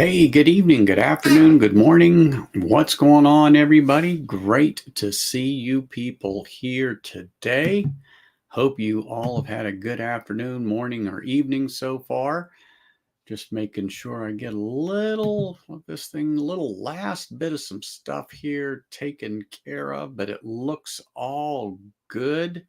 Hey, good evening, good afternoon, good morning. What's going on, everybody? Great to see you people here today. Hope you all have had a good afternoon, morning, or evening so far. Just making sure I get a little of this thing, a little last bit of some stuff here taken care of, but it looks all good.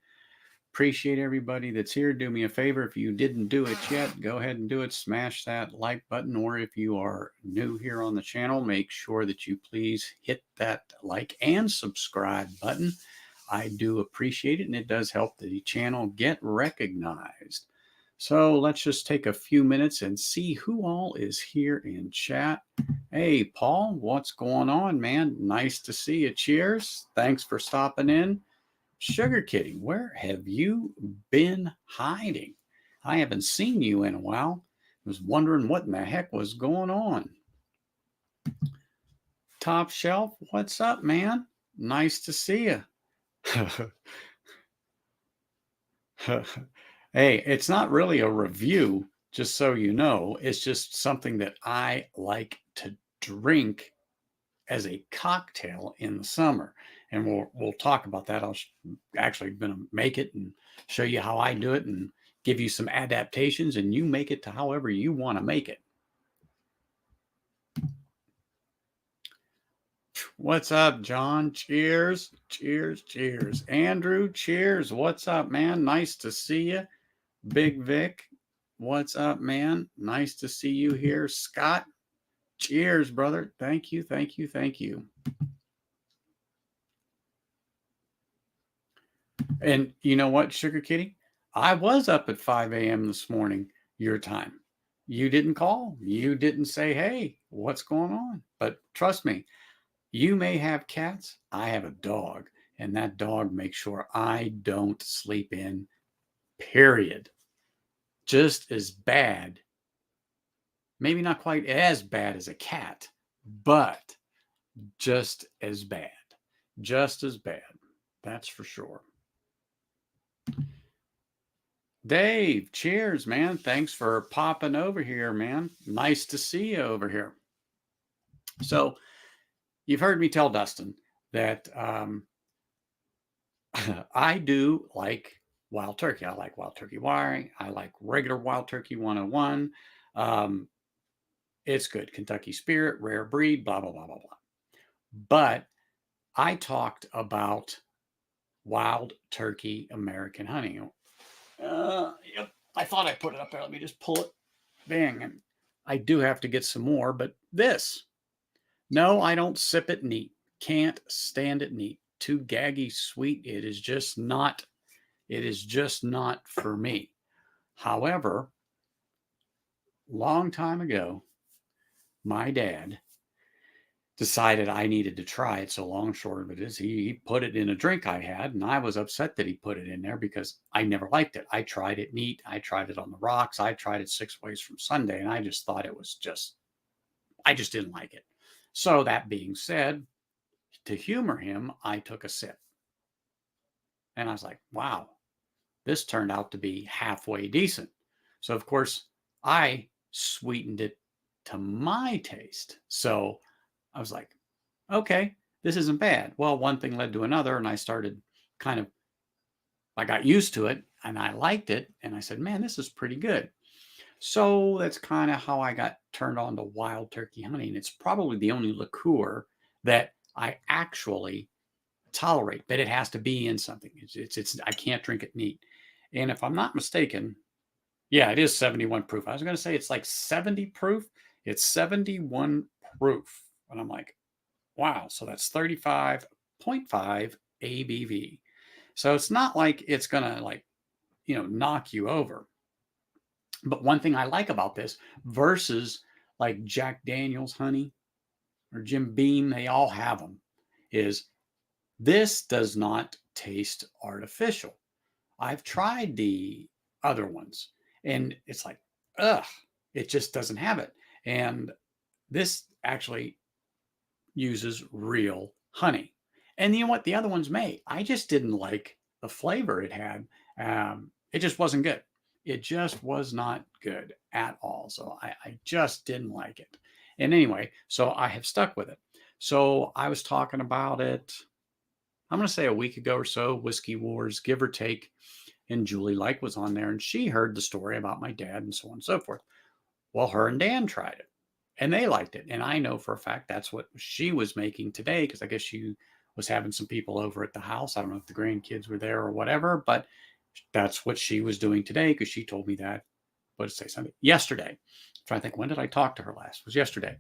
Appreciate everybody that's here. Do me a favor, if you didn't do it yet, go ahead and do it. Smash that like button, or if you are new here on the channel, make sure that you please hit that like and subscribe button. I do appreciate it, and it does help the channel get recognized. So let's just take a few minutes and see who all is here in chat. Hey, Paul, what's going on, man? Nice to see you. Cheers. Thanks for stopping in. Sugar Kitty, where have you been hiding? I haven't seen you in a while. I was wondering what in the heck was going on. Top Shelf, what's up, man? Nice to see you. Hey, it's not really a review, just so you know. It's just something that I like to drink as a cocktail in the summer, and we'll talk about that. I'll actually going to make it and show you how I do it and give you some adaptations, and you make it to however you want to make it. What's up, John? Cheers, cheers, cheers. Andrew, cheers. What's up, man? Nice to see you. Big Vic, what's up, man? Nice to see you here. Scott, cheers, brother. Thank you, thank you, thank you. And you know what, Sugar Kitty? I was up at 5 a.m. this morning, your time. You didn't call. You didn't say, hey, what's going on? But trust me, you may have cats. I have a dog, and that dog makes sure I don't sleep in, period. Just as bad, maybe not quite as bad as a cat, but just as bad. Just as bad. That's for sure. Dave, cheers, man. Thanks for popping over here, man. Nice to see you over here. So, you've heard me tell Dustin that I do like wild turkey. I like wild turkey wiring. I like regular wild turkey 101. It's good. Kentucky Spirit, rare breed, blah, blah, blah, blah, blah. But I talked about wild turkey American honey. Yep. I thought I put it up there. Let me just pull it. Bang. And I do have to get some more, but this. No, I don't sip it neat. Can't stand it neat. Too gaggy sweet. It is just not for me. However, long time ago, my dad decided I needed to try it. So long and short of it is he put it in a drink I had, and I was upset that he put it in there because I never liked it. I tried it neat. I tried it on the rocks. I tried it 6 ways from Sunday, and I just thought it was I just didn't like it. So that being said, to humor him, I took a sip. And I was like, wow, this turned out to be halfway decent. So of course, I sweetened it to my taste. So I was like, okay, this isn't bad. Well, one thing led to another, and I started I got used to it and I liked it. And I said, man, this is pretty good. So that's kind of how I got turned on to wild turkey honey. And it's probably the only liqueur that I actually tolerate, but it has to be in something. I can't drink it neat. And if I'm not mistaken, yeah, it is 71 proof. I was going to say it's like 70 proof. It's 71 proof. And I'm like, wow. So that's 35.5 ABV. So it's not like it's going to knock you over. But one thing I like about this versus like Jack Daniel's honey or Jim Beam, they all have them, is this does not taste artificial. I've tried the other ones and it's like, ugh, it just doesn't have it. And this actually uses real honey. And you know what? The other ones may. I just didn't like the flavor it had. It just wasn't good. It just was not good at all. So I just didn't like it. And anyway, so I have stuck with it. So I was talking about it, I'm going to say a week ago or so, Whiskey Wars, give or take. And Julie Like was on there, and she heard the story about my dad and so on and so forth. Well, her and Dan tried it and they liked it. And I know for a fact that's what she was making today, because I guess she was having some people over at the house. I don't know if the grandkids were there or whatever, but that's what she was doing today, because she told me that, what did it say, Sunday? Yesterday. I'm trying to think, when did I talk to her last? It was yesterday.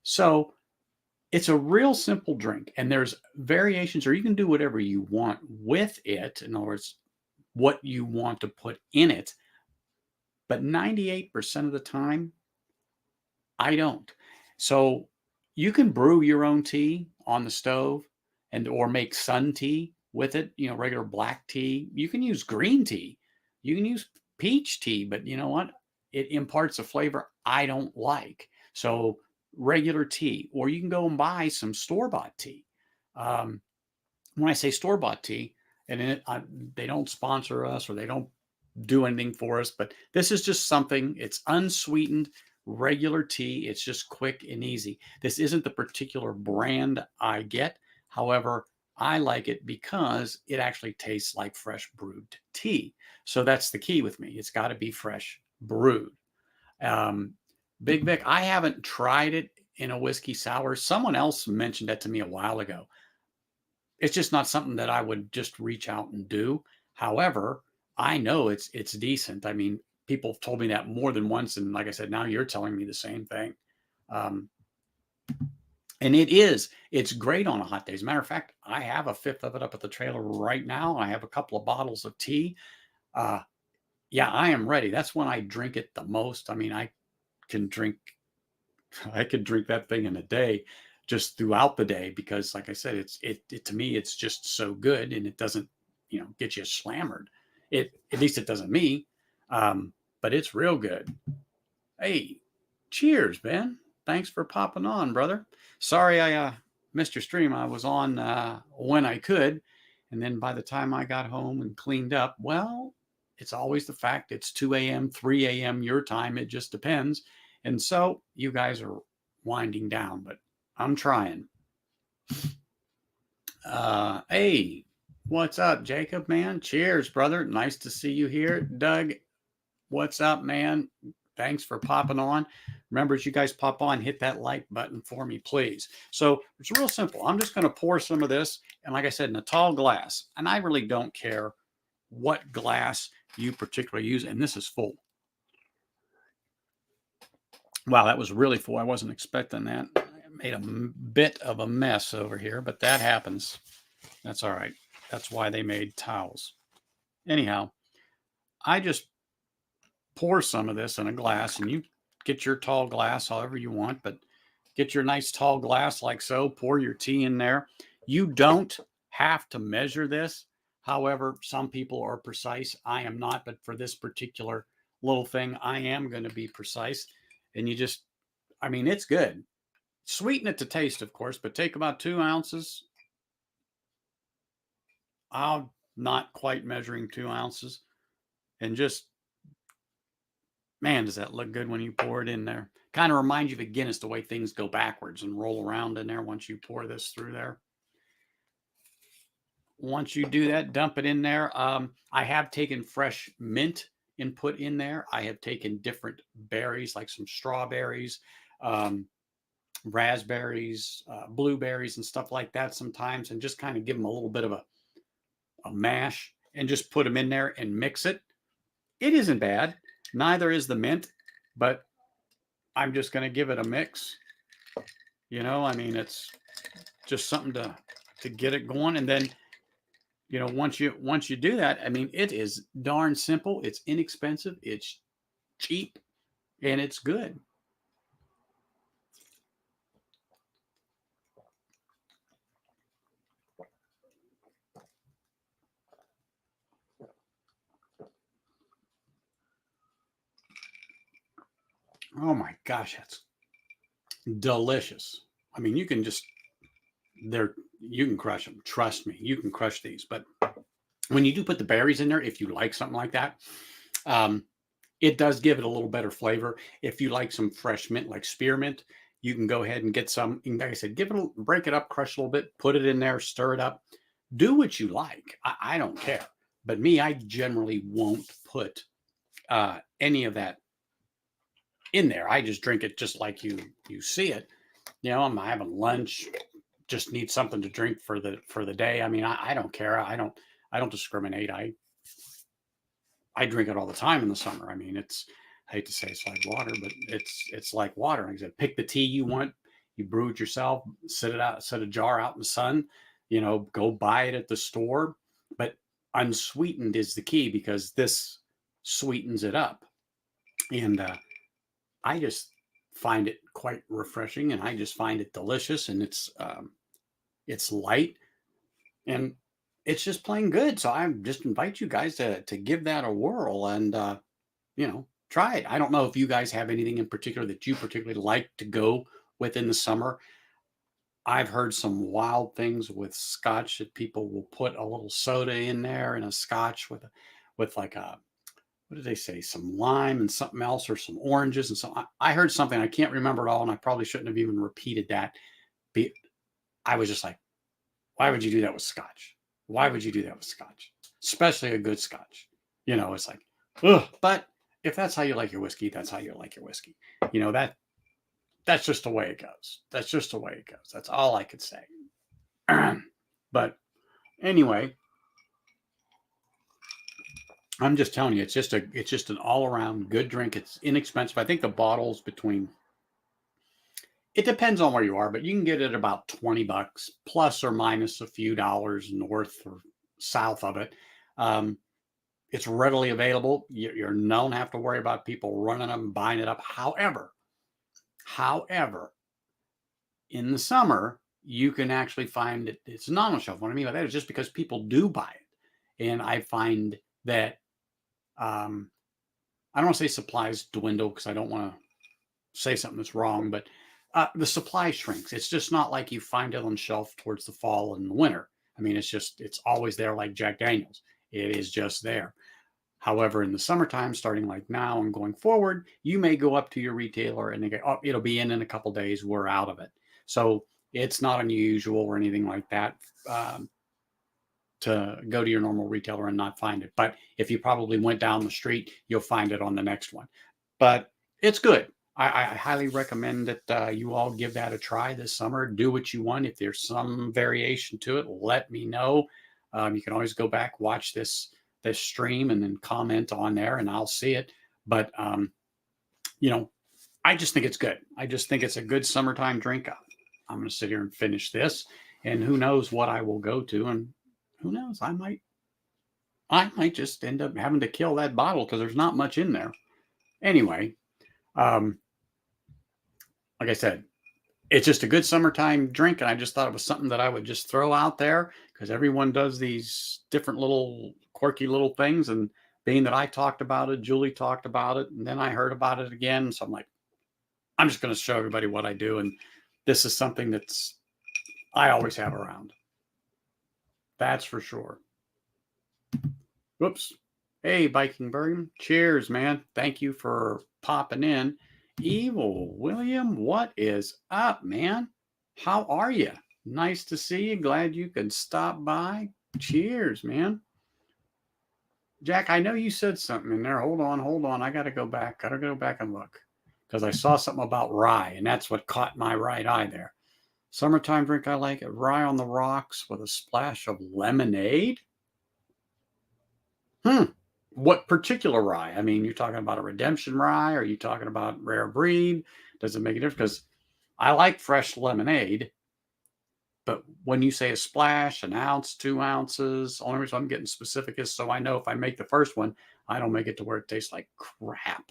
So it's a real simple drink, and there's variations, or you can do whatever you want with it. In other words, what you want to put in it. But 98% of the time, I don't. So you can brew your own tea on the stove and or make sun tea with it, regular black tea. You can use green tea. You can use peach tea, but you know what? It imparts a flavor I don't like. So regular tea, or you can go and buy some store-bought tea. When I say store-bought tea, and they don't sponsor us or they don't do anything for us, but this is just something, it's unsweetened regular tea. It's just quick and easy. This isn't the particular brand I get. However, I like it because it actually tastes like fresh brewed tea. So that's the key with me. It's got to be fresh brewed. Big Vic, I haven't tried it in a whiskey sour. Someone else mentioned that to me a while ago. It's just not something that I would just reach out and do. However, I know it's decent. I mean, people have told me that more than once, and like I said, now you're telling me the same thing. And it's great on a hot day. As a matter of fact, I have a fifth of it up at the trailer right now. I have a couple of bottles of tea. Yeah, I am ready. That's when I drink it the most. I mean, can drink I could drink that thing in a day, just throughout the day, because like I said, it to me, it's just so good, and it doesn't, get you slammered. At least it doesn't me. But it's real good. Hey, cheers, Ben. Thanks for popping on, brother. Sorry I missed your stream. I was on when I could, and then by the time I got home and cleaned up, well, it's always the fact it's 2 a.m., 3 a.m. your time. It just depends. And so you guys are winding down, but I'm trying. Hey, what's up, Jacob, man? Cheers, brother. Nice to see you here. Doug, what's up, man? Thanks for popping on. Remember, as you guys pop on, hit that like button for me, please. So it's real simple. I'm just going to pour some of this, and like I said, in a tall glass. And I really don't care what glass you particularly use. And this is full. Wow, that was really full. I wasn't expecting that. I made a bit of a mess over here, but that happens. That's all right. That's why they made towels. Anyhow, I just pour some of this in a glass, and you get your tall glass however you want, but get your nice tall glass like so. Pour your tea in there. You don't have to measure this. However, some people are precise. I am not, but for this particular little thing, I am going to be precise. And you just, I mean, it's good. Sweeten it to taste, of course, but take about 2 ounces. I'm not quite measuring 2 ounces. And just, man, does that look good when you pour it in there. Kind of reminds you of a Guinness, the way things go backwards and roll around in there once you pour this through there. Once you do that, dump it in there. I have taken fresh mint and put in there. I have taken different berries, like some strawberries, raspberries, blueberries, and stuff like that sometimes, and just kind of give them a little bit of a mash and just put them in there and mix it. It isn't bad. Neither is the mint, but I'm just going to give it a mix. I mean, it's just something to get it going. And then, once you do that, I mean, it is darn simple. It's inexpensive. It's cheap, and it's good. Oh my gosh, that's delicious. I mean, you can crush them. Trust me, you can crush these. But when you do put the berries in there, if you like something like that, it does give it a little better flavor. If you like some fresh mint, like spearmint, you can go ahead and get some. Like I said, break it up, crush a little bit, put it in there, stir it up. Do what you like. I don't care. But me, I generally won't put any of that in there. I just drink it just like you see it. I'm having lunch, just need something to drink for the day. I mean, I don't care. I don't discriminate. I drink it all the time in the summer. I mean, I hate to say it's like water, but it's like water. Like I said, pick the tea you want. You brew it yourself. Set a jar out in the sun. Go buy it at the store. But unsweetened is the key because this sweetens it up. And I just find it quite refreshing, and I just find it delicious, and it's light, and it's just plain good. So I just invite you guys to give that a whirl and try it. I don't know if you guys have anything in particular that you particularly like to go with in the summer. I've heard some wild things with scotch that people will put a little soda in there and a scotch with like a, what did they say? Some lime and something else, or some oranges and so. I heard something, I can't remember it all, and I probably shouldn't have even repeated that. I was just like, why would you do that with scotch? Why would you do that with scotch? Especially a good scotch. It's like, ugh. But if that's how you like your whiskey, that's how you like your whiskey. That's just the way it goes. That's just the way it goes. That's all I could say. But anyway, I'm just telling you, it's just an all around good drink. It's inexpensive. I think the bottle's it depends on where you are, but you can get it about $20 plus or minus a few dollars north or south of it. It's readily available. You don't have to worry about people running them, buying it up. However, in the summer, you can actually find it's not on the shelf. What I mean by that is just because people do buy it. And I find that, I don't want to say supplies dwindle because I don't want to say something that's wrong, but the supply shrinks. It's just not like you find it on the shelf towards the fall and the winter. I mean, it's always there like Jack Daniels. It is just there. However, in the summertime, starting like now and going forward, you may go up to your retailer and they go, oh, it'll be in a couple of days. We're out of it. So it's not unusual or anything like that to go to your normal retailer and not find it. But if you probably went down the street, you'll find it on the next one. But it's good. I highly recommend that you all give that a try this summer. Do what you want. If there's some variation to it, let me know. You can always go back, watch this stream, and then comment on there, and I'll see it. But I just think it's good. I just think it's a good summertime drink. I'm going to sit here and finish this, and who knows what I will go to, and who knows, I might just end up having to kill that bottle because there's not much in there. Anyway. Like I said, it's just a good summertime drink, and I just thought it was something that I would just throw out there because everyone does these different little quirky little things. And being that I talked about it, Julie talked about it, and then I heard about it again. So I'm like, I'm just going to show everybody what I do. And this is something that's I always have around. That's for sure. Whoops. Hey, Viking Bergen. Cheers, man. Thank you for popping in. Evil William, what is up, man? How are you? Nice to see you. Glad you could stop by. Cheers, man. Jack, I know you said something in there. Hold on. I got to go back. And look because I saw something about rye, and that's what caught my right eye there. Summertime drink, I like it. Rye on the rocks with a splash of lemonade. What particular rye? I mean, you're talking about a redemption rye? Are you talking about rare breed? Does it make a difference? Because I like fresh lemonade, but when you say a splash, an ounce, 2 ounces, only reason I'm getting specific is so I know if I make the first one, I don't make it to where it tastes like crap.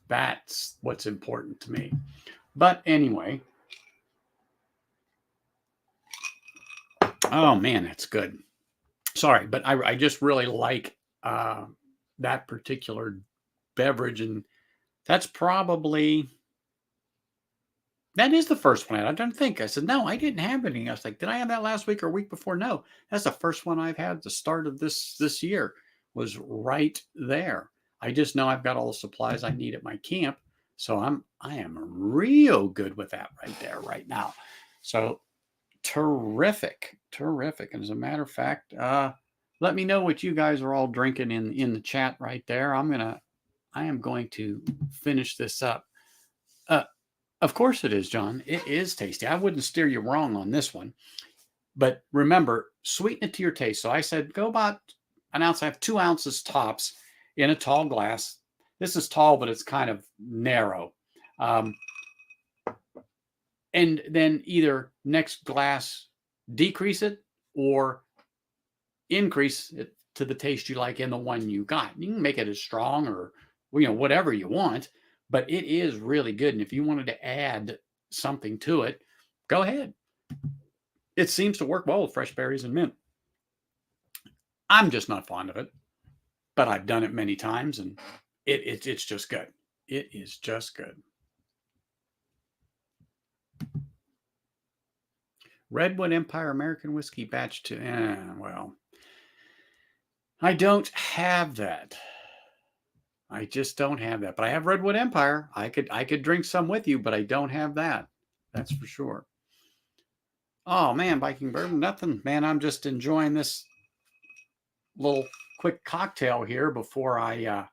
That's what's important to me. But anyway, oh man, that's good. Sorry, but I just really like that particular beverage, and that is the first one. I don't think. I said, no, I didn't have any. I was like, did I have that last week or week before? No, that's the first one I've had at the start of this year was right there. I just know I've got all the supplies I need at my camp So I am real good with that right there, right now. So terrific, terrific. And as a matter of fact, let me know what you guys are all drinking in the chat right there. I am going to finish this up. Of course it is, John. It is tasty. I wouldn't steer you wrong on this one. But remember, sweeten it to your taste. So I said, go about an ounce. I have 2 ounces tops in a tall glass. This is tall, but it's kind of narrow. And then either next glass, decrease it or increase it to the taste you like in the one you got. You can make it as strong or, whatever you want, but it is really good. And if you wanted to add something to it, go ahead. It seems to work well with fresh berries and mint. I'm just not fond of it, but I've done it many times, and it's just good. It is just good. Redwood Empire American Whiskey Batch 2. Well, I don't have that. I just don't have that. But I have Redwood Empire. I could drink some with you, but I don't have that. That's for sure. Oh man, Viking bourbon, nothing. Man, I'm just enjoying this little quick cocktail here before I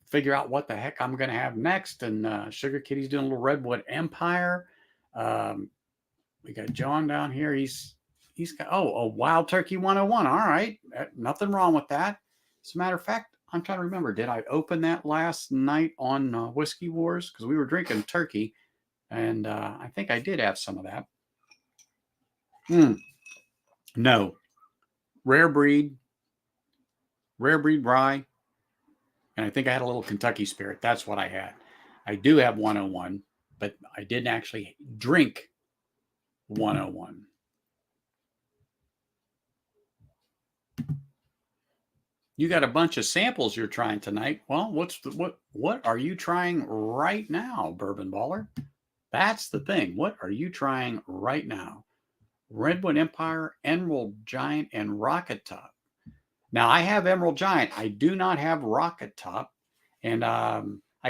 figure out what the heck I'm going to have next. And Sugar Kitty's doing a little Redwood Empire. We got John down here. He's got a Wild Turkey 101. All right, nothing wrong with that. As a matter of fact, I'm trying to remember. Did I open that last night on Whiskey Wars? Because we were drinking turkey, and I think I did have some of that. No, rare breed rye, and I think I had a little Kentucky Spirit. That's what I had. I do have 101, but I didn't actually drink 101. You got a bunch of samples you're trying tonight. Well, what are you trying right now, Bourbon Baller? That's the thing. What are you trying right now? Redwood Empire, Emerald Giant, and Rocket Top. Now, I have Emerald Giant. I do not have Rocket Top. And I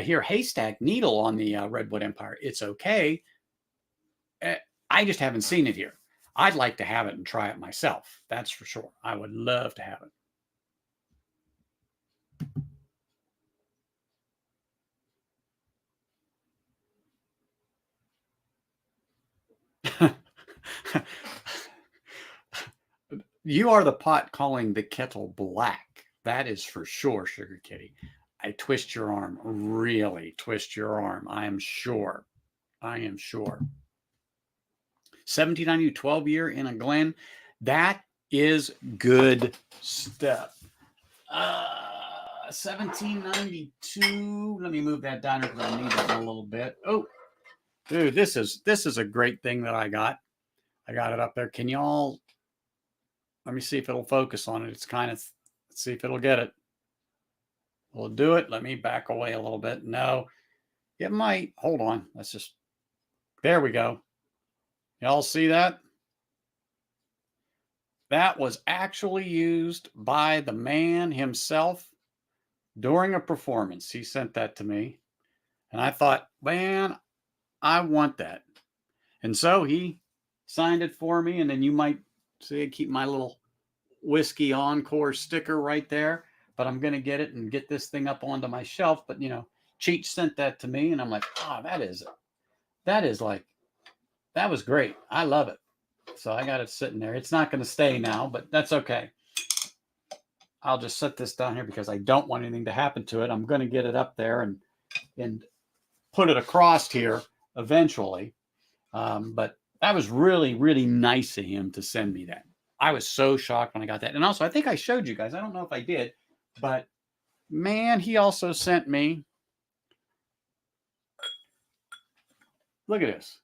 hear Haystack Needle on the Redwood Empire. It's okay. I just haven't seen it here. I'd like to have it and try it myself. That's for sure. I would love to have it. You are the pot calling the kettle black. That is for sure, Sugar Kitty. I twist your arm. Really twist your arm. I am sure. 1792 12 year in a Glen. That is good stuff. 1792. Let me move that down because I need that in a little bit. Oh, dude, this is a great thing that I got. I got it up there. Can y'all? Let me see if it'll focus on it. It's kind of, let's see if it'll get it. Will it do it? Let me back away a little bit. No, it might. Hold on. Let's just, there we go. Y'all see that? That was actually used by the man himself during a performance. He sent that to me. And I thought, man, I want that. And so he signed it for me. And then you might see I keep my little Whiskey Encore sticker right there. But I'm going to get it and get this thing up onto my shelf. But, Cheech sent that to me. And I'm like, that was great. I love it. So I got it sitting there. It's not going to stay now, but that's okay. I'll just set this down here because I don't want anything to happen to it. I'm going to get it up there and put it across here eventually. But that was really, really nice of him to send me that. I was so shocked when I got that. And also, I think I showed you guys. I don't know if I did, but man, he also sent me. Look at this.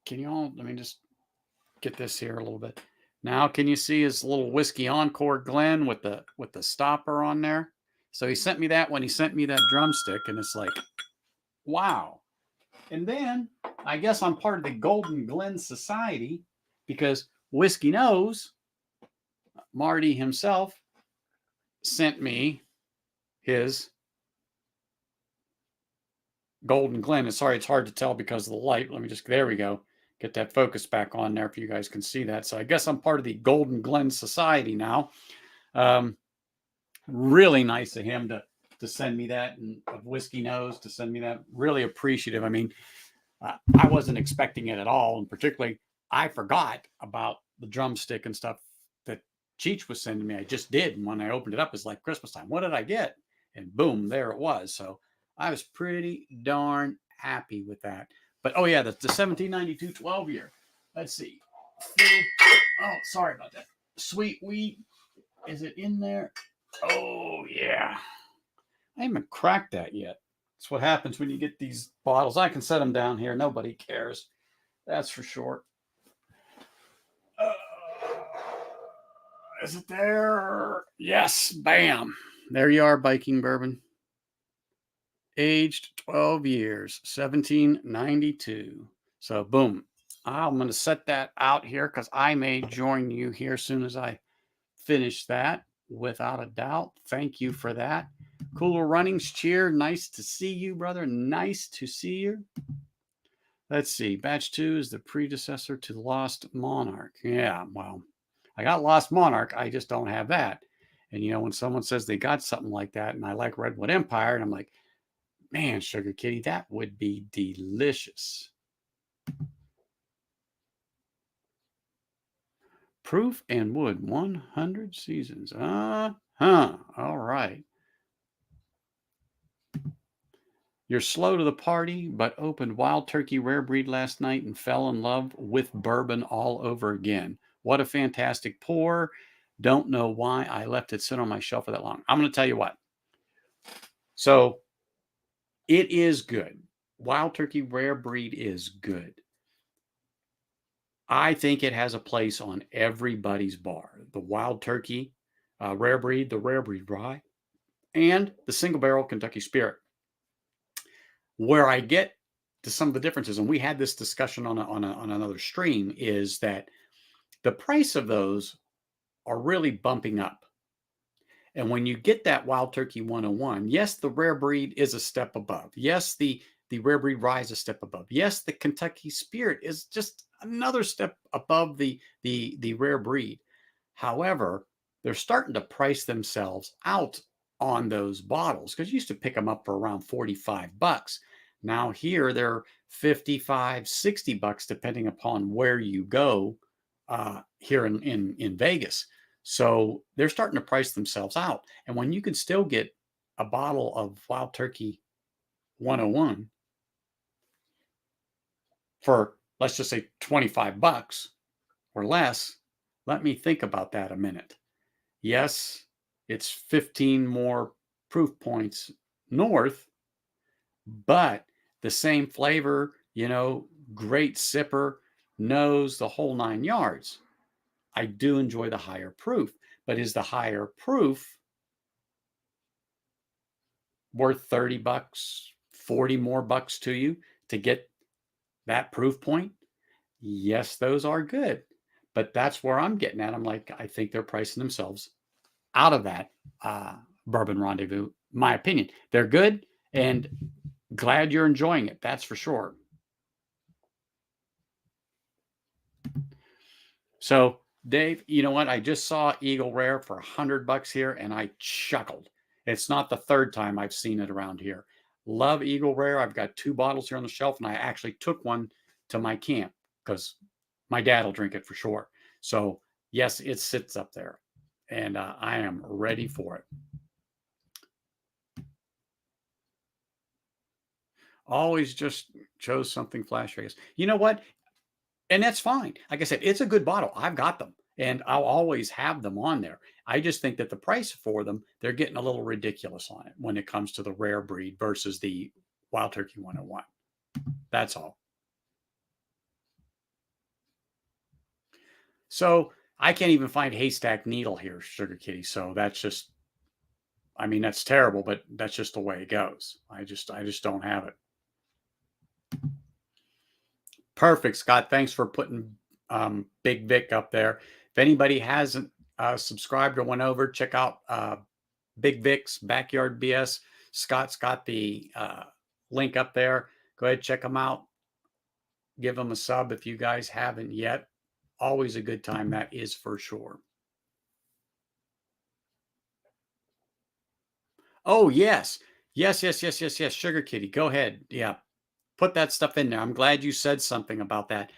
Can you all, let me just get this here a little bit. Now, can you see his little Whiskey Encore Glen with the stopper on there? So he sent me that when he sent me that drumstick, and it's like, wow. And then I guess I'm part of the Golden Glen Society because Whiskey Knows, Marty himself, sent me his Golden Glen. And sorry, it's hard to tell because of the light. Let me just, there we go. Get that focus back on there if you guys can see that. So I guess I'm part of the Golden Glen Society now. Really nice of him to send me that, and of Whiskey Nose to send me that. Really appreciative. I mean, I wasn't expecting it at all. And particularly, I forgot about the drumstick and stuff that Cheech was sending me. I just did. And when I opened it up, it's like Christmas time. What did I get? And boom, there it was. So I was pretty darn happy with that. But oh yeah, the 1792 12 year. Let's see. Oh, sorry about that. Sweet wheat. Is it in there? Oh yeah. I haven't cracked that yet. That's what happens when you get these bottles. I can set them down here. Nobody cares. That's for sure. Is it there? Yes. Bam. There you are, Viking Bourbon. Aged 12 years, 1792. So, boom. I'm going to set that out here because I may join you here as soon as I finish that, without a doubt. Thank you for that. Cooler Runnings, cheer. Nice to see you, brother. Nice to see you. Let's see. Batch 2 is the predecessor to Lost Monarch. Yeah, well, I got Lost Monarch. I just don't have that. And, you know, when someone says they got something like that, and I like Redwood Empire, and I'm like, man, Sugar Kitty, that would be delicious. Proof and Wood, 100 seasons. All right. You're slow to the party, but opened Wild Turkey Rare Breed last night and fell in love with bourbon all over again. What a fantastic pour. Don't know why I left it sit on my shelf for that long. I'm going to tell you what. So it is good. Wild Turkey Rare Breed is good. I think it has a place on everybody's bar. The Wild Turkey Rare Breed, the Rare Breed Rye, and the Single Barrel Kentucky Spirit. Where I get to some of the differences, and we had this discussion on another stream, is that the price of those are really bumping up. And when you get that Wild Turkey 101, yes, the Rare Breed is a step above. Yes, the Rare Breed Rye is a step above. Yes, the Kentucky Spirit is just another step above the Rare Breed. However, they're starting to price themselves out on those bottles, because you used to pick them up for around $45. Now here they're $55, $60, depending upon where you go here in Vegas. So they're starting to price themselves out. And when you can still get a bottle of Wild Turkey 101 for, let's just say, $25 or less, let me think about that a minute. Yes, it's 15 more proof points north, but the same flavor, you know, great sipper, nose, the whole 9 yards. I do enjoy the higher proof, but is the higher proof worth $30, 40 more bucks to you to get that proof point? Yes, those are good, but that's where I'm getting at. I'm like, I think they're pricing themselves out of that Bourbon Rendezvous, my opinion. They're good, and glad you're enjoying it. That's for sure. So, Dave, you know what? I just saw Eagle Rare for $100 here, and I chuckled. It's not the third time I've seen it around here. Love Eagle Rare. I've got 2 bottles here on the shelf, and I actually took one to my camp because my dad will drink it for sure. So, yes, it sits up there, and I am ready for it. Always just chose something flash, I guess. You know what? And that's fine. Like I said, it's a good bottle. I've got them, and I'll always have them on there. I just think that the price for them, they're getting a little ridiculous on it when it comes to the Rare Breed versus the Wild Turkey 101. That's all. So I can't even find Haystack Needle here, Sugar Kitty. So that's just, I mean, that's terrible, but that's just the way it goes. I just don't have it. Perfect, Scott. Thanks for putting Big Vic up there. If anybody hasn't subscribed or went over, check out Big Vic's Backyard BS. Scott's got the link up there. Go ahead, check them out. Give them a sub if you guys haven't yet. Always a good time, that is for sure. Oh, yes. Yes. Sugar Kitty, go ahead. Yeah, put that stuff in there. I'm glad you said something about that.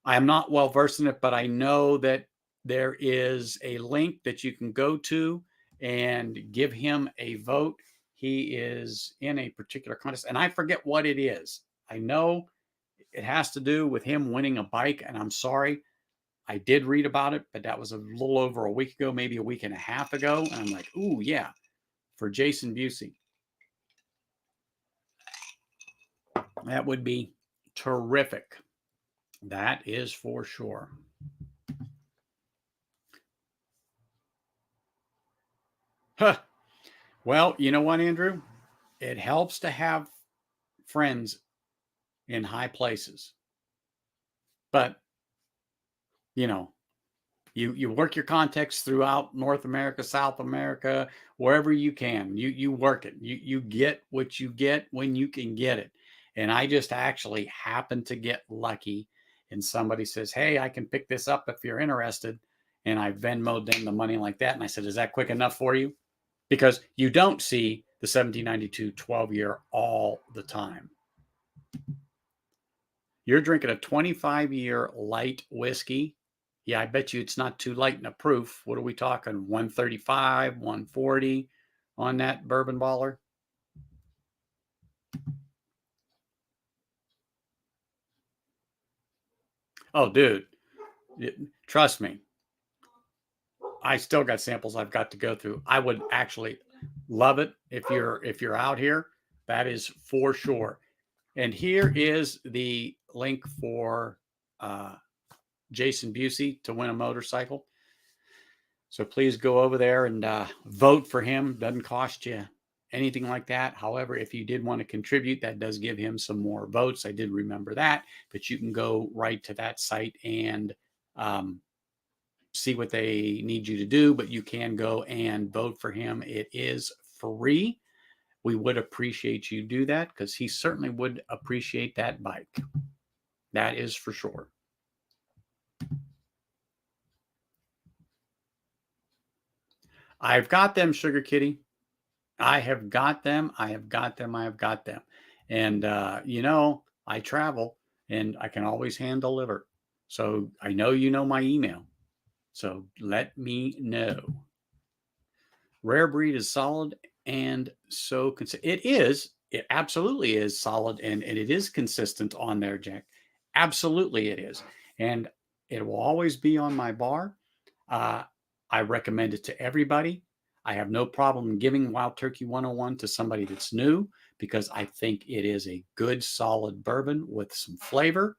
I am not well versed in it, but I know that there is a link that you can go to and give him a vote. He is in a particular contest, and I forget what it is. I know it has to do with him winning a bike, and I'm sorry. I did read about it, but that was a little over a week ago, maybe a week and a half ago. And I'm like, ooh, yeah, for Jason Busey. That would be terrific. That is for sure. Huh. Well, you know what, Andrew? It helps to have friends in high places. But, you know, you work your contacts throughout North America, South America, wherever you can. You work it. You get what you get when you can get it. And I just actually happened to get lucky. And somebody says, "Hey, I can pick this up if you're interested." And I Venmoed them the money like that. And I said, "Is that quick enough for you?" Because you don't see the 1792 12-year all the time. You're drinking a 25-year light whiskey. Yeah, I bet you it's not too light in a proof. What are we talking? 135, 140 on that bourbon baller? Oh, dude, trust me. I still got samples I've got to go through. I would actually love it if you're out here. That is for sure. And here is the link for Jason Busey to win a motorcycle. So please go over there and vote for him. Doesn't cost you anything like that. However, if you did want to contribute, that does give him some more votes. I did remember that, but you can go right to that site and see what they need you to do. But you can go and vote for him. It is free. We would appreciate you do that because he certainly would appreciate that bike. That is for sure. I've got them, Sugar Kitty. I have got them. I have got them. I have got them. And, I travel and I can always hand deliver. So I know you know my email. So let me know. Rare Breed is solid and so it is. It absolutely is solid and it is consistent on there, Jack. Absolutely it is. And it will always be on my bar. Uh, I recommend it to everybody. I have no problem giving Wild Turkey 101 to somebody that's new because I think it is a good, solid bourbon with some flavor.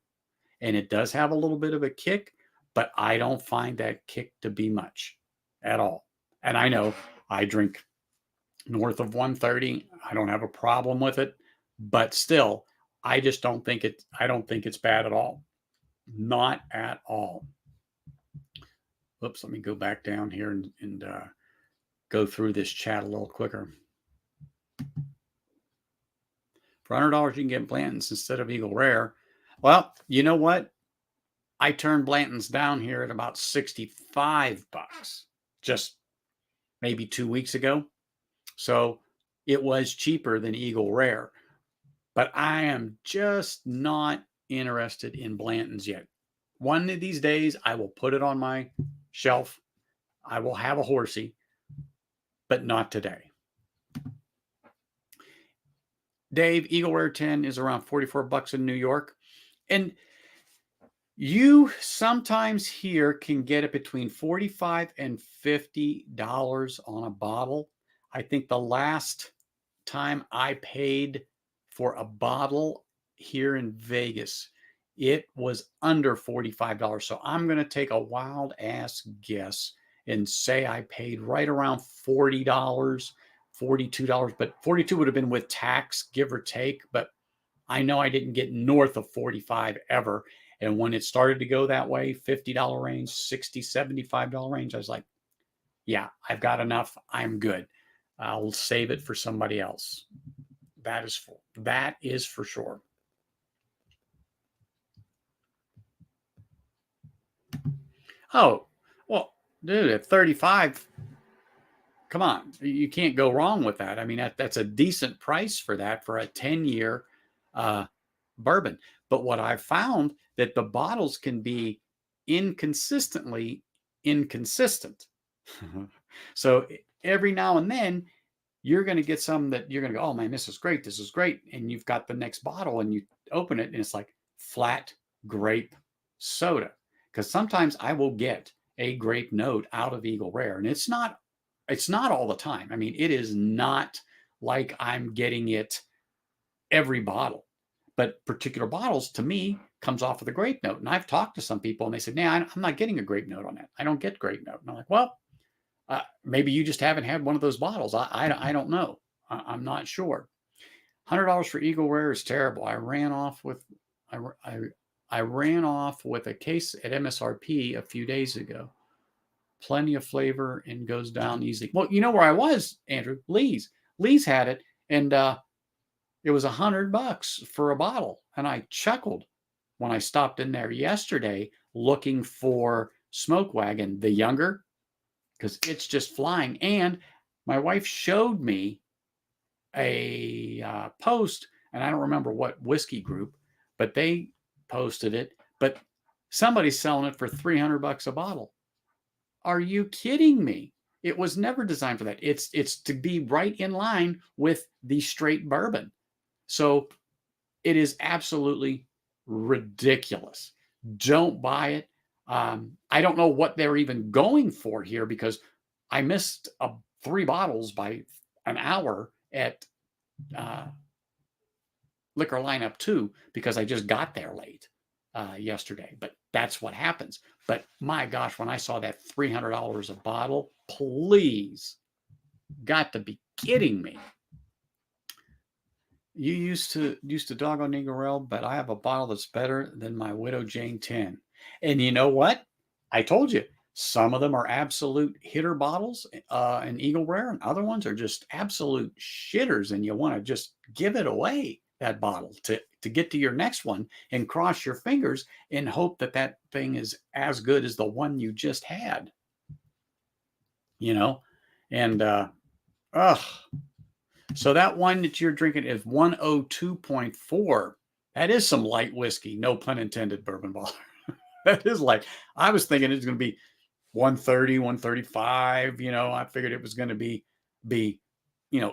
And it does have a little bit of a kick, but I don't find that kick to be much at all. And I know I drink north of 130. I don't have a problem with it, but still, I just I don't think it's bad at all. Not at all. Oops, let me go back down here and go through this chat a little quicker. For $100, you can get Blanton's instead of Eagle Rare. Well, you know what? I turned Blanton's down here at about 65 bucks just maybe 2 weeks ago. So it was cheaper than Eagle Rare, but I am just not interested in Blanton's yet. One of these days, I will put it on my shelf. I will have a horsey, but not today. Dave, Eagle Rare 10 is around 44 bucks in New York. And you sometimes here can get it between $45 and $50 on a bottle. I think the last time I paid for a bottle here in Vegas, it was under $45. So I'm going to take a wild ass guess and say I paid right around $40, $42, but 42 would have been with tax, give or take. But I know I didn't get north of 45 ever. And when it started to go that way, $50 range, $60, $75 range, I was like, yeah, I've got enough. I'm good. I'll save it for somebody else. That is That is for sure. Oh, well, dude, at 35, come on, you can't go wrong with that. I mean, that's a decent price for that for a 10-year bourbon. But what I've found that the bottles can be inconsistently inconsistent. So every now and then you're going to get some that you're going to go, oh man, this is great. This is great. And you've got the next bottle and you open it and it's like flat grape soda. Because sometimes I will get a grape note out of Eagle Rare. And it's not all the time. I mean, it is not like I'm getting it every bottle. But particular bottles to me comes off with a grape note. And I've talked to some people and they said, nah, I'm not getting a grape note on that. I don't get grape note. And I'm like, well, maybe you just haven't had one of those bottles. I don't know. I'm not sure. $100 for Eagle Rare is terrible. I ran off with a case at MSRP a few days ago. Plenty of flavor and goes down easy. Well, you know where I was, Andrew? Lee's. Lee's had it, and it was $100 for a bottle, and I chuckled when I stopped in there yesterday looking for Smoke Wagon, the younger, because it's just flying. And my wife showed me a post, and I don't remember what whiskey group, but they posted it. But somebody's selling it for $300 a bottle. Are you kidding me? It was never designed for that. It's to be right in line with the straight bourbon. So it is absolutely ridiculous. Don't buy it. I don't know what they're even going for here because I missed 3 bottles by an hour at Liquor Lineup 2 because I just got there late yesterday. But that's what happens. But my gosh, when I saw that $300 a bottle, please, got to be kidding me. You used to dog on Negrel, but I have a bottle that's better than my Widow Jane 10. And you know what? I told you, some of them are absolute hitter bottles in Eagle Rare, and other ones are just absolute shitters, and you want to just give it away, that bottle, to get to your next one and cross your fingers and hope that that thing is as good as the one you just had. You know? And, so that one that you're drinking is 102.4. That is some light whiskey, no pun intended, Bourbon Baller. That is light. I was thinking it's going to be 130, 135. I figured it was going to be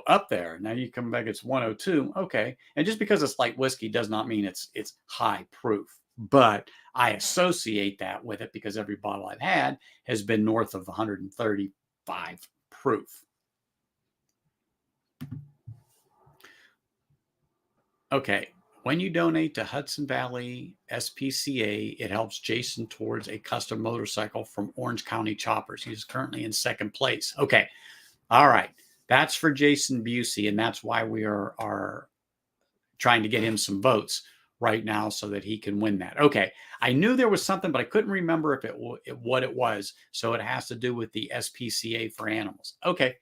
up there. Now you come back, it's 102. Okay. And just because it's light whiskey does not mean it's high proof. But I associate that with it because every bottle I've had has been north of 135 proof. Okay. When you donate to Hudson Valley SPCA, it helps Jason towards a custom motorcycle from Orange County Choppers. He's currently in 2nd place. Okay. All right. That's for Jason Busey, and that's why we are trying to get him some votes right now so that he can win that. Okay. I knew there was something, but I couldn't remember what it was. So it has to do with the SPCA for animals. Okay.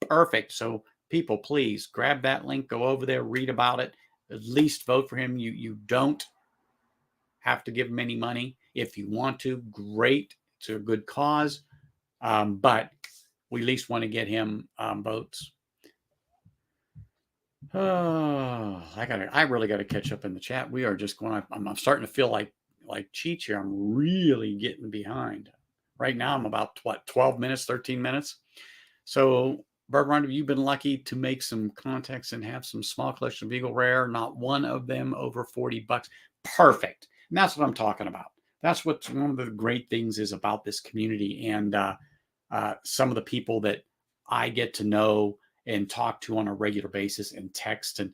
Perfect. So people, please grab that link, go over there, read about it, at least vote for him. You don't have to give him any money. If you want to, great. It's a good cause. But we at least want to get him votes. Oh, I really got to catch up in the chat. We are just going. I'm starting to feel like Cheech here. I'm really getting behind. Right now, I'm about 12 minutes, 13 minutes. So, Bourbon Rendezvous, you've been lucky to make some contacts and have some small collection of Eagle Rare. Not one of them over $40. Perfect. And that's what I'm talking about. That's what one of the great things is about this community and some of the people that I get to know and talk to on a regular basis and text. And,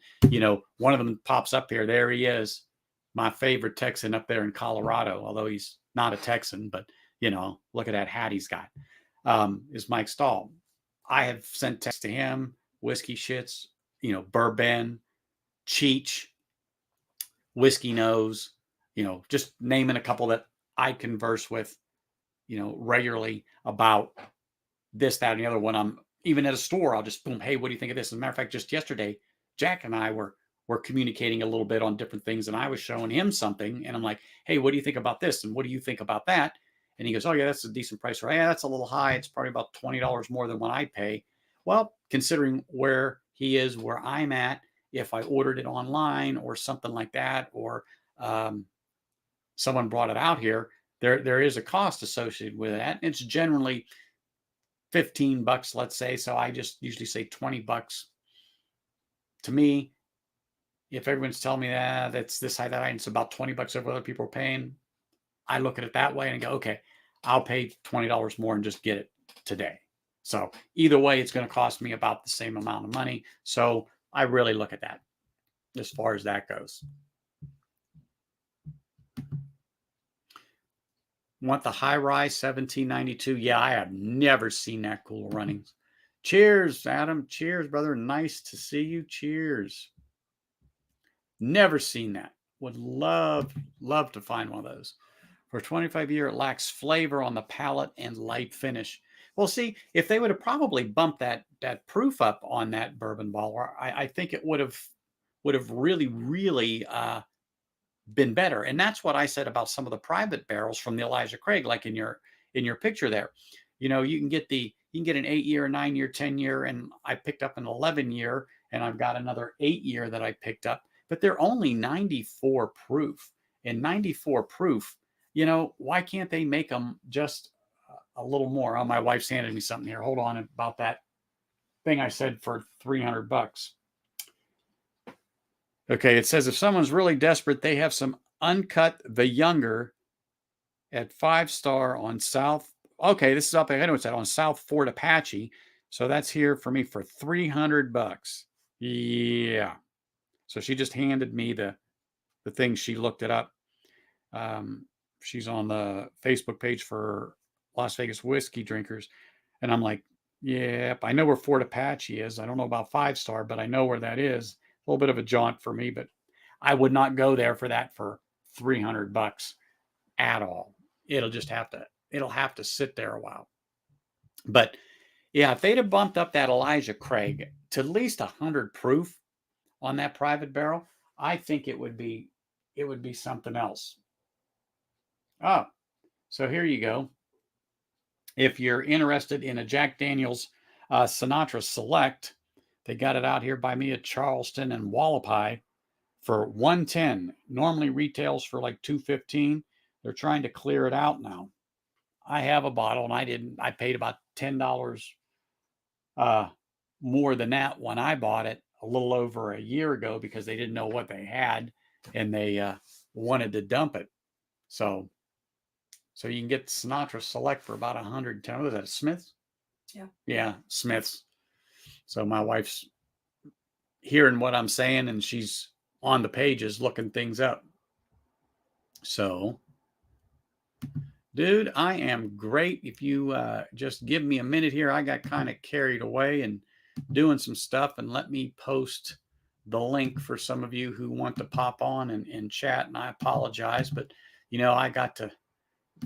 one of them pops up here. There he is. My favorite Texan up there in Colorado, although he's not a Texan, but, look at that hat he's got, is Mike Stahl. I have sent text to him, Whiskey Shits, Bourbon, Cheech, Whiskey Nose, just naming a couple that I converse with, regularly about this, that, and the other one. I'm even at a store, I'll just boom, hey, what do you think of this? As a matter of fact, just yesterday, Jack and I were were communicating a little bit on different things, and I was showing him something, and I'm like, hey, what do you think about this? And what do you think about that? And he goes, oh, yeah, that's a decent price. Or, yeah, that's a little high. It's probably about $20 more than what I pay. Well, considering where he is, where I'm at, if I ordered it online or something like that, or someone brought it out here, there is a cost associated with that. It's generally $15, let's say. So I just usually say $20. To me, if everyone's telling me that that's this high, that high, and it's about $20 over what other people are paying, I look at it that way and go, okay, I'll pay $20 more and just get it today. So either way, it's going to cost me about the same amount of money. So I really look at that as far as that goes. Want the high rise 1792? Yeah, I have never seen that cool runnings. Cheers, Adam. Cheers, brother. Nice to see you. Cheers. Never seen that. Would love to find one of those. For 25-year, it lacks flavor on the palate and light finish. Well, see, if they would have probably bumped that proof up on that bourbon bottle, I think it would have really been better. And that's what I said about some of the private barrels from the Elijah Craig, like in your picture there. You know, you can get an 8-year, 9-year, 10-year, and I picked up an 11-year, and I've got another 8-year that I picked up, but they're only 94 proof. And 94 proof, you know, why can't they make them just a little more? Oh, my wife's handed me something here. Hold on about that thing I said for $300. Okay, it says if someone's really desperate, they have some Uncut the Younger at 5-star on South. Okay, this is up. I know it's at on South Fort Apache. So that's here for me for $300. Yeah. So she just handed me the thing. She looked it up. She's on the Facebook page for Las Vegas whiskey drinkers. And I'm like, yep, I know where Fort Apache is. I don't know about 5-star, but I know where that is. A little bit of a jaunt for me, but I would not go there for that for $300 at all. It'll have to sit there a while. But yeah, if they'd have bumped up that Elijah Craig to at least 100 proof on that private barrel, I think it would be something else. Oh, so here you go. If you're interested in a Jack Daniel's Sinatra Select, they got it out here by me at Charleston and Wallapai for $110. Normally retails for like $215. They're trying to clear it out now. I have a bottle, and I paid about $10 more than that when I bought it a little over a year ago because they didn't know what they had, and they wanted to dump it. So you can get Sinatra Select for about $110. Was that Smith's? Yeah. Yeah, Smith's. So my wife's hearing what I'm saying, and she's on the pages looking things up. So, dude, I am great. If you just give me a minute here, I got kind of carried away and doing some stuff, and let me post the link for some of you who want to pop on and chat. And I apologize, but you know, I got to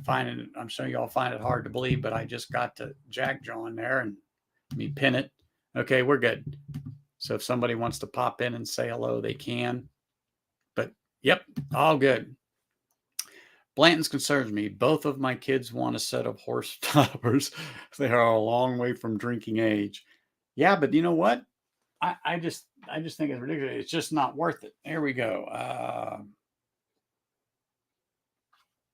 find it. I'm sure y'all find it hard to believe, but I just got to Jack John there and let me pin it. Okay, we're good. So if somebody wants to pop in and say hello, they can. But yep, all good. Blanton's concerns me. Both of my kids want a set of horse stoppers. They are a long way from drinking age. Yeah, but you know what? I just think it's ridiculous. It's just not worth it. There we go.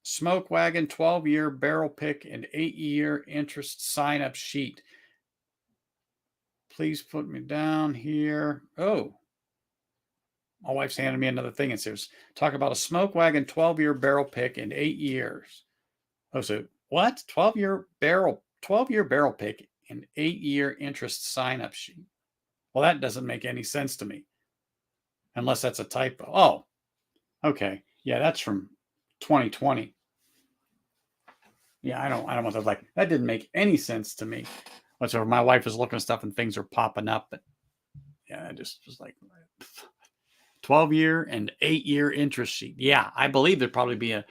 Smoke Wagon 12-year barrel pick and 8-year interest sign-up sheet. Please put me down here. Oh, my wife's handed me another thing. It says, talk about a Smoke Wagon 12-year barrel pick in 8 years. Oh, so what? 12-year barrel pick and 8-year interest sign-up sheet. Well, that doesn't make any sense to me. Unless that's a typo. Oh, okay. Yeah, that's from 2020. Yeah, I don't want to like that didn't make any sense to me whatsoever. My wife is looking at stuff and things are popping up, but yeah, I just was like 12-year and 8-year interest sheet. Yeah, I believe there'd probably be a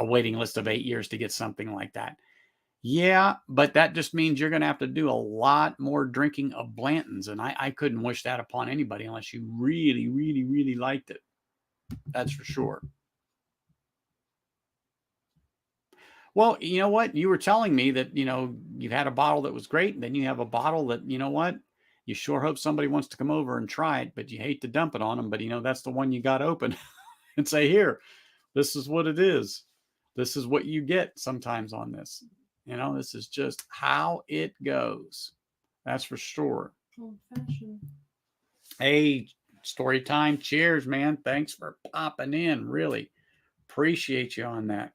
waiting list of 8 years to get something like that. Yeah, but that just means you're going to have to do a lot more drinking of Blanton's. And I couldn't wish that upon anybody unless you really, really, really liked it. That's for sure. Well, you know what? You were telling me that, you had a bottle that was great. And then you have a bottle that, you know what? You sure hope somebody wants to come over and try it, but you hate to dump it on them. But, that's the one you got open and say, here, this is what it is. This is what you get sometimes on this. This is just how it goes. That's for sure. Old-fashioned. Hey, story time. Cheers, man. Thanks for popping in. Really appreciate you on that.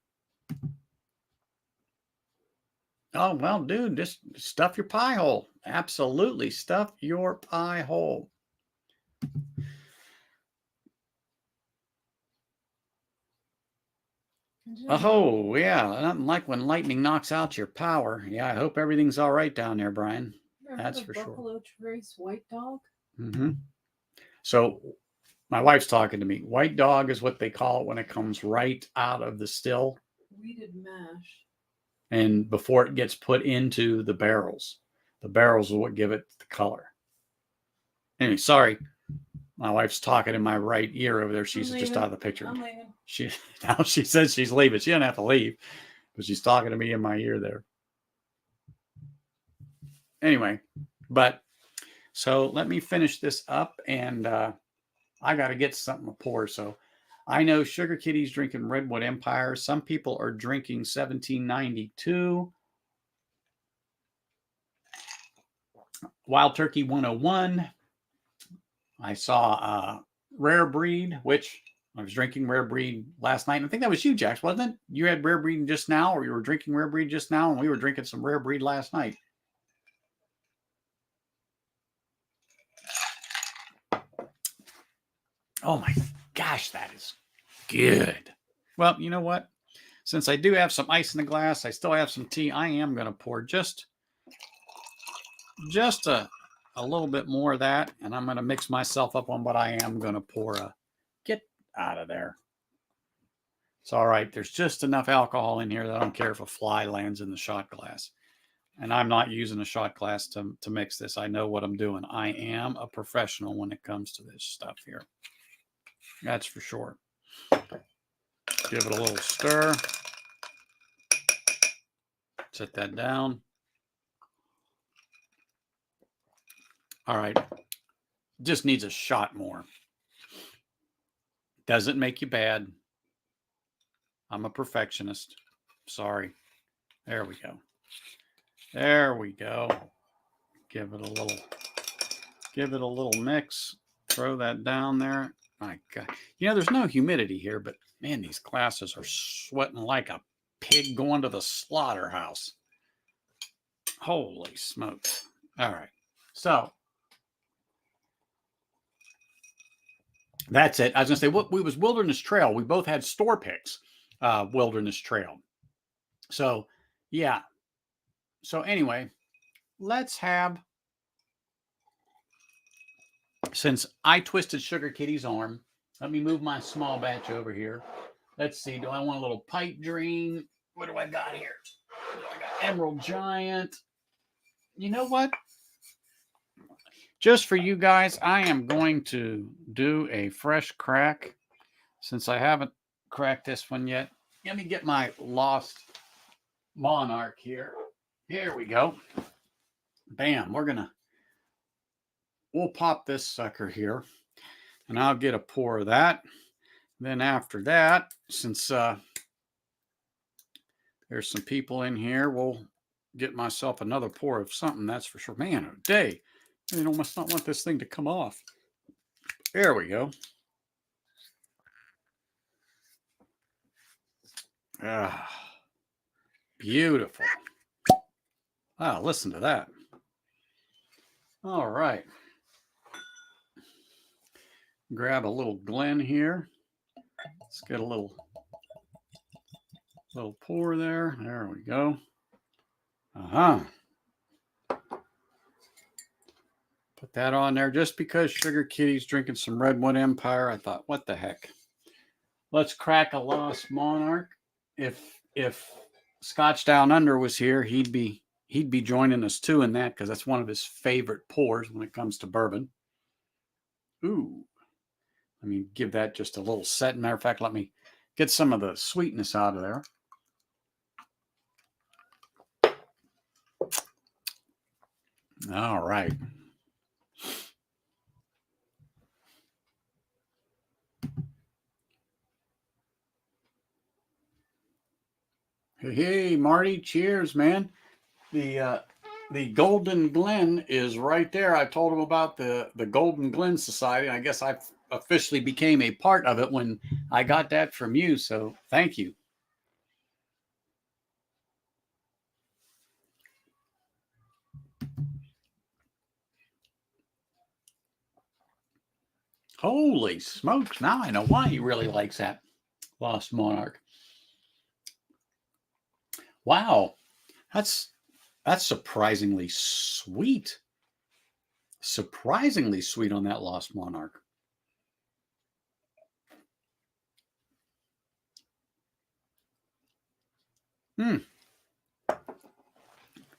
Oh, well, dude, just stuff your pie hole. Absolutely. Stuff your pie hole. Oh, yeah. Nothing like when lightning knocks out your power. Yeah, I hope everything's all right down there, Brian. That's for sure. Buffalo Trace White Dog? Mm-hmm. So my wife's talking to me. White dog is what they call it when it comes right out of the still. Weeded mash. And before it gets put into the barrels. The barrels are what give it the color. Anyway, sorry. My wife's talking in my right ear over there. She's just out of the picture. I'm leaving. Now she says she's leaving. She doesn't have to leave, but she's talking to me in my ear there. Anyway, so let me finish this up, and I got to get something to pour. So I know Sugar Kitty's drinking Redwood Empire. Some people are drinking 1792. Wild Turkey 101. I saw Rare Breed, which I was drinking Rare Breed last night. I think that was you, Jax, wasn't it? You had Rare Breed just now, or you were drinking Rare Breed just now, and we were drinking some Rare Breed last night. Oh my gosh, that is good. Well, you know what? Since I do have some ice in the glass, I still have some tea. I am going to pour just a little bit more of that, and I'm going to mix myself up on what I am going to pour. Get out of there. It's all right. There's just enough alcohol in here that I don't care if a fly lands in the shot glass. And I'm not using a shot glass to mix this. I know what I'm doing. I am a professional when it comes to this stuff here. That's for sure. Give it a little stir. Set that down. All right. Just needs a shot more. Doesn't make you bad. I'm a perfectionist. Sorry. There we go. There we go. Give it a little mix. Throw that down there. My God. There's no humidity here, but man, these glasses are sweating like a pig going to the slaughterhouse. Holy smokes. All right. So that's it. I was going to say, we was Wilderness Trail. We both had store picks, Wilderness Trail. So, yeah. So anyway, let's have, since I twisted Sugar Kitty's arm, let me move my small batch over here. Let's see. Do I want a little pipe dream? What do I got here? I got Emerald Giant. You know what? Just for you guys, I am going to do a fresh crack since I haven't cracked this one yet. Let me get my Lost Monarch here. Here we go. Bam. We'll pop this sucker here, and I'll get a pour of that. Then after that, since there's some people in here, we'll get myself another pour of something, that's for sure. Man, oh day. I must not want this thing to come off. There we go. Ah, beautiful. Wow, listen to that. All right. Grab a little Glen here. Let's get a little pour there. There we go. Put that on there just because Sugar Kitty's drinking some Redwood Empire. I thought, what the heck? Let's crack a Lost Monarch. If Scotch Down Under was here, he'd be joining us too in that, because that's one of his favorite pours when it comes to bourbon. Ooh, let me give that just a little set. Matter of fact, let me get some of the sweetness out of there. All right. Hey, Marty, cheers, man. The Golden Glen is right there. I told him about the Golden Glen Society. I guess I officially became a part of it when I got that from you. So thank you. Holy smokes. Now I know why he really likes that Lost Monarch. Wow. That's surprisingly sweet. Surprisingly sweet on that Lost Monarch.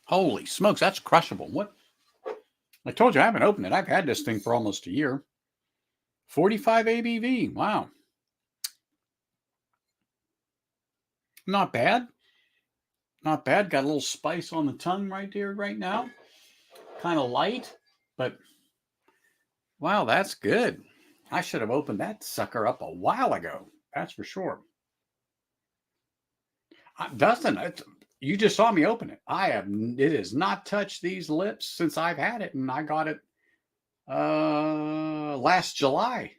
Holy smokes, that's crushable. What? I told you I haven't opened it. I've had this thing for almost a year. 45 ABV. Wow. Not bad. Not bad. Got a little spice on the tongue right there right now. Kind of light, but wow, that's good. I should have opened that sucker up a while ago. That's for sure. Dustin, you just saw me open it. It has not touched these lips since I've had it, and I got it last July.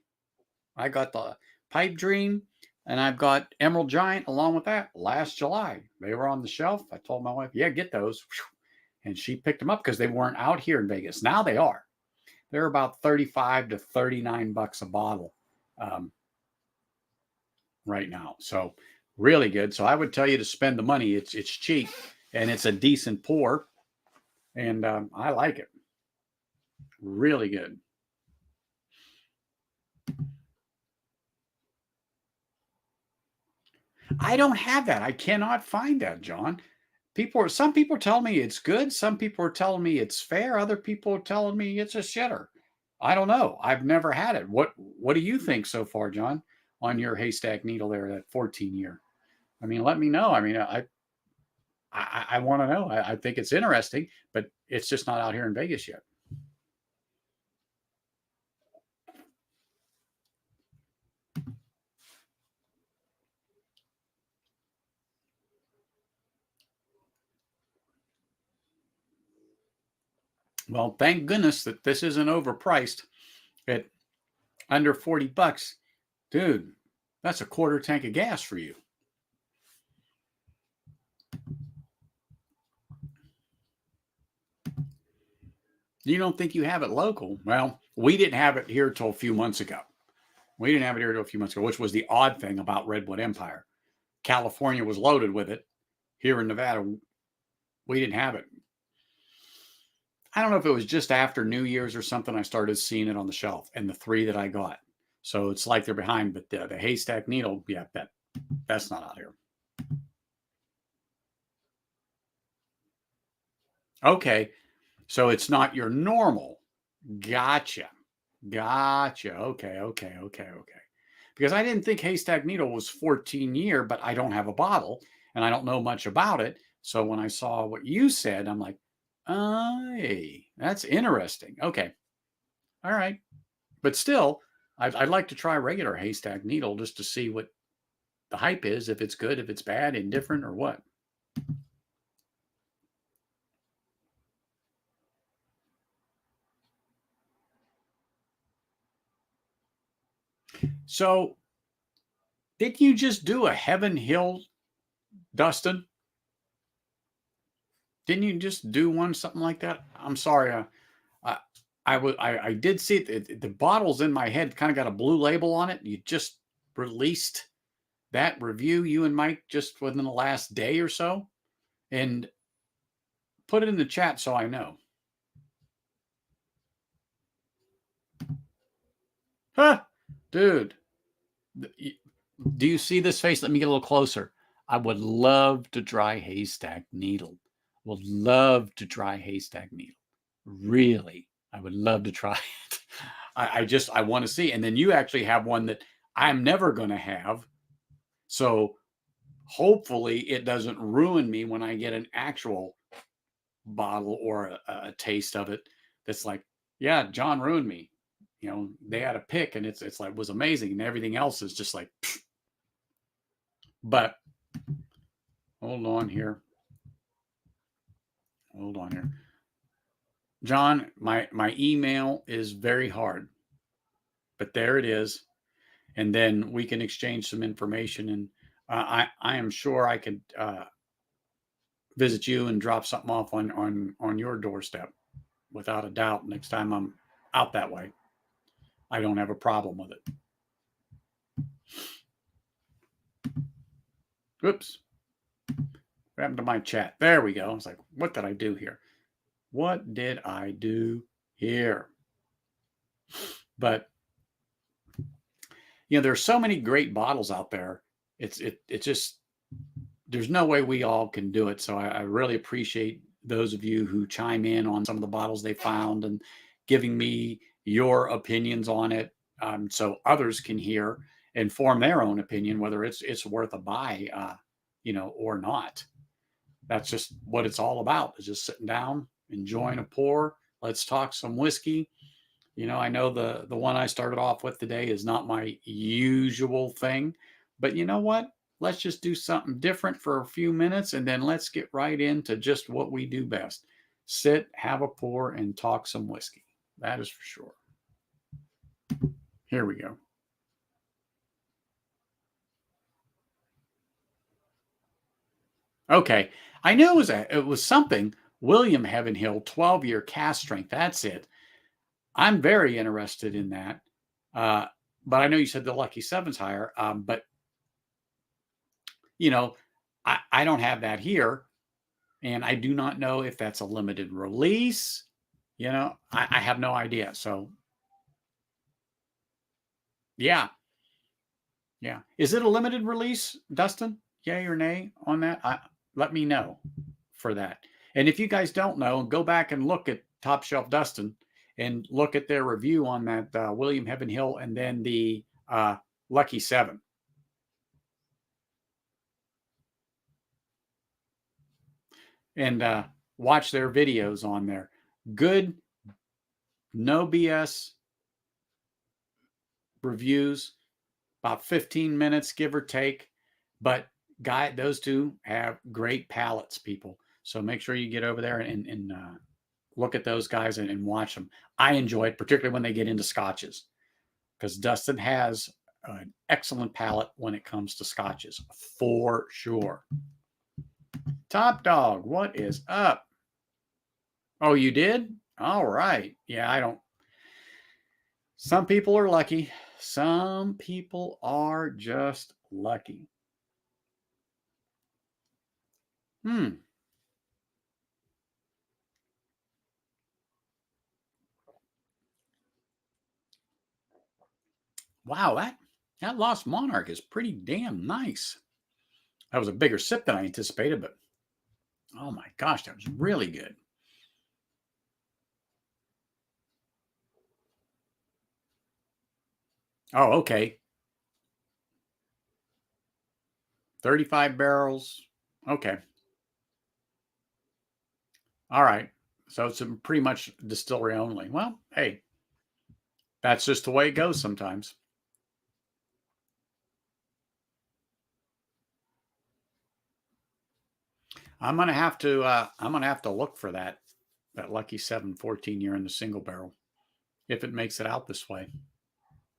I got the Pipe Dream, and I've got Emerald Giant along with that last July. They were on the shelf. I told my wife, yeah, get those. And she picked them up because they weren't out here in Vegas. Now they are. They're about 35 to 39 bucks a bottle right now. So really good. So I would tell you to spend the money. It's cheap, and it's a decent pour, and I like it. Really good. I don't have that. I cannot find that, John. Some people tell me it's good. Some people are telling me it's fair. Other people are telling me it's a shitter. I don't know. I've never had it. What do you think so far, John, on your haystack needle there, that 14 year? I mean, let me know. I mean, I want to know. I think it's interesting, but it's just not out here in Vegas yet. Well, thank goodness that this isn't overpriced at under 40 bucks. Dude, that's a quarter tank of gas for you. You don't think you have it local? Well, we didn't have it here till a few months ago. Which was the odd thing about Redwood Empire. California was loaded with it. Here in Nevada, we didn't have it. I don't know if it was just after New Year's or something, I started seeing it on the shelf, and the 3 that I got. So it's like they're behind, but the haystack needle, yeah, that's not out here. Okay, so it's not your normal. Gotcha. Okay. Because I didn't think haystack needle was 14 year, but I don't have a bottle and I don't know much about it. So when I saw what you said, I'm like, hey, that's interesting. Okay. All right. But still, I'd like to try regular haystack needle just to see what the hype is, if it's good, if it's bad, indifferent, or what. So, did you just do a Heaven Hill, Dustin? Didn't you just do one something like that? I'm sorry. I did see it. The bottle's in my head, kind of got a blue label on it. You just released that review, you and Mike, just within the last day or so, and put it in the chat so I know. Huh, dude. Do you see this face? Let me get a little closer. I would love to try haystack needle. Would love to try haystack needle. Really, I would love to try it. I want to see. And then you actually have one that I'm never going to have. So hopefully it doesn't ruin me when I get an actual bottle or a taste of it. That's like, yeah, John ruined me. You know, they had a pick and it's like was amazing, and everything else is just like. Pfft. But hold on here. Hold on here. John, my email is very hard, but there it is. And then we can exchange some information. And I am sure I could visit you and drop something off on your doorstep without a doubt. Next time I'm out that way, I don't have a problem with it. Oops. What happened to my chat? There we go. I was like, what did I do here? What did I do here? But you know, there's so many great bottles out there. It's just there's no way we all can do it. So I really appreciate those of you who chime in on some of the bottles they found and giving me your opinions on it, so others can hear and form their own opinion whether it's worth a buy, you know, or not. That's just what it's all about. Is just sitting down, enjoying a pour. Let's talk some whiskey. You know, I know the one I started off with today is not my usual thing, but you know what? Let's just do something different for a few minutes and then let's get right into just what we do best. Sit, have a pour, and talk some whiskey. That is for sure. Here we go. Okay. I knew it was something. William Heavenhill 12-year cast strength. That's it. I'm very interested in that. Uh, but I know you said the Lucky Seven's higher. But you know, I don't have that here, and I do not know if that's a limited release. You know, I have no idea. So yeah, yeah. Is it a limited release, Dustin? Yay or nay on that? Let me know for that. And if you guys don't know, go back and look at Top Shelf Dustin and look at their review on that William Heavenhill and then the Lucky Seven. And watch their videos on there. Good, no BS reviews, about 15 minutes, give or take. But those two have great palates, people. So make sure you get over there and look at those guys and watch them. I enjoy it, particularly when they get into scotches, because Dustin has an excellent palate when it comes to scotches, for sure. Top Dog, what is up? Oh, you did? All right. Yeah, I don't. Some people are lucky. Some people are just lucky. Hmm. Wow, that Lost Monarch is pretty damn nice. That was a bigger sip than I anticipated, but oh my gosh, that was really good. Oh, okay. 35 barrels. Okay. All right. So it's pretty much distillery only. Well, hey, that's just the way it goes sometimes. I'm gonna have to look for that Lucky 7 14-year in the single barrel if it makes it out this way.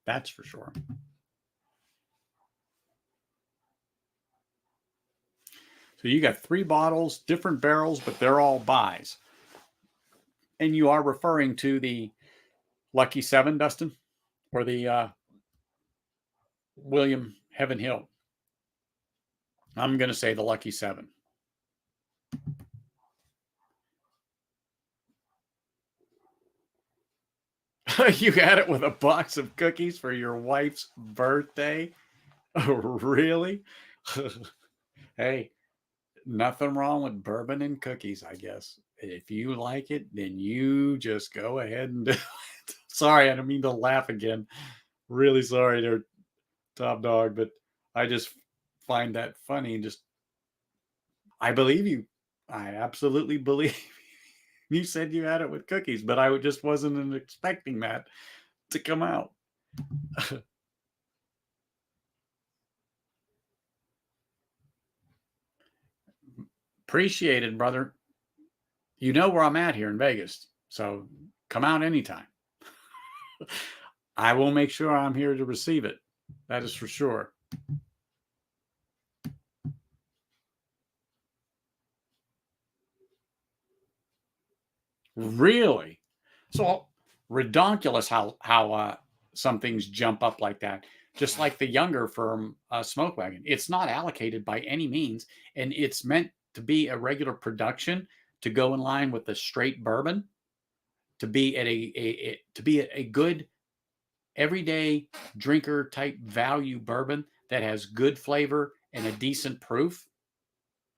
That's for sure. So you got 3 bottles, different barrels, but they're all buys. And you are referring to the Lucky 7, Dustin, or the William Heavenhill? I'm going to say the Lucky 7. You had it with a box of cookies for your wife's birthday? Oh, really? Hey, nothing wrong with bourbon and cookies, I guess. If you like it, then you just go ahead and do it. Sorry, I don't mean to laugh again. Really sorry there, Top Dog, but I just find that funny. Just, I believe you. I absolutely believe you said you had it with cookies, but I just wasn't expecting that to come out. Appreciate it, brother. You know where I'm at here in Vegas, so come out anytime. I will make sure I'm here to receive it. That is for sure. Really? So redonkulous how some things jump up like that. Just like the younger firm, Smoke Wagon, it's not allocated by any means, and it's meant to be a regular production to go in line with the straight bourbon, to be at a good everyday drinker type value bourbon that has good flavor and a decent proof.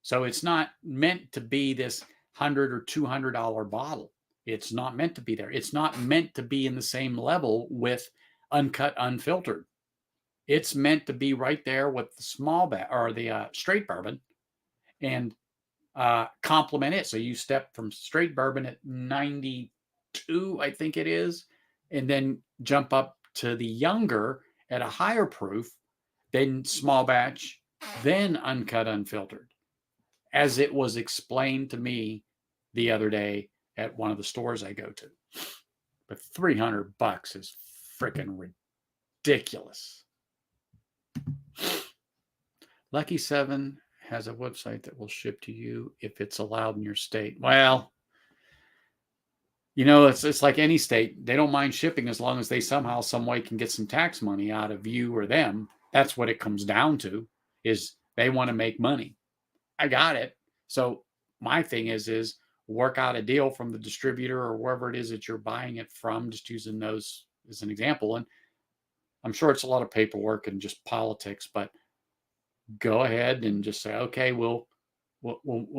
So it's not meant to be this $100 or $200 bottle. It's not meant to be there. It's not meant to be in the same level with uncut, unfiltered. It's meant to be right there with the small or the straight bourbon and complement it. So you step from straight bourbon at 92, I think it is, and then jump up to the younger at a higher proof, then small batch, then uncut, unfiltered, as it was explained to me the other day at one of the stores I go to. But $300 is freaking ridiculous. Lucky 7 has a website that will ship to you if it's allowed in your state. Well, it's like any state. They don't mind shipping as long as they somehow, some way can get some tax money out of you or them. That's what it comes down to, is they want to make money. I got it. So my thing is work out a deal from the distributor or wherever it is that you're buying it from, just using those as an example. And I'm sure it's a lot of paperwork and just politics, but go ahead and just say, okay, we'll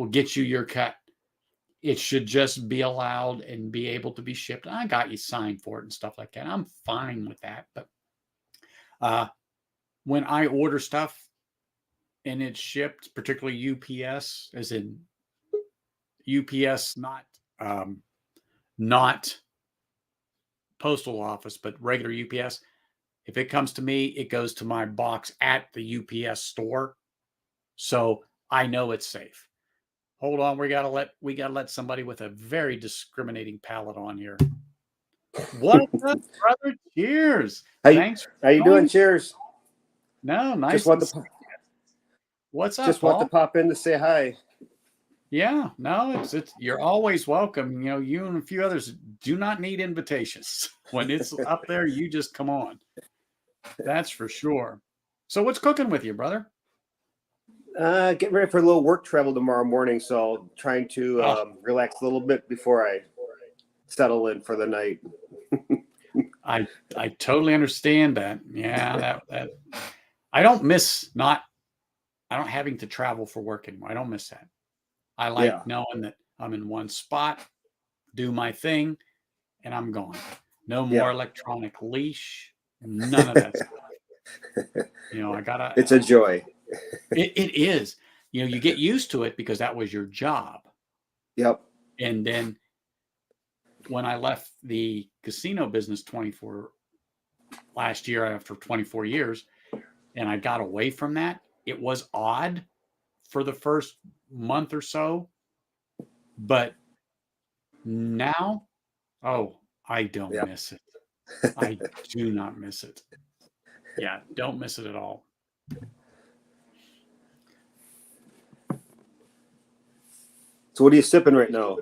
get you your cut. It should just be allowed and be able to be shipped. I got you signed for it and stuff like that. I'm fine with that. But when I order stuff and it's shipped, particularly UPS, as in UPS, not postal office, but regular UPS. If it comes to me, it goes to my box at the UPS store, so I know it's safe. Hold on, we gotta let somebody with a very discriminating palate on here. What's up, brother? Cheers. Thanks for How you doing? Cheers. No, nice. What's up, just Paul? want to pop in to say hi. Yeah, no, it's you're always welcome. You and a few others do not need invitations. When it's up there, you just come on. That's for sure. So what's cooking with you, brother? Getting ready for a little work travel tomorrow morning, so trying to relax a little bit before I settle in for the night. I totally understand that. Yeah, that I don't miss not having to travel for work anymore. I don't miss that. I like knowing that I'm in one spot, do my thing, and I'm gone. No more electronic leash, none of that stuff. I gotta. It's a joy. It is. You get used to it because that was your job. Yep. And then when I left the casino business last year after 24 years, and I got away from that, it was odd for the first month or so. But now, I don't miss it. I do not miss it. Yeah, don't miss it at all. So what are you sipping right now?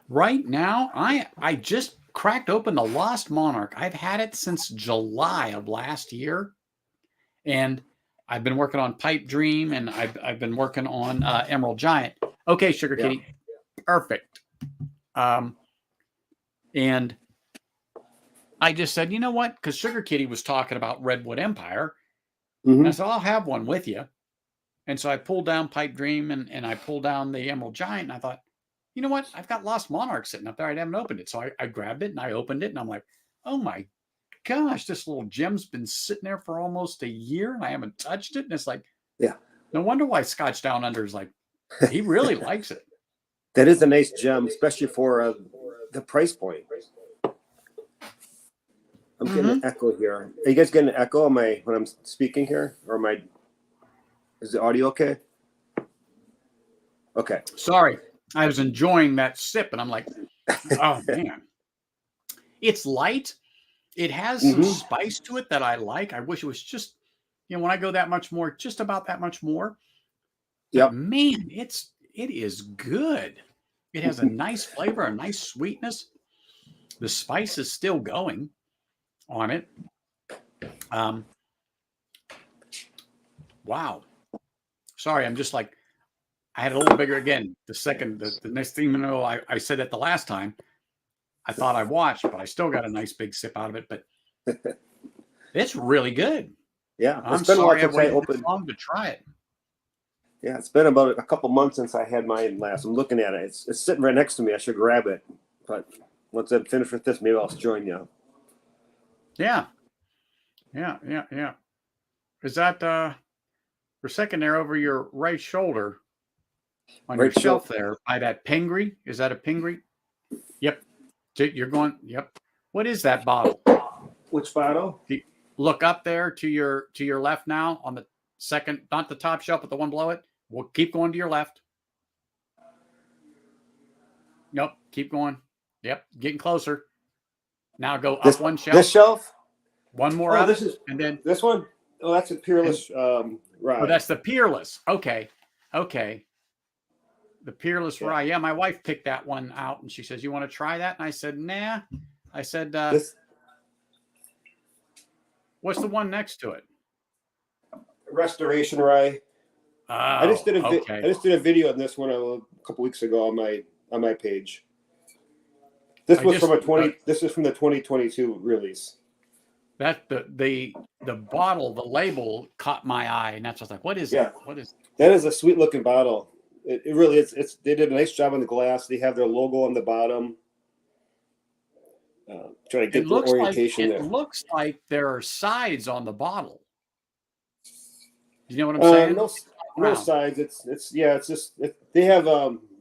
Right now, I just cracked open the Lost Monarch. I've had it since July of last year, and I've been working on Pipe Dream, and I've been working on Emerald Giant. Okay, Sugar Kitty, perfect. And I just said, you know what? Because Sugar Kitty was talking about Redwood Empire, and I said, I'll have one with you. And so I pulled down Pipe Dream and I pulled down the Emerald Giant, and I thought, you know what? I've got Lost Monarch sitting up there. I haven't opened it. So I grabbed it and I opened it, and I'm like, oh my gosh, this little gem's been sitting there for almost a year and I haven't touched it. And it's like, Yeah. No wonder why Scotch Down Under is like, he really likes it. That is a nice gem, especially for the price point. I'm getting an echo here. Are you guys getting an echo when I'm speaking here? Or is the audio okay? Okay. Sorry. I was enjoying that sip and I'm like, oh man. It's light. It has some spice to it that I like. I wish it was just, when I go that much more, just about that much more. Yep. But man, it is good. It has a nice flavor, a nice sweetness. The spice is still going on it. Wow. Sorry, I'm just like, I had a little bigger again. The next thing you know, I said it the last time. I thought I watched, but I still got a nice big sip out of it. But it's really good. Yeah, I'm sorry I waited this long to try it. Yeah, it's been about a couple months since I had mine last. I'm looking at it. It's sitting right next to me. I should grab it. But once I'm finished with this, maybe I'll join you. Yeah. Is that for a second there over your right shoulder on your shelf there by that Pingree? Is that a Pingree? Yep. You're going, yep. What is that bottle? Which bottle? Look up there to your left now on the second, not the top shelf, but the one below it. We'll keep going to your left. Nope. Keep going. Yep. Getting closer. Now go up one shelf. This shelf? One more up. And then this one? Oh, that's a Peerless rye. Oh, that's the Peerless. Okay. The Peerless rye. Yeah, my wife picked that one out and she says, you want to try that? And I said, nah. I said, what's the one next to it? Restoration rye. Oh, I just did a video on this one a couple weeks ago on my page. This was from the 2022 release. That the bottle, the label caught my eye, and that's what I was like, what is that? What is that? Is a sweet looking bottle. It really is. They did a nice job on the glass. They have their logo on the bottom. Try to get the orientation there. It looks like there are sides on the bottle. You know what I'm saying? No sides. It's just they have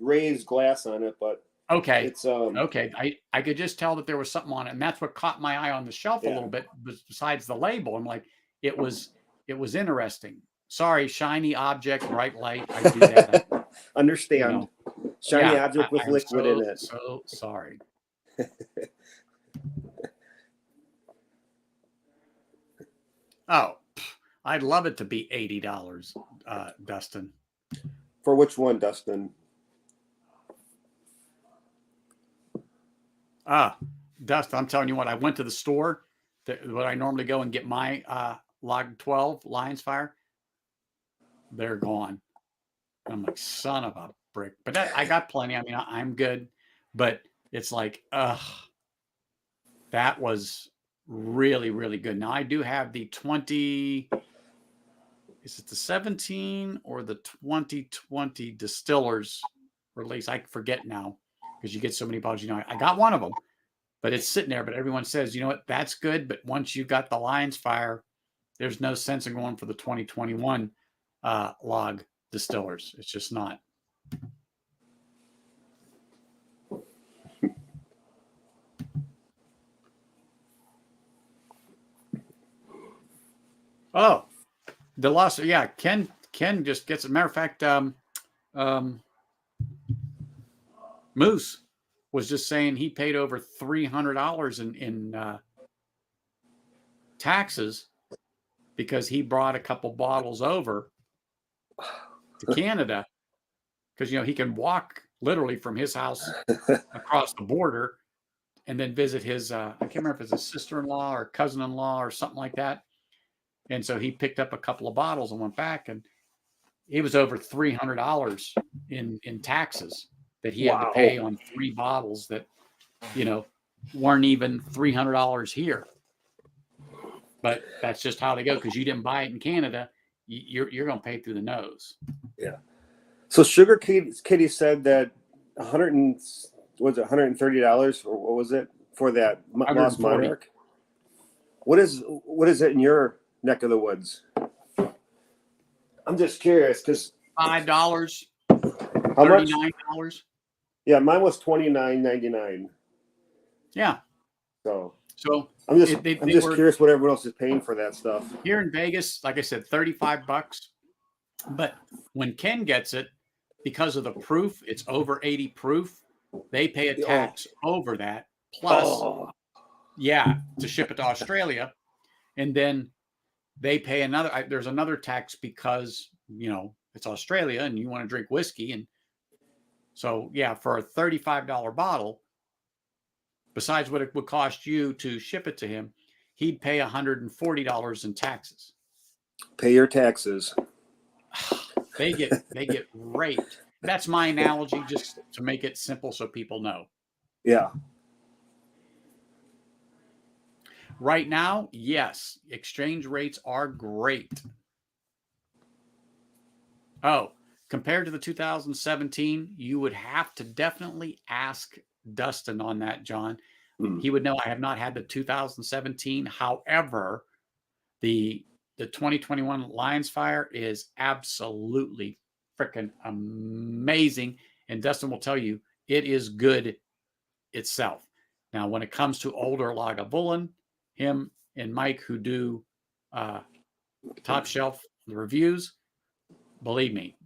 raised glass on it, but okay. It's okay. I could just tell that there was something on it, and that's what caught my eye on the shelf a little bit. Besides the label, I'm like, it was interesting. Sorry, shiny object, bright light. I do that. Understand. Shiny object with liquid in it. So sorry. Oh, I'd love it to be $80, Dustin. For which one, Dustin? Dustin, I'm telling you what, I went to the store where I normally go and get my Log 12 Lions Fire. They're gone. I'm like, son of a brick. But I got plenty. I mean, I'm good. But it's like, that was really, really good. Now, I do have the 20, is it the 17 or the 2020 Distillers release? I forget now because you get so many bottles. I got one of them, but it's sitting there. But everyone says, you know what, that's good. But once you got the Lions Fire, there's no sense in going for the 2021 Log Distillers. It's just not. Oh, the loss. Yeah, Ken just gets. As a matter of fact, Moose was just saying he paid over $300 in taxes because he brought a couple bottles over to Canada because he can walk literally from his house across the border and then visit his. I can't remember if it's a sister-in-law or cousin-in-law or something like that. And so he picked up a couple of bottles and went back, and it was over $300 in taxes that he had to pay on 3 bottles that, weren't even $300 here. But that's just how they go because you didn't buy it in Canada. you're going to pay through the nose. Yeah. So Sugar Kitty said that $130 or what was it for that Lost Monarch? What is it in your neck of the woods? I'm just curious because $5, how much? $39. Yeah, mine was $29.99. Yeah. So I'm just curious what everyone else is paying for that stuff. Here in Vegas, like I said, $35. But when Ken gets it, because of the proof, it's over 80 proof. They pay a tax over that. Plus, to ship it to Australia. And then they pay another, there's another tax because, it's Australia and you want to drink whiskey. And so, for a $35 bottle, besides what it would cost you to ship it to him, he'd pay $140 in taxes. Pay your taxes. They get raped. That's my analogy, just to make it simple so people know. Yeah. Right now, yes, exchange rates are great. Oh, compared to the 2017, you would have to definitely ask Dustin on that, John. He would know I have not had the 2017. However, the 2021 Lions Fire is absolutely freaking amazing. And Dustin will tell you it is good itself. Now, when it comes to older Lagavulin, him and Mike, who do Top Shelf reviews, believe me,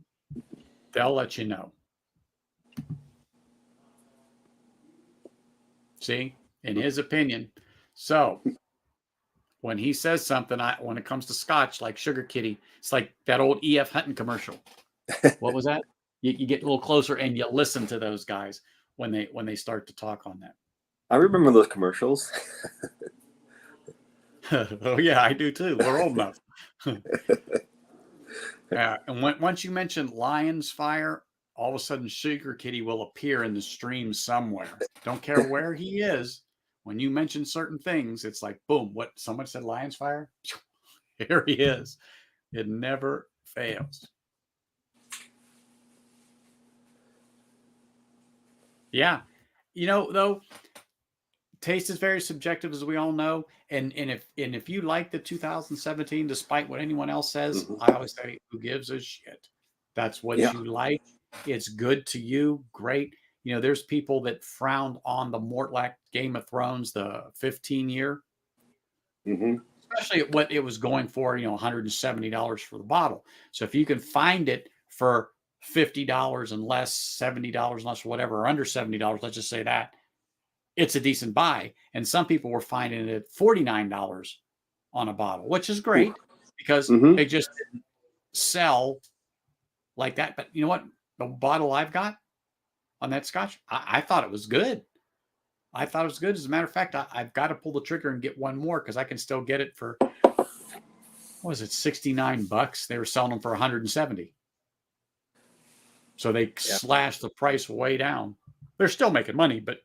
they'll let you know. See, in his opinion. So when he says something, when it comes to Scotch, like Sugar Kitty, it's like that old E.F. Hutton commercial. What was that? You get a little closer and you listen to those guys when they start to talk on that. I remember those commercials. Oh yeah, I do too. We're old enough. And once you mention Lion's Fire, all of a sudden Sugar Kitty will appear in the stream somewhere. Don't care where he is. When you mention certain things, it's like, boom, what someone said Lion's Fire? Here he is. It never fails. Yeah. Though, taste is very subjective, as we all know. And if you like the 2017, despite what anyone else says, I always say, who gives a shit? That's what you like. It's good to you. Great. There's people that frowned on the Mortlach Game of Thrones, the 15-year, especially at what it was going for, $170 for the bottle. So if you can find it for $50 and less, $70 less, whatever, or under $70, let's just say that, it's a decent buy. And some people were finding it at $49 on a bottle, which is great because they just didn't sell like that. But you know what? The bottle I've got on that Scotch, I thought it was good. I thought it was good. As a matter of fact, I've got to pull the trigger and get one more because I can still get it for, what was it, $69? They were selling them for $170. So they slashed the price way down. They're still making money, but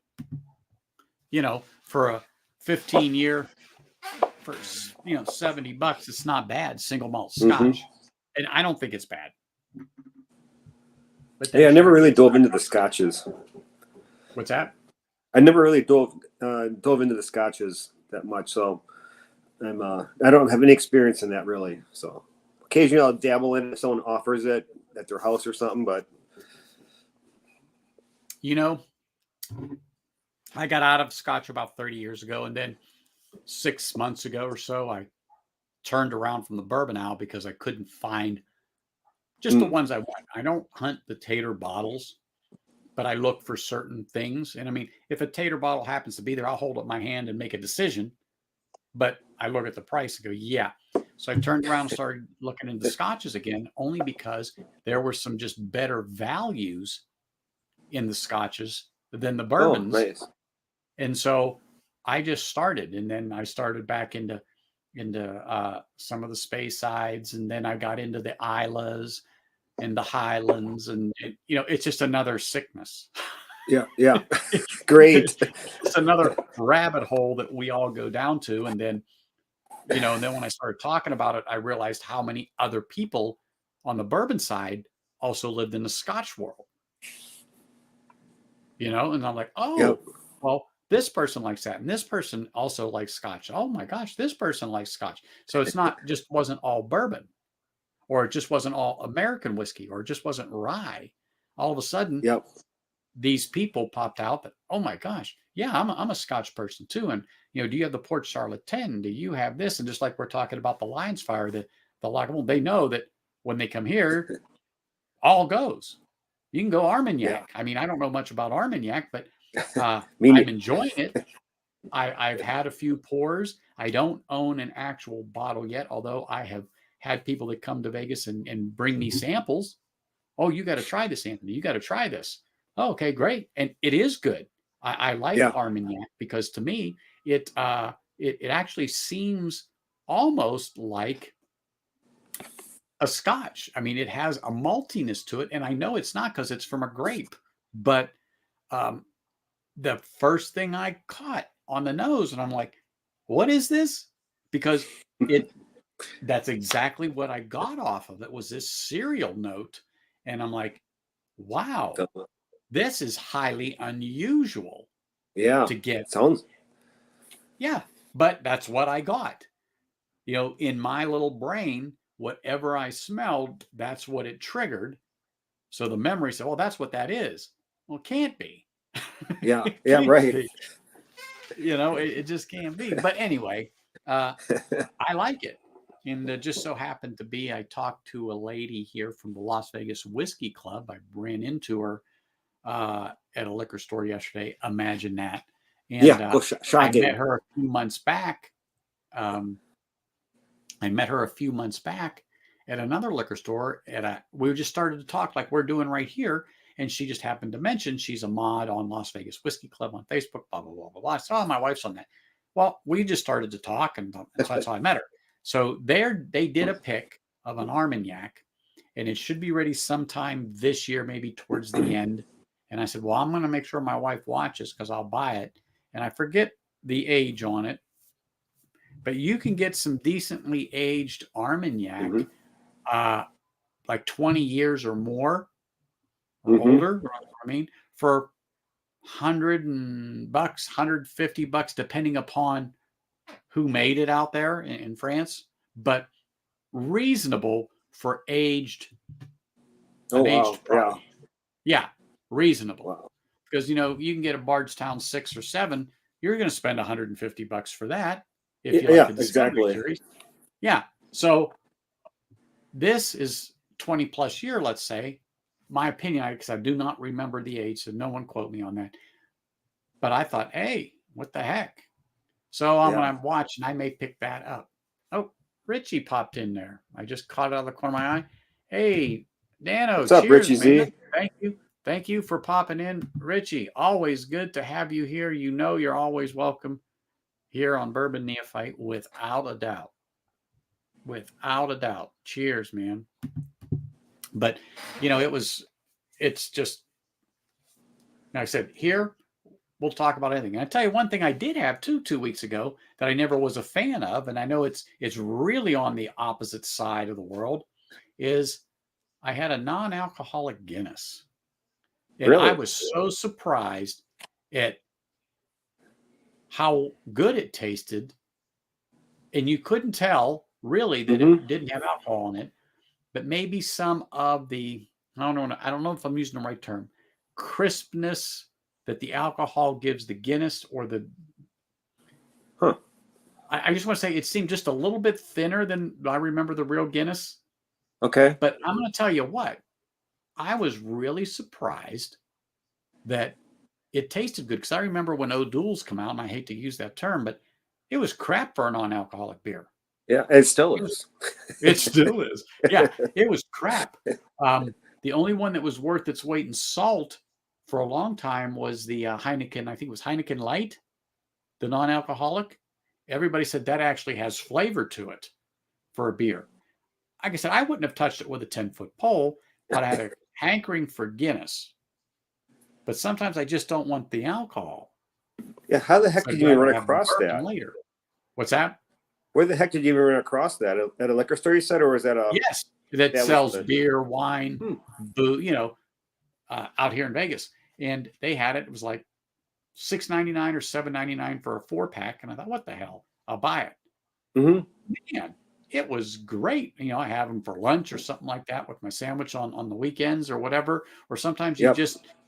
for a 15-year, for $70, it's not bad. Single malt Scotch, and I don't think it's bad. But I never really dove into the Scotches. What's that? I never really dove into the Scotches that much, so I don't have any experience in that really. So occasionally I'll dabble in it if someone offers it at their house or something, but I got out of Scotch about 30 years ago, and then 6 months ago or so, I turned around from the bourbon owl because I couldn't find just the ones I want. I don't hunt the tater bottles, but I look for certain things. And I mean, if a tater bottle happens to be there, I'll hold up my hand and make a decision. But I look at the price and go, yeah. So I turned around and started looking into Scotches again, only because there were some just better values in the Scotches than the bourbons. Oh, nice. And so I just started, and then I started back into some of the Speyside, and then I got into the Islas and the Highlands, and it's just another sickness. Yeah. Great. It's another rabbit hole that we all go down to, and then And then when I started talking about it, I realized how many other people on the bourbon side also lived in the Scotch world. And I'm like, oh, Yep. well, this person likes that. And this person also likes Scotch. Oh my gosh, this person likes Scotch. So it's not just wasn't all bourbon, or it just wasn't all American whiskey, or it just wasn't rye. All of a sudden, Yep. these people popped out that, oh my gosh, yeah, I'm a Scotch person too. And, do you have the Port Charlotte 10? Do you have this? And just like we're talking about the Lions Fire, the Lagavulin, they know that when they come here, all goes. You can go Armagnac. Yeah. I mean, I don't know much about Armagnac, but I'm neither. enjoying it. I've had a few pours. I don't own an actual bottle yet, although I have had people that come to Vegas and bring me samples. Oh, you got to try this, Anthony. You got to try this. Oh, okay, great. And it is good. I like Yeah. Armagnac because to me, it actually seems almost like a Scotch. I mean, it has a maltiness to it, and I know it's not because it's from a grape. But the first thing I caught on the nose, and I'm like, "What is this?" Because that's exactly what I got off of it, was this cereal note, and I'm like, "Wow, this is highly unusual Yeah. to get." Sounds. Yeah, but that's what I got. In my little brain, whatever I smelled, that's what it triggered. So the memory said, "Well, that's what that is." Well, it can't be. Yeah. It Yeah. can't Right. be. It just can't be. But anyway, I like it. And just so happened to be, I talked to a lady here from the Las Vegas Whiskey Club. I ran into her at a liquor store yesterday. Imagine that. And Yeah. I Shocking. met her a few months back. At another liquor store. We just started to talk like we're doing right here. And she just happened to mention she's a mod on Las Vegas Whiskey Club on Facebook, blah, blah, blah, blah, blah. I said, oh, my wife's on that. Well, we just started to talk, and so that's how I met her. So they did a pick of an Armagnac, and it should be ready sometime this year, maybe towards the end. And I said, well, I'm going to make sure my wife watches because I'll buy it. And I forget the age on it, but you can get some decently aged Armagnac, like 20 years or more or older, for $100 bucks, $150, depending upon who made it out there in France, but reasonable for aged product. Yeah, reasonable. Wow. Because you can get a Bardstown 6 or 7, you're going to spend $150 for that if you like the Discovery series. Yeah. So this is 20 plus year, let's say. My opinion, because I do not remember the age, so no one quote me on that. But I thought, hey, what the heck? So when I'm watching, I may pick that up. Oh, Richie popped in there. I just caught it out of the corner of my eye. Hey, Dano, what's up, cheers, Richie man. Z? Thank you for popping in, Richie. Always good to have you here. You're always welcome here on Bourbon Neophyte, without a doubt. Without a doubt. Cheers, man. But it's just, like I said, here we'll talk about anything. And I tell you one thing I did have 2 weeks ago that I never was a fan of, and I know it's really on the opposite side of the world, is I had a non-alcoholic Guinness. And Really? I was so surprised at how good it tasted. And you couldn't tell really that it didn't have alcohol in it, but maybe some of the, I don't know if I'm using the right term, crispness that the alcohol gives the Guinness, or I just want to say it seemed just a little bit thinner than I remember the real Guinness. Okay. But I'm going to tell you what, I was really surprised that it tasted good, because I remember when O'Doul's come out, and I hate to use that term, but it was crap for a non-alcoholic beer. Yeah, it still is. It still is. Yeah, it was crap. The only one that was worth its weight in salt for a long time was the Heineken. I think it was Heineken Light, the non-alcoholic. Everybody said that actually has flavor to it for a beer. Like I said, I wouldn't have touched it with a 10-foot pole, but I had a hankering for Guinness. But sometimes I just don't want the alcohol. Yeah, how the heck did you run across that? Later. What's that? Where the heck did you even run across that? At a liquor store, you said, or was that a? Yes, that That sells was beer, wine, Hmm. booze, out here in Vegas. And they had it. It was like $6.99 or $7.99 for a 4-pack. And I thought, what the hell? I'll buy it. Mhm. Man, it was great. I have them for lunch or something like that with my sandwich on the weekends or whatever. Or sometimes you Yep.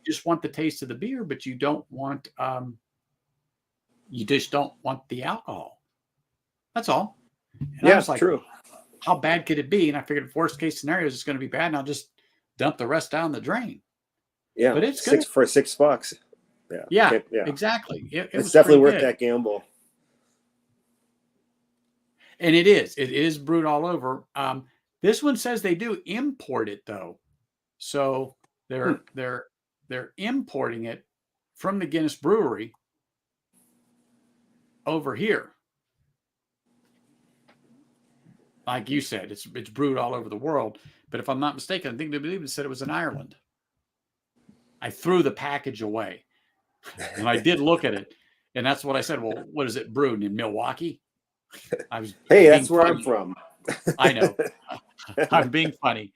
just want the taste of the beer, but you don't want you just don't want the alcohol. That's all. And I Yeah, was like, true. how bad could it be? And I figured worst case scenario is it's going to be bad, and I'll just dump the rest down the drain. Yeah, But it's good. $6. Yeah. Yeah, Okay, yeah. exactly. It It's was definitely pretty worth good. that gamble. And it is. It is brewed all over. This one says they do import it though, so they're importing it from the Guinness Brewery over here. Like you said, it's brewed all over the world. But if I'm not mistaken, I think they even said it was in Ireland. I threw the package away, and I did look at it, and that's what I said. Well, what is it brewed in Milwaukee? I was Hey, being that's where funny. I'm from. I know. I'm being funny.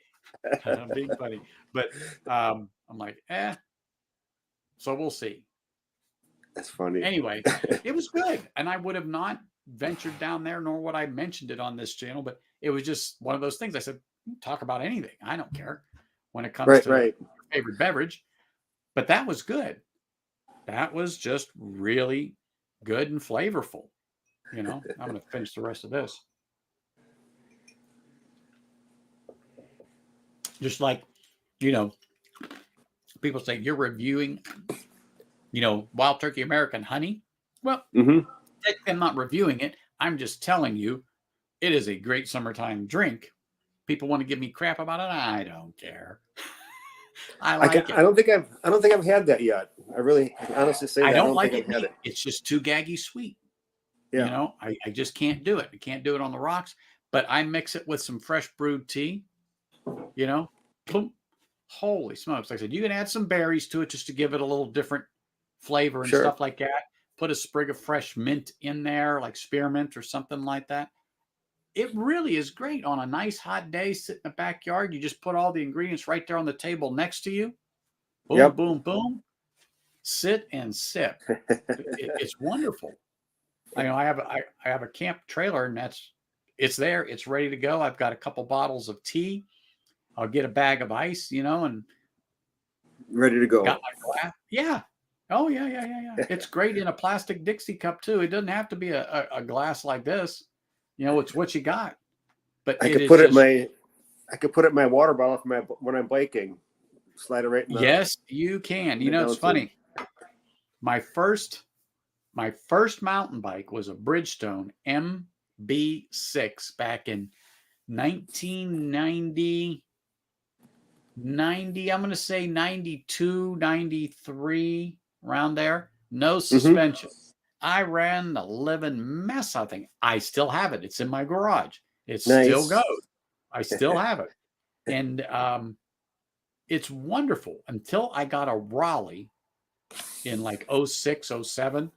I'm being funny. But I'm like, so we'll see. That's funny. Anyway, it was good. And I would have not ventured down there, nor would I mentioned it on this channel, but it was just one of those things. I said, talk about anything. I don't care when it comes to Right. your favorite beverage. But that was good. That was just really good and flavorful. I'm going to finish the rest of this. Just like, people say you're reviewing, Wild Turkey American honey. Well, I'm not reviewing it. I'm just telling you it is a great summertime drink. People want to give me crap about it. I don't care. I like it. I don't think I've had that yet. I honestly say that I I don't don't like think it I've had neat. it. It's just too gaggy sweet. Yeah. I just can't do it. I can't do it on the rocks. But I mix it with some fresh brewed tea. Boom. Holy smokes. Like I said, you can add some berries to it just to give it a little different flavor and Sure. stuff like that. Put a sprig of fresh mint in there, like spearmint or something like that. It really is great on a nice hot day, sit in the backyard. You just put all the ingredients right there on the table next to you. Boom, Yep. boom, boom. Sit and sip. It's wonderful. I have a camp trailer, and it's there. It's ready to go. I've got a couple bottles of tea. I'll get a bag of ice, and Ready to go. got my glass. Yeah. Oh, yeah. It's great in a plastic Dixie cup, too. It doesn't have to be a glass like this. It's what you got. But I could put it in my water bottle when I'm biking. Slide it right in. Yes, you can. It's funny. My first mountain bike was a Bridgestone MB6 back in 1990. I'm going to say 92, 93, around there. No suspension. I ran the living mess out of thing. I still have it. It's in my garage. It still goes. I still have it. And it's wonderful until I got a Raleigh in like 06, 07.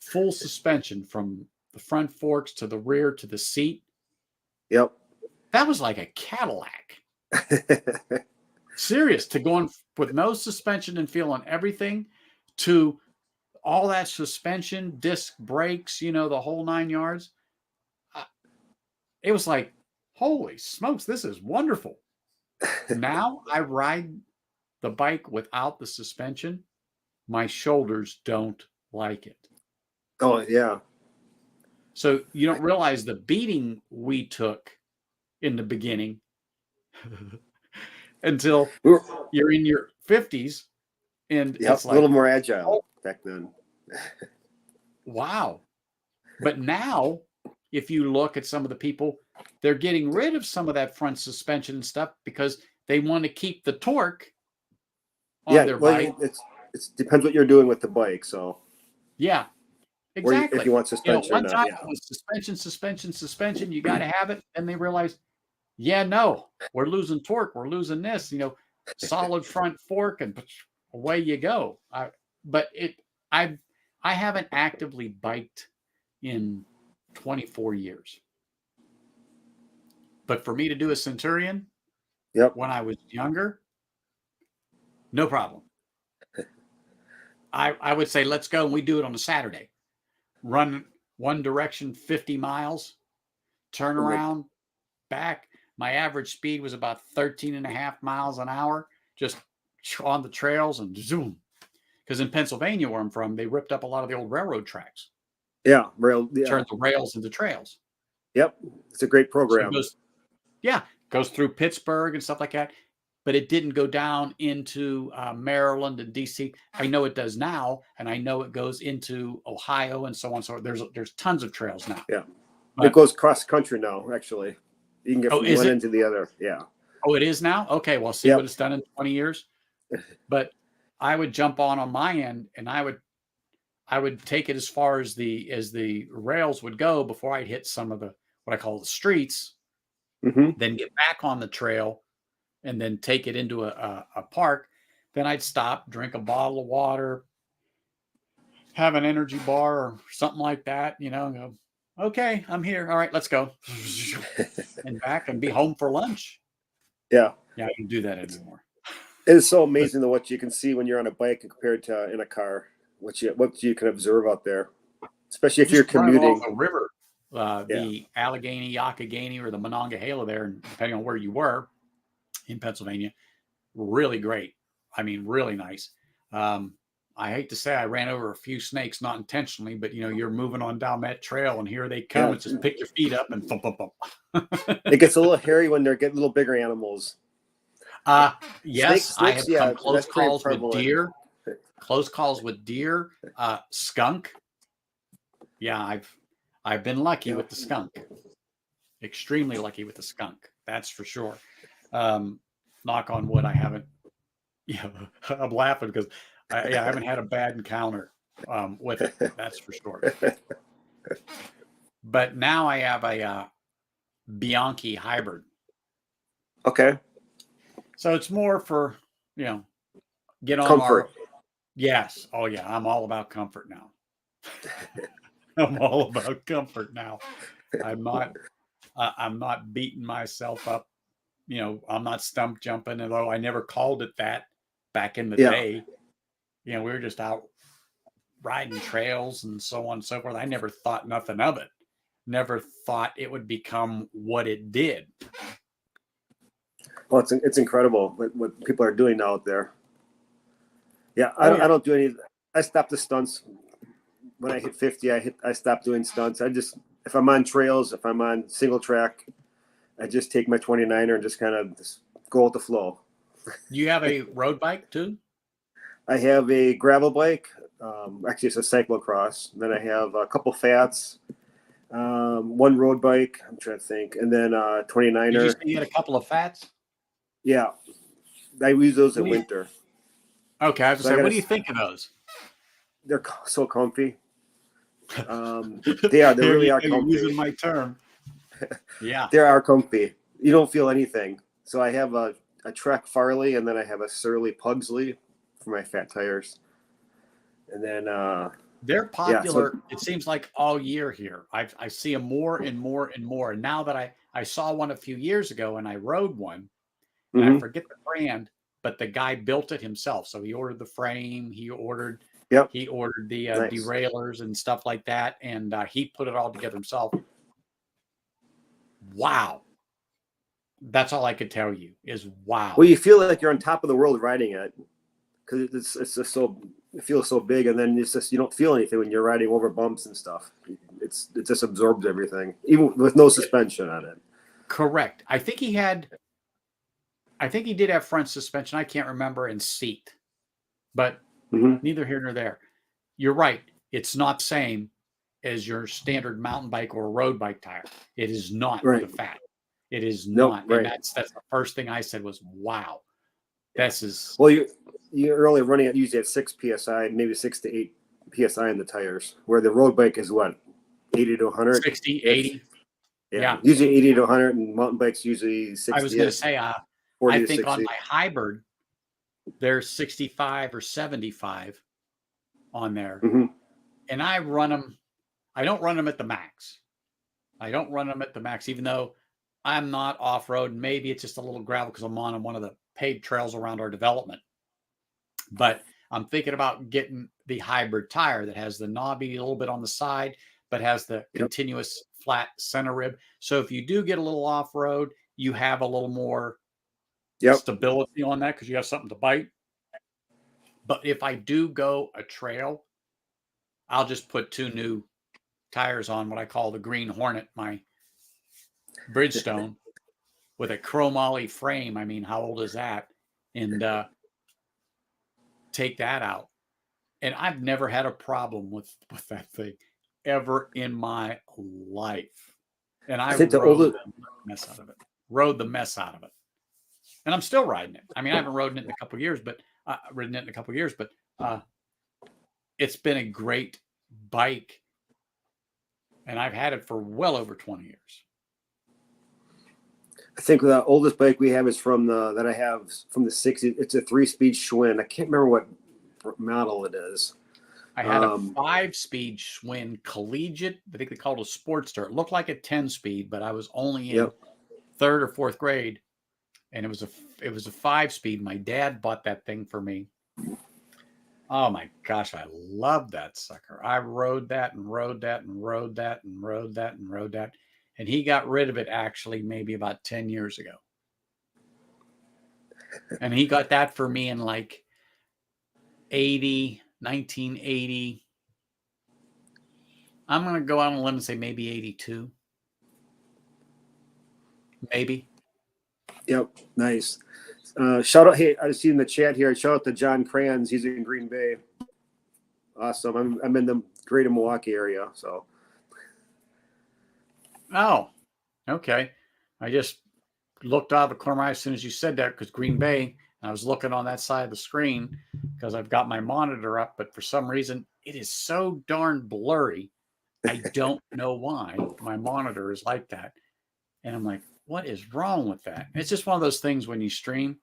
Full suspension from the front forks to the rear to the seat. Yep. That was like a Cadillac. Serious, to going with no suspension and feeling everything, to all that suspension, disc brakes, the whole 9 yards. It was like, holy smokes, this is wonderful. Now I ride the bike without the suspension. My shoulders don't like it. Oh, yeah. So you don't realize the beating we took in the beginning until you're in your 50s. And it's like a little more agile back then. Wow. But now, if you look at some of the people, they're getting rid of some of that front suspension and stuff because they want to keep the torque on their bike. It depends what you're doing with the bike. So yeah, exactly. If you want suspension, one time it was suspension. You got to have it. And they realized, no, we're losing torque. We're losing this. Solid front fork, and away you go. I haven't actively biked in 24 years. But for me to do a Centurion Yep. when I was younger, no problem. I would say, let's go. And we do it on a Saturday. Run one direction 50 miles, turn around, back. My average speed was about 13 and a half miles an hour, just on the trails and zoom. Because in Pennsylvania, where I'm from, they ripped up a lot of the old railroad tracks. Yeah. Rail. Yeah. Turned the rails into trails. Yep. It's a great So program. it goes through Pittsburgh and stuff like that. But it didn't go down into Maryland and DC. I know it does now, and I know it goes into Ohio and so on. So there's tons of trails now. Yeah. But It goes cross country now, actually. You can get from is one it? end to the other. Yeah. Oh, it is now? Okay, well, see Yep. what it's done in 20 years. But I would jump on my end, and I would take it as far as the rails would go before I'd hit some of the what I call the streets, then get back on the trail, and then take it into a park. Then I'd stop, drink a bottle of water, have an energy bar or something like that, and go, okay, I'm here. All right, let's go. And back and be home for lunch. Yeah. Yeah, I don't do that anymore. It is so amazing to what you can see when you're on a bike compared to in a car. What you can observe out there, especially if you're commuting. The river, the Allegheny, Youghiogheny, or the Monongahela there, depending on where you were in Pennsylvania, really great. I mean, really nice. I hate to say I ran over a few snakes, not intentionally, but you're moving on down that trail and here they come. It's just pick your feet up and thump, thump, thump. It gets a little hairy when they're getting little bigger animals. Yes, snakes, I have come close that's pretty calls with prevalent. deer. Close calls with deer, skunk. Yeah, I've been lucky with the skunk. Extremely lucky with the skunk. That's for sure. Knock on wood, I haven't. Yeah, I'm laughing because I haven't had a bad encounter with it. That's for sure. But now I have a Bianchi hybrid. Okay. So it's more for get on Comfort. Yes. Oh yeah, I'm all about comfort now. I'm all about comfort now. I'm not beating myself up. I'm not stump jumping, although I never called it that back in the day. We were just out riding trails and so on and so forth. I never thought nothing of it. Never thought it would become what it did. Well, it's incredible what people are doing out there. Yeah, I don't do any. I stopped the stunts when I hit 50. I stopped doing stunts. If I'm on trails, if I'm on single track, I just take my 29er and just kind of go with the flow. You have a road bike too? I have a gravel bike. Actually, it's a cyclocross. Then I have a couple fats, one road bike. I'm trying to think, and then 29er. Did you say you had a couple of fats? Yeah, I use those in winter. Okay, I was going to say, what do you think of those? They're so comfy. They are. They really are comfy. Using my term. Yeah, they are comfy. You don't feel anything. So I have a Trek Farley, and then I have a Surly Pugsley for my fat tires. And then they're popular. It seems like all year here. I see them more and more and more. And now that I saw one a few years ago, and I rode one, and I forget the brand, but the guy built it himself. So he ordered the frame, he ordered the derailleurs and stuff like that, and he put it all together himself. Wow. That's all I could tell you is wow. Well, you feel like you're on top of the world riding it because it's just it feels so big, and then it's just you don't feel anything when you're riding over bumps and stuff. It just absorbs everything, even with no suspension on it. Correct. I think he did have front suspension. I can't remember, and seat, but neither here nor there. You're right. It's not the same as your standard mountain bike or road bike tire. It is not the fat. It is not. Right. And that's the first thing I said was, wow. This is. Well, you're only running usually at 6 PSI, maybe 6 to 8 PSI in the tires, where the road bike is what? 80 to 100? 60, 80. Yeah. Usually 80 to 100, and mountain bikes usually 60. I was going to say, I think 60. on my hybrid, there's 65 or 75 on there. And I don't run them at the max. I don't run them at the max, even though I'm not off road. Maybe it's just a little gravel because I'm on one of the paved trails around our development. But I'm thinking about getting the hybrid tire that has the knobby a little bit on the side, but has the continuous flat center rib. So if you do get a little off road, you have a little more stability on that because you have something to bite. But if I do go a trail, I'll just put 2 new tires on what I call the Green Hornet, my Bridgestone, with a chromoly frame. I mean, how old is that? And take that out. And I've never had a problem with that thing ever in my life. And I think rode the mess out of it. Rode the mess out of it. And I'm still riding it. I mean, I haven't ridden it in a couple of years, but it's been a great bike. And I've had it for well over 20 years. I think the oldest bike we have is from the 60s. It's a 3-speed Schwinn. I can't remember what model it is. I had a 5-speed Schwinn Collegiate. I think they called it a Sportster. It looked like a 10-speed, but I was only in 3rd or 4th grade, and it was a 5-speed. My dad bought that thing for me. Oh my gosh, I love that sucker. I rode that and rode that and rode that and rode that and rode that. And he got rid of it actually maybe about 10 years ago. And he got that for me in like 1980. I'm going to go out on a limb and say maybe 82. Maybe. Yep. Nice. Shout out. Hey, I see in the chat here. Shout out to John Crayons. He's in Green Bay. Awesome. I'm in the greater Milwaukee area. So. Oh, okay. I just looked out of the corner of my eye as soon as you said that because Green Bay, and I was looking on that side of the screen because I've got my monitor up, but for some reason it is so darn blurry. I don't know why my monitor is like that. And I'm like, what is wrong with that? And it's just one of those things when you stream,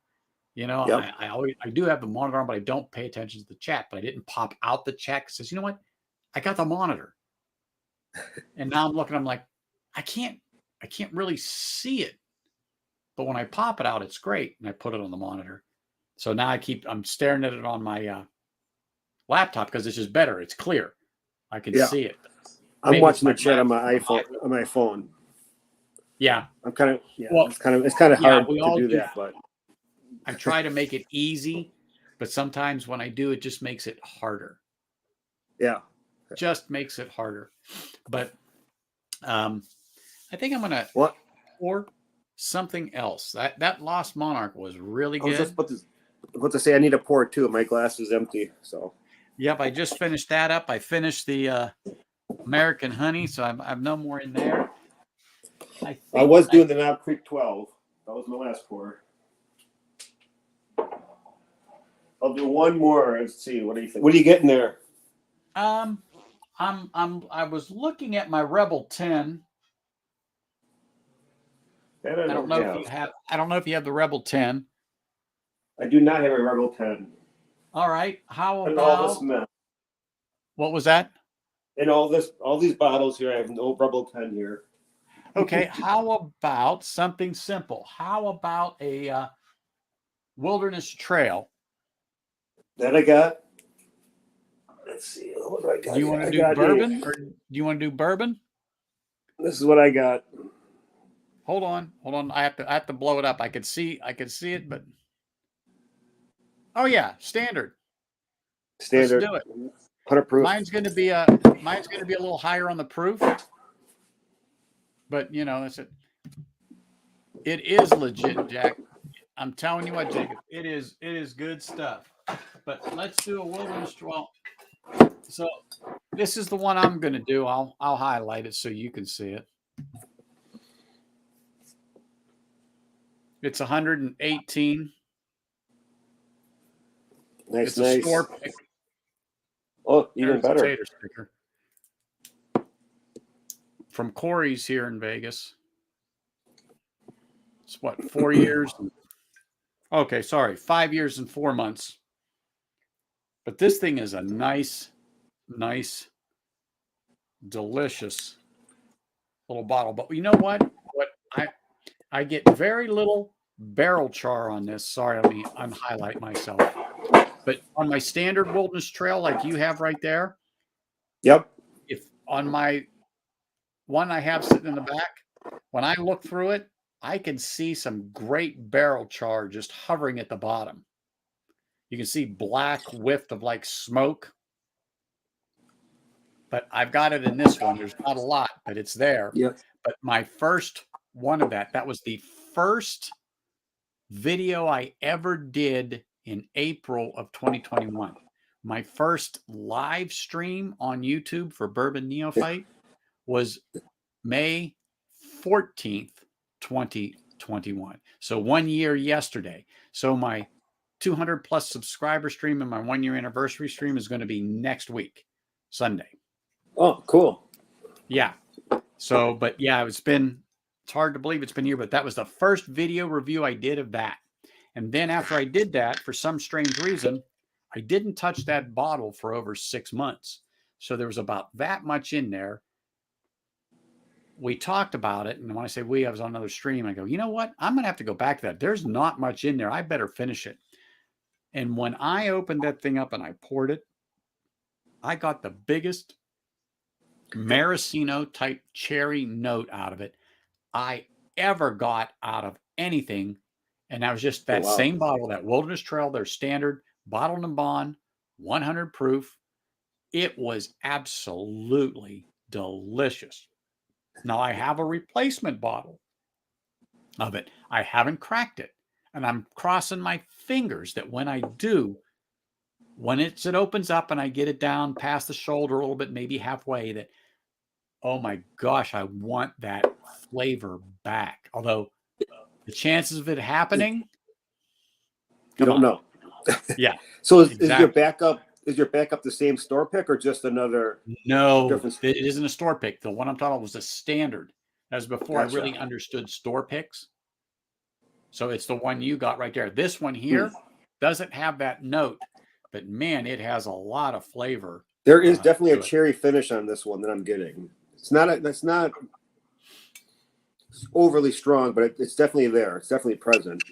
you know, I do have the monitor on, but I don't pay attention to the chat, but I didn't pop out the chat. It says, you know what? I got the monitor. And now I'm looking, I'm like, I can't really see it. But when I pop it out, it's great. And I put it on the monitor. So now I'm staring at it on my laptop because it's just better. It's clear. I can see it. I'm watching the chat on my phone. Yeah. I'm kind of, it's kind of hard to do that, but I try to make it easy, but sometimes when I do, it just makes it harder. Yeah. Just makes it harder. But I think I'm going to pour something else. That Lost Monarch was really good. I was just about to say I need a pour too. My glass is empty. So. Yep, I just finished that up. I finished the American Honey, so I've no more in there. I was doing the Knob Creek 12. That was my last pour. I'll do one more. Let's see. What do you think? What are you getting there? I was looking at my Rebel 10. I don't know if you have the Rebel 10. I do not have a Rebel 10. All right. How about all this mess. What was that? And all these bottles here, I have no Rebel 10 here. Okay. How about something simple? How about a Wilderness Trail? That I got. Let's see. What do I got? Do you want to do bourbon or do you want to do bourbon? This is what I got. Hold on. I have to blow it up. I could see it, but oh yeah, standard. Let's do it. 100 proof. Mine's going to be a little higher on the proof, but you know, that's it. It is legit, Jack. I'm telling you what, Jacob, it is good stuff. But let's do a Wilderness Trail. So this is the one I'm going to do. I'll highlight it so you can see it. It's 118. Nice. A store pick. Oh, even better. Tater sticker. From Corey's here in Vegas. It's what, 4 years? Okay, sorry, 5 years and 4 months. But this thing is a nice, delicious little bottle. But you know what? What I get very little barrel char on this. Sorry, let me unhighlight myself. But on my standard wilderness trail, like you have right there, Yep. if on my one I have sitting in the back, when I look through it, I can see some great barrel char just hovering at the bottom. You can see black whiff of like smoke. But I've got it in this one. There's not a lot, but it's there. Yep. But my first one of that was the first video I ever did in April of 2021. My first live stream on YouTube for Bourbon Neophyte was May 14th, 2021. So 1 year yesterday. So my 200 plus subscriber stream and my 1 year anniversary stream is going to be next week, Sunday. Oh, cool. Yeah. So, but yeah, it's hard to believe it's been a year, but that was the first video review I did of that. And then after I did that, for some strange reason, I didn't touch that bottle for over 6 months. So there was about that much in there. We talked about it. And when I say I was on another stream. I go, you know what? I'm going to have to go back to that. There's not much in there. I better finish it. And when I opened that thing up and I poured it, I got the biggest maraschino type cherry note out of it I ever got out of anything. And that was just that same bottle, that Wilderness Trail, their standard bottled and bond, 100 proof. It was absolutely delicious. Now I have a replacement bottle of it. I haven't cracked it. And I'm crossing my fingers that when I do, when it opens up and I get it down past the shoulder a little bit, maybe halfway, that, oh my gosh, I want that flavor back. Although the chances of it happening, You don't know. Yeah. So exactly. is your backup the same store pick or just another? No, difference? it isn't a store pick. The one I'm talking about was a standard. That was before I Gotcha. really understood store picks. So it's the one you got right there. This one here doesn't have that note, but man, it has a lot of flavor. There is definitely a to it. cherry finish on this one that I'm getting. That's not overly strong, but it's definitely there. It's definitely present.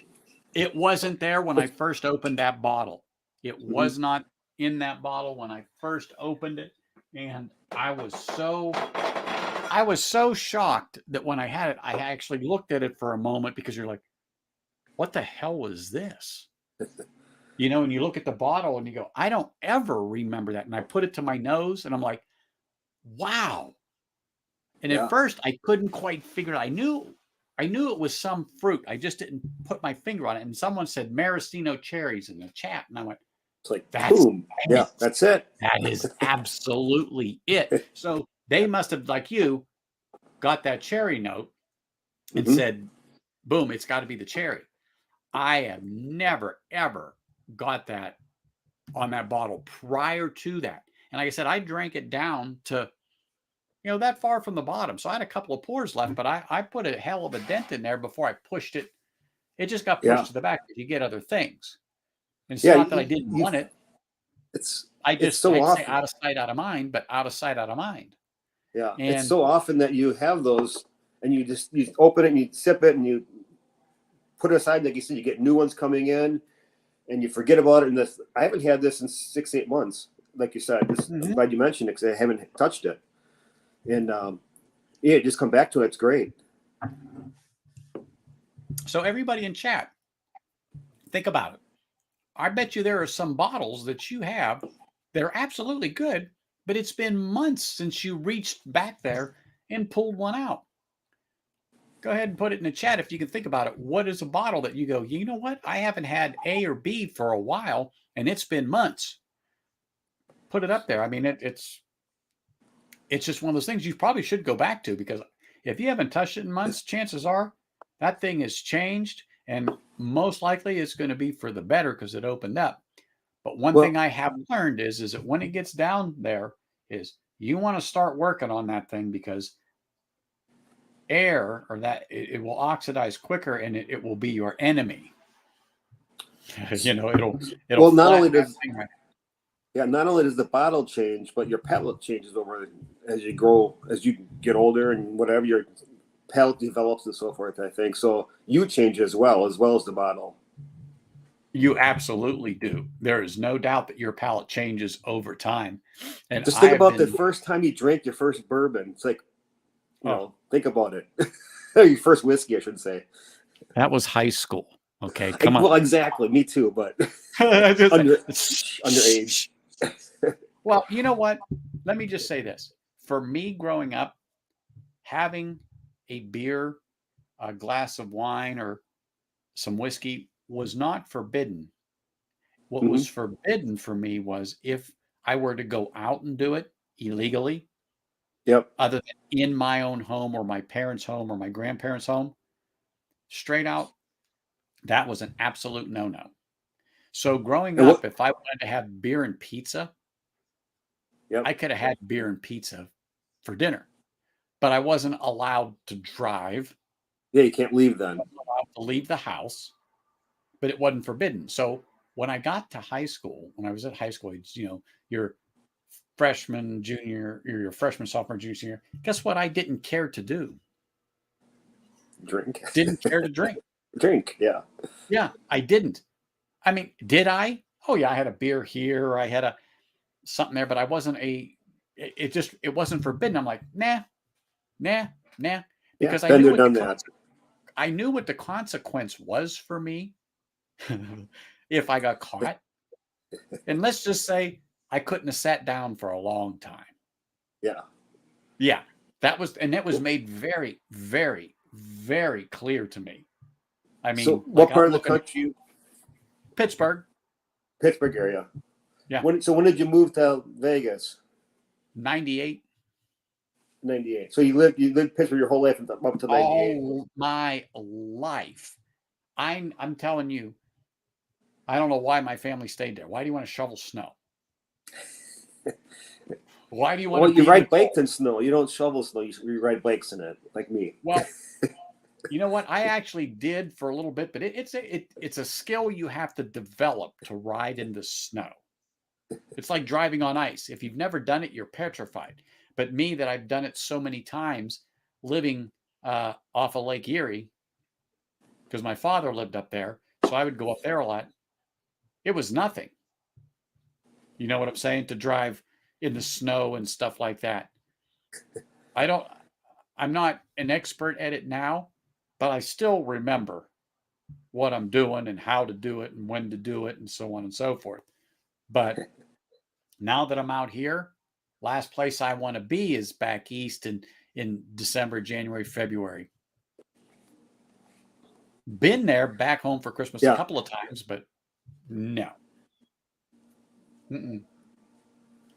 It wasn't there when I first opened that bottle. It was not in that bottle when I first opened it. And I was so shocked that when I had it, I actually looked at it for a moment because you're like, what the hell was this? You know, and you look at the bottle and you go, I don't ever remember that. And I put it to my nose and I'm like, wow. And at first I couldn't quite figure it. I knew it was some fruit. I just didn't put my finger on it. And someone said maraschino cherries in the chat. And I went, it's like, that's boom. Yeah, that's it. That is absolutely it. So they must have, like you, got that cherry note and said, boom, it's got to be the cherry. I have never, ever got that on that bottle prior to that. And like I said, I drank it down to, that far from the bottom. So I had a couple of pours left, but I put a hell of a dent in there before I pushed it. It just got pushed to the back because you get other things. And it's not that I didn't want it. I just so often, say out of sight, out of mind, but out of sight, out of mind. Yeah. And it's so often that you have those and you open it and you sip it and you put it aside. Like you said, you get new ones coming in and you forget about it. And I haven't had this in 6-8 months. Like you said, I'm glad you mentioned it because I haven't touched it. And just come back to it. It's great. So everybody in chat, think about it. I bet you there are some bottles that you have that are absolutely good, but it's been months since you reached back there and pulled one out. Go ahead and put it in the chat if you can think about it. What is a bottle that you go, you know what? I haven't had A or B for a while, and it's been months. Put it up there. I mean, it's just one of those things you probably should go back to, because if you haven't touched it in months, chances are that thing has changed, and most likely it's going to be for the better because it opened up. But one thing I have learned is that when it gets down there is you want to start working on that thing, because air, or that it will oxidize quicker, and it will be your enemy. It'll well, not only does Yeah, not only does the bottle change, but your palate changes over as you grow, as you get older, and whatever your palate develops and so forth. I think so. You change as well as the bottle. You absolutely do. There is no doubt that your palate changes over time. And Just I think have about the been, first time you drank your first bourbon. It's like, oh, think about it. Your first whiskey, I should say. that was high school. Okay, come on. Well, exactly. Me too, but Just like, underage. well, you know what? Let me just say this. For me growing up, having a beer, a glass of wine, or some whiskey was not forbidden. What Hmm. was forbidden for me was if I were to go out and do it illegally, Yep. other than in my own home or my parents' home or my grandparents' home, straight out, that was an absolute no-no. So growing And up, what? if I wanted to have beer and pizza, Yep. I could have had beer and pizza for dinner, but I wasn't allowed to drive. Yeah, you can't leave I then. wasn't allowed to leave the house, but it wasn't forbidden. So when I got to high school, when I was at high school, your freshman, junior, or your freshman, sophomore, junior, senior, guess what? I didn't care to do. Drink. Didn't care to drink. Drink. Yeah. Yeah, I didn't. I mean, did I? Oh yeah, I had a beer here, I had a something there, but I wasn't it wasn't forbidden. I'm like, nah, nah, nah, Yeah. because I Been knew there, what done that. I knew what the consequence was for me if I got caught. And let's just say I couldn't have sat down for a long time. Yeah. Yeah, that was made very, very, very clear to me. I So, mean, like what I'm part of the looking at country? you, Pittsburgh. Pittsburgh area. Yeah, When did you move to Vegas? 98. 98. So you lived Pittsburgh your whole life up to 98. All my life. I'm telling you, I don't know why my family stayed there. Why do you want to shovel snow? Why do you want Well, to you be in the ride cold? bikes in snow. You don't shovel snow. You ride bikes in it, like me. Well, you know what? I actually did for a little bit, but it's a skill you have to develop to ride in the snow. It's like driving on ice. If you've never done it, you're petrified. But me, that I've done it so many times, living off of Lake Erie, because my father lived up there, so I would go up there a lot. It was nothing. You know what I'm saying? To drive in the snow and stuff like that. I don't. I'm not an expert at it now, but I still remember what I'm doing and how to do it and when to do it and so on and so forth. But now that I'm out here, last place I want to be is back east in December, January, February. Been there back home for Christmas a Yeah. couple of times, but no. Mm-mm.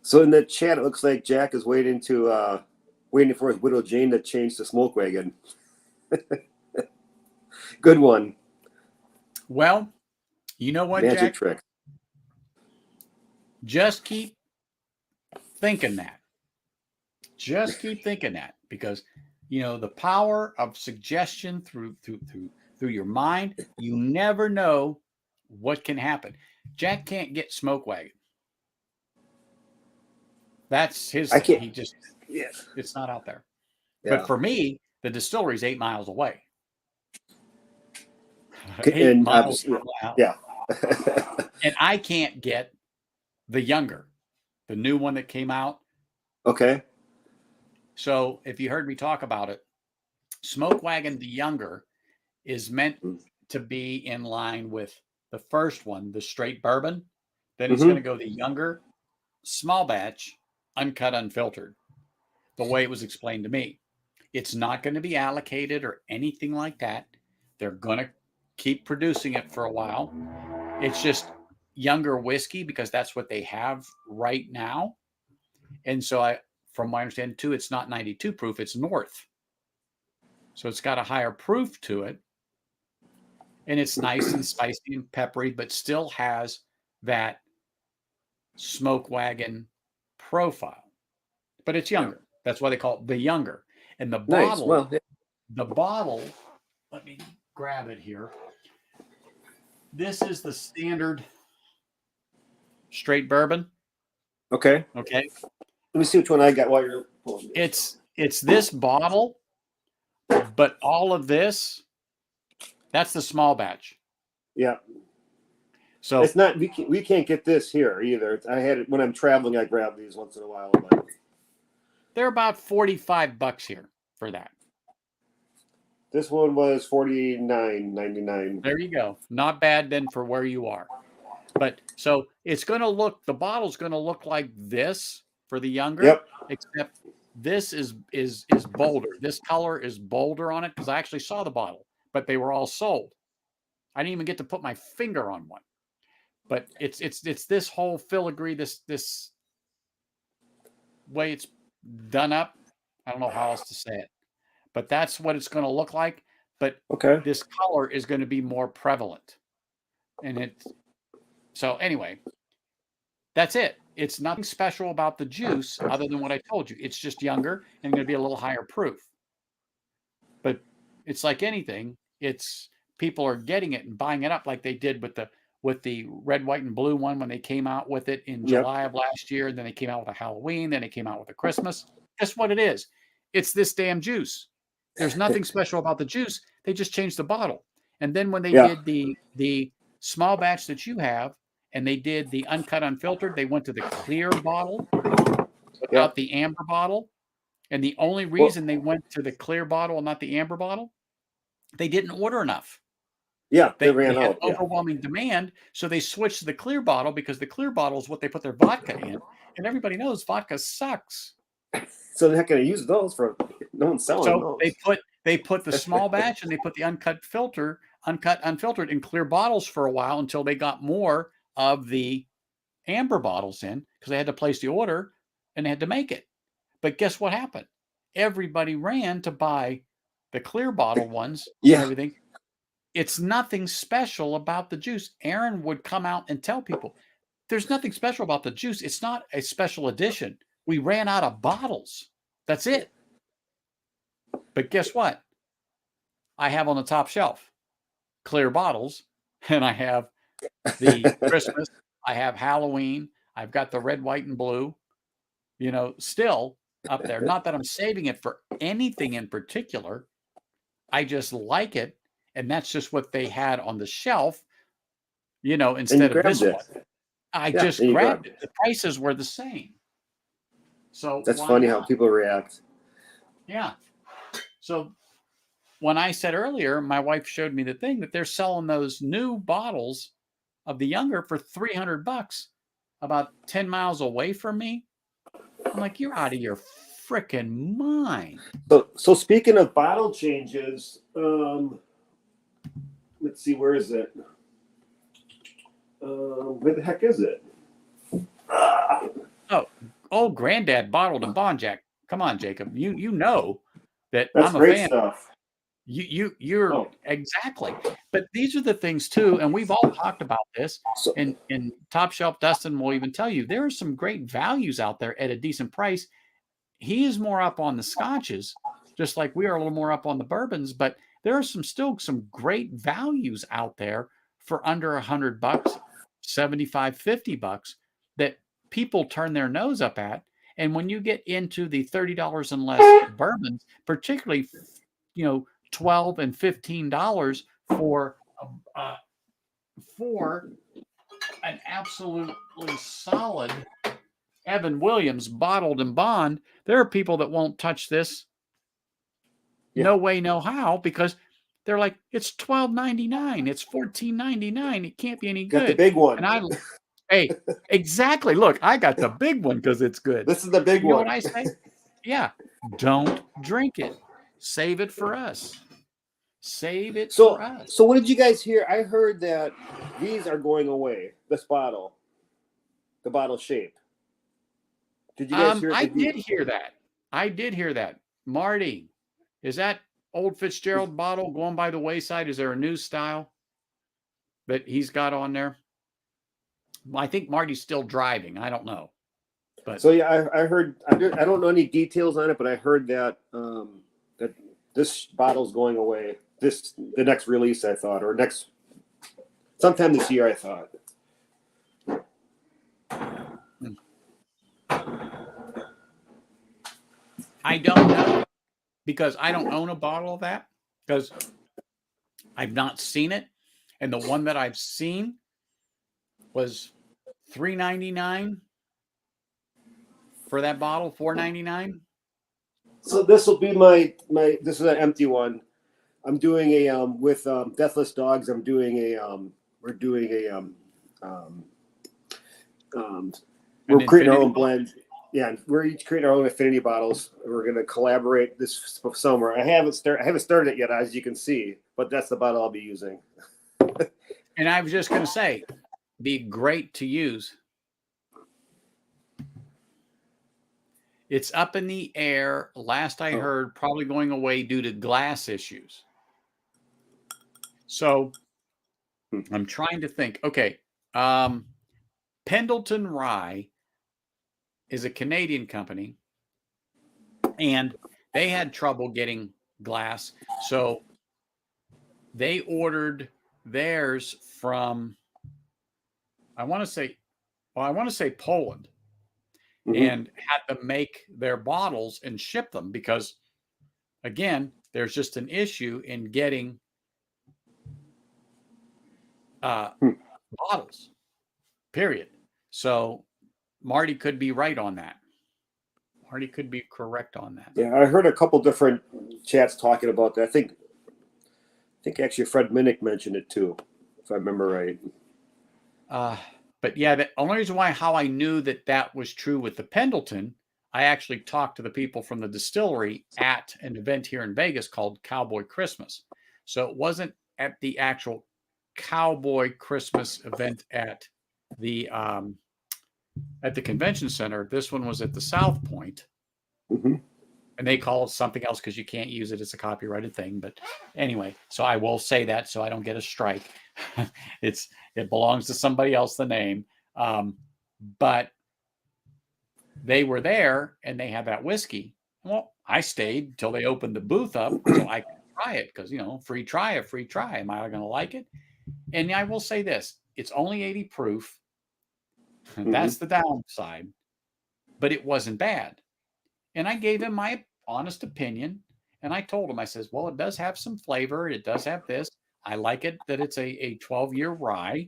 So in the chat, it looks like Jack is waiting for his widow Jane to change the smoke wagon. Good one. Well, you know what, Magic Jack? trick. Just keep thinking that. Just keep thinking that, because the power of suggestion through your mind, you never know what can happen. Jack can't get smoke wagon. That's his I thing. can't. He just Yeah. It's not out there. But Yeah. for me, the distillery is 8 miles away. 8 And miles obviously, from my house. yeah. And I can't get the younger, the new one that came out. Okay. So if you heard me talk about it, Smoke Wagon the Younger is meant to be in line with the first one, the straight bourbon. Then it's going to go the younger, small batch, uncut, unfiltered, the way it was explained to me. It's not going to be allocated or anything like that. They're going to keep producing it for a while. It's just younger whiskey because that's what they have right now. And so from my understanding too, it's not 92 proof, it's north. So it's got a higher proof to it. And it's nice and spicy and peppery, but still has that smoke wagon profile. But it's younger. Yeah. That's why they call it the younger. And the bottle, nice. Well, the bottle, let me grab it here. This is the standard straight bourbon. Okay. Okay. Let me see which one I got while you're pulling this. It's this bottle, but all of this, that's the small batch. Yeah. So It's not. We can't get this here either. I had it when I'm traveling. I grab these once in a while. But they're about $45 here for that. this one was $49.99. There you go. Not bad then for where you are. But so it's going to look, the bottle's going to look like this for the younger, Yep. except this is bolder. This color is bolder on it because I actually saw the bottle, but they were all sold. I didn't even get to put my finger on one. But it's this whole filigree, this way it's done up. I don't know how else to say it, but that's what it's going to look like. But Okay. this color is going to be more prevalent, and so anyway, that's it. It's nothing special about the juice other than what I told you. It's just younger and going to be a little higher proof. But it's like anything. It's people are getting it and buying it up like they did with the red, white, and blue one when they came out with it in July of last year. Then they came out with a Halloween. Then they came out with a Christmas. Guess what it is? It's this damn juice. There's nothing special about the juice. They just changed the bottle. And then when they did the small batch that you have, and they did the uncut, unfiltered, they went to the clear bottle without the amber bottle. And the only reason they went to the clear bottle and not the amber bottle, they didn't order enough. Yeah, they They ran had out. overwhelming demand, so they switched to the clear bottle because the clear bottle is what they put their vodka in. And everybody knows vodka sucks. So they're not going to use those for no one's selling So those. they put the small batch and they put the uncut, unfiltered in clear bottles for a while until they got more of the amber bottles in because they had to place the order and they had to make it. But guess what happened? Everybody ran to buy the clear bottle ones and everything. It's nothing special about the juice. Aaron would come out and tell people, there's nothing special about the juice. It's not a special edition. We ran out of bottles. That's it. But guess what? I have on the top shelf clear bottles, and I have the Christmas, I have Halloween, I've got the red, white, and blue, still up there. Not that I'm saving it for anything in particular. I just like it. And that's just what they had on the shelf, instead of this one. I just grabbed it. The prices were the same. So that's funny how people react. Yeah. So when I said earlier, my wife showed me the thing that they're selling those new bottles of the younger for $300 about 10 miles away from me. I'm like, you're out of your freaking mind. So speaking of bottle changes, let's see, where is it? Where the heck is it? Oh, Granddad bottled and bond, Jack. Come on, Jacob. You know that That's I'm a great fan. stuff. You're exactly. But these are the things too, and we've all talked about this. And Top Shelf Dustin will even tell you there are some great values out there at a decent price. He is more up on the scotches, just like we are a little more up on the bourbons, but there are still some great values out there for under $100, $75, $50 that people turn their nose up at. And when you get into the $30 and less bourbons, particularly, $12 and $15 for an absolutely solid Evan Williams bottled and bond, there are people that won't touch this. No way, no how, because they're like, it's $12.99, it's $14.99, it can't be any good. Got the big one. And hey, exactly. Look, I got the big one because it's good. This is the big one. You know what I say? Yeah, don't drink it. Save it for us. Save it for us. So what did you guys hear? I heard that these are going away. This bottle, the bottle shape. Did you guys hear? I did hear that. Marty, is that old Fitzgerald bottle going by the wayside? Is there a new style that he's got on there? I think Marty's still driving. I don't know. But so yeah, I heard. I don't know any details on it, but I heard that that this bottle's going away. The next release, I thought, or sometime this year, I thought. I don't know because I don't own a bottle of that because I've not seen it. And the one that I've seen was $3.99 for that bottle, $4.99. So this will be my. This is an empty one. I'm doing a with Deathless Dogs. I'm doing a we're doing a we're creating our own blend. Yeah, we're each creating our own affinity bottles. We're going to collaborate this summer. I haven't started it yet, as you can see, but that's the bottle I'll be using. And I was just going to say, be great to use. It's up in the air. Last I heard, probably going away due to glass issues. So I'm trying to think. Okay. Pendleton Rye is a Canadian company, and they had trouble getting glass. So they ordered theirs from, I want to say Poland, and had to make their bottles and ship them because, again, there's just an issue in getting bottles, period. So Marty could be right on that. Marty could be correct on that. Yeah, I heard a couple different chats talking about that. I think actually Fred Minnick mentioned it too, if I remember right. But yeah, the only reason how I knew that was true with the Pendleton, I actually talked to the people from the distillery at an event here in Vegas called Cowboy Christmas. So it wasn't at the actual Cowboy Christmas event at the convention center. This one was at the South Point. Mm-hmm. And they call it something else because you can't use it. It's a copyrighted thing. But anyway, so I will say that so I don't get a strike. It belongs to somebody else, the name. But they were there and they had that whiskey. Well, I stayed until they opened the booth up so I could try it because, free try. Am I going to like it? And I will say this. It's only 80 proof. That's the downside. But it wasn't bad. And I gave him my honest opinion. And I told him, I says, well, it does have some flavor. It does have this. I like it that it's a 12-year rye.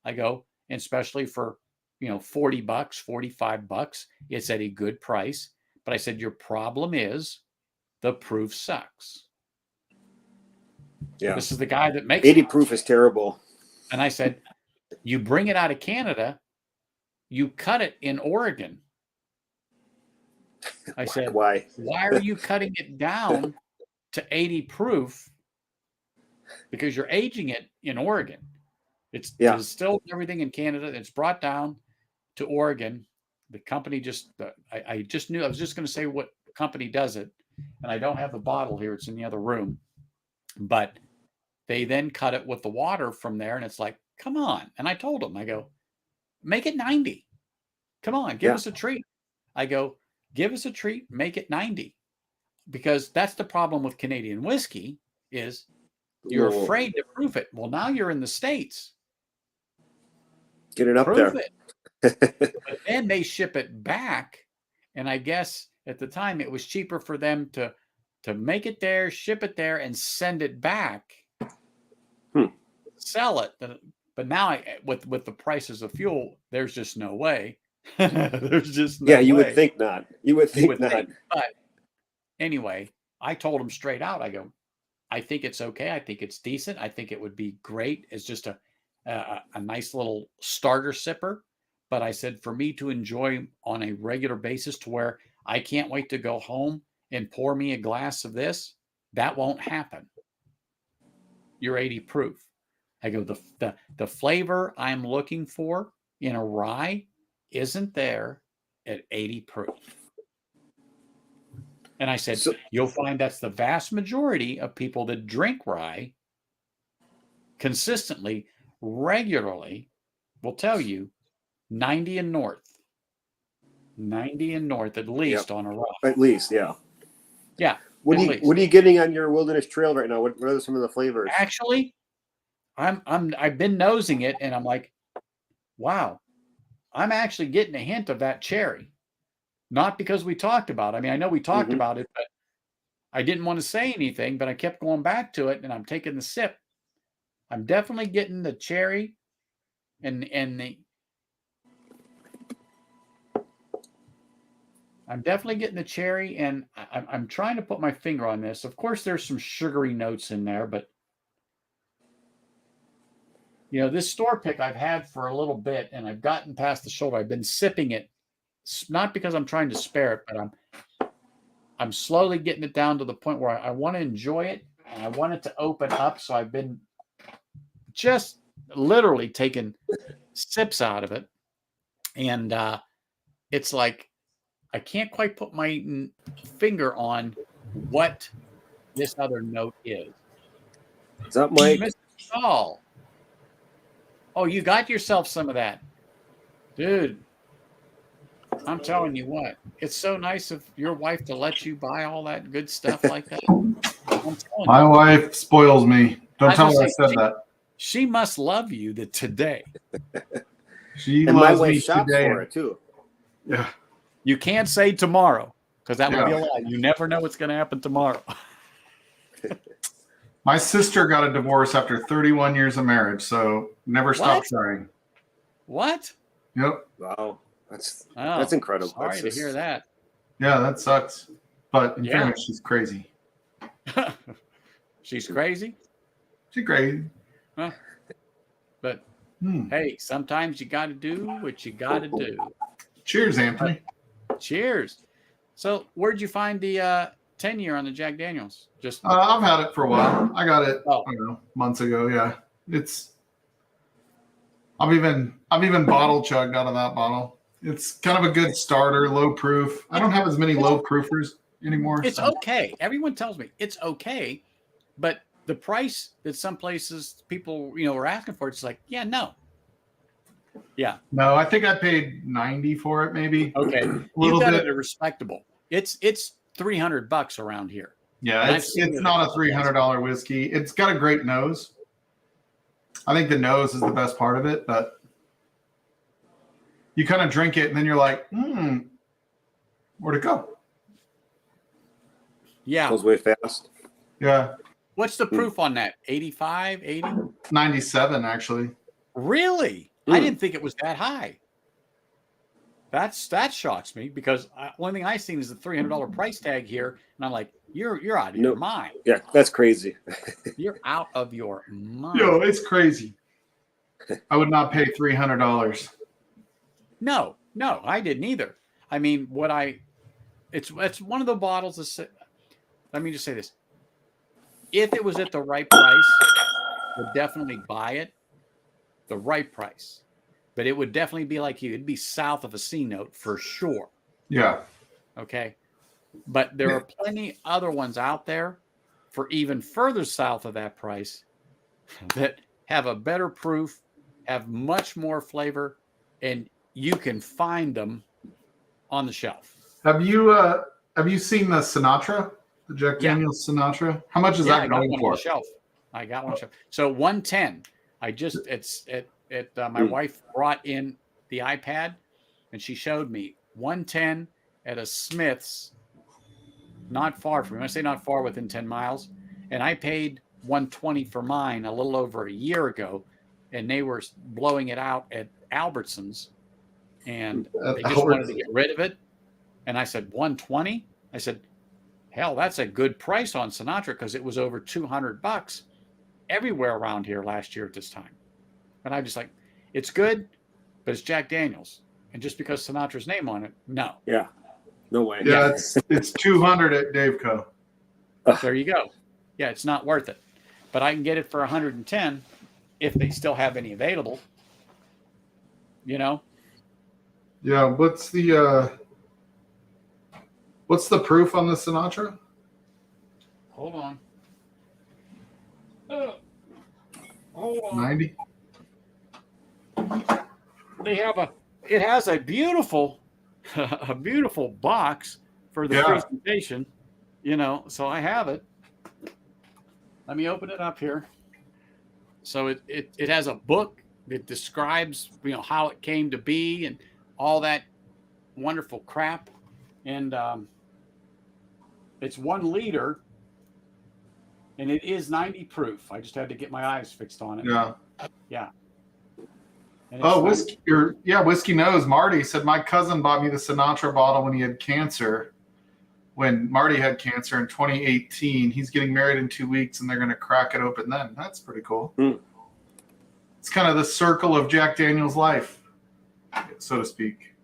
I go, and especially for, $40, $45, it's at a good price. But I said, your problem is the proof sucks. Yeah. This is the guy that makes 80 proof is terrible. And I said, you bring it out of Canada, you cut it in Oregon. I said, why are you cutting it down to 80 proof? Because you're aging it in Oregon. It's distilled everything in Canada. It's brought down to Oregon. The company I just knew, I was just going to say what company does it. And I don't have the bottle here. It's in the other room. But they then cut it with the water from there. And it's like, come on. And I told them, I go, make it 90. Come on, give us a treat. I go, give us a treat, make it 90. Because that's the problem with Canadian whiskey is you're afraid to proof it. Well, now you're in the States. Get it up proof there. It. But then they ship it back. And I guess at the time it was cheaper for them to make it there, ship it there, and send it back. Sell it. But now with the prices of fuel, there's just no way. There's just no way. You would think not. You would think not. But anyway, I told him straight out. I go, I think it's okay. I think it's decent. I think it would be great as just a nice little starter sipper. But I said for me to enjoy on a regular basis to where I can't wait to go home and pour me a glass of this, that won't happen. You're 80 proof. I go, the flavor I'm looking for in a rye isn't there at 80 proof. And I said, you'll find that's the vast majority of people that drink rye consistently, regularly, will tell you 90 and north. 90 and north at least on a rye. At least, yeah. Yeah. What are you getting on your wilderness trail right now? What are some of the flavors? Actually, I've been nosing it and I'm like, wow, I'm actually getting a hint of that cherry. Not because we talked about it. I mean, I know we talked Mhm. about it, but I didn't want to say anything, but I kept going back to it and I'm taking the sip. I'm definitely getting the cherry and the I'm definitely getting the cherry, and I'm trying to put my finger on this. Of course, there's some sugary notes in there, but this store pick I've had for a little bit, and I've gotten past the shoulder. I've been sipping it, not because I'm trying to spare it, but I'm slowly getting it down to the point where I want to enjoy it, and I want it to open up. So I've been just literally taking sips out of it, and it's like I can't quite put my finger on what this other note is. What's up, Mike? Mr. Saul. Oh, you got yourself some of that. Dude, I'm telling you what, it's so nice of your wife to let you buy all that good stuff like that. I'm telling My you. wife spoils me. Don't I tell was her I gonna said say, that. She must love you today. She And my loves wife me shops today. for it too. Yeah. You can't say tomorrow because that would be a Yeah. lie. You never know what's going to happen tomorrow. My sister got a divorce after 31 years of marriage, so never stop What? trying. What? Yep. Wow, that's Oh, incredible. Sorry That's to hear that. Yeah, that sucks. But in Yeah. fairness, she's crazy. She's crazy. She's crazy. But Hmm. hey, sometimes you got to do what you got to do. Cheers, Anthony. Cheers. So, where'd you find the 10-year on the Jack Daniels? Just I've had it for a while. I got it, Oh. I don't know, months ago. Yeah, I've even bottle chugged out of that bottle. It's kind of a good starter, low proof. I don't have as many low proofers anymore. it's so. okay. Everyone tells me it's okay, but the price that some places people are asking for, it's like, yeah, no. Yeah. No, I think I paid 90 for it, maybe. Okay. A You little got bit. it at respectable. It's $300 around here. Yeah, And I've it's seen it a not a couple places. $300 whiskey. It's got a great nose. I think the nose is the best part of it, but you kind of drink it and then you're like, where'd it go? Yeah. goes way fast. Yeah, What's the proof on that? 85, 80? 97 actually. Really? I didn't think it was that high. That shocks me because one thing I've seen is the $300 price tag here, and I'm like, you're out of your mind. Yeah, that's crazy. You're out of your mind. Yo, it's crazy. I would not pay $300. No, I didn't either. I mean, it's one of the bottles that, let me just say this. If it was at the right price, I would definitely buy it. The right price. But it would definitely be like you. It'd be south of a C note for sure. Yeah. Okay. But there are plenty other ones out there for even further south of that price that have a better proof, have much more flavor, and you can find them on the shelf. Have you seen the Sinatra? The Jack Daniel's Sinatra? How much is that going for? I got one on the shelf. So 110. My wife brought in the iPad and she showed me 110 at a Smith's not far from me. I say not far, within 10 miles. And I paid 120 for mine a little over a year ago, and they were blowing it out at Albertsons, and they just wanted to get rid of it. And I said, 120? I said, hell, that's a good price on Sinatra because it was over $200 everywhere around here last year at this time. And I just like, it's good, but it's Jack Daniels. And just because Sinatra's name on it, no. Yeah. No way. Yeah, it's 200 at Daveco. There you go. Yeah, it's not worth it. But I can get it for 110 if they still have any available. Yeah, what's the proof on the Sinatra? Hold on. Hold on. 90. It has a beautiful box for the presentation, so I have it. Let me open it up here. So it has a book that describes, how it came to be and all that wonderful crap. and it's 1 liter, and it is 90 proof. I just had to get my eyes fixed on it. Yeah. Yeah. And Oh, it's Whiskey Knows. Marty said my cousin bought me the Sinatra bottle when he had cancer. When Marty had cancer in 2018, he's getting married in 2 weeks, and they're going to crack it open then. That's pretty cool. Mm. It's kind of the circle of Jack Daniel's life, so to speak.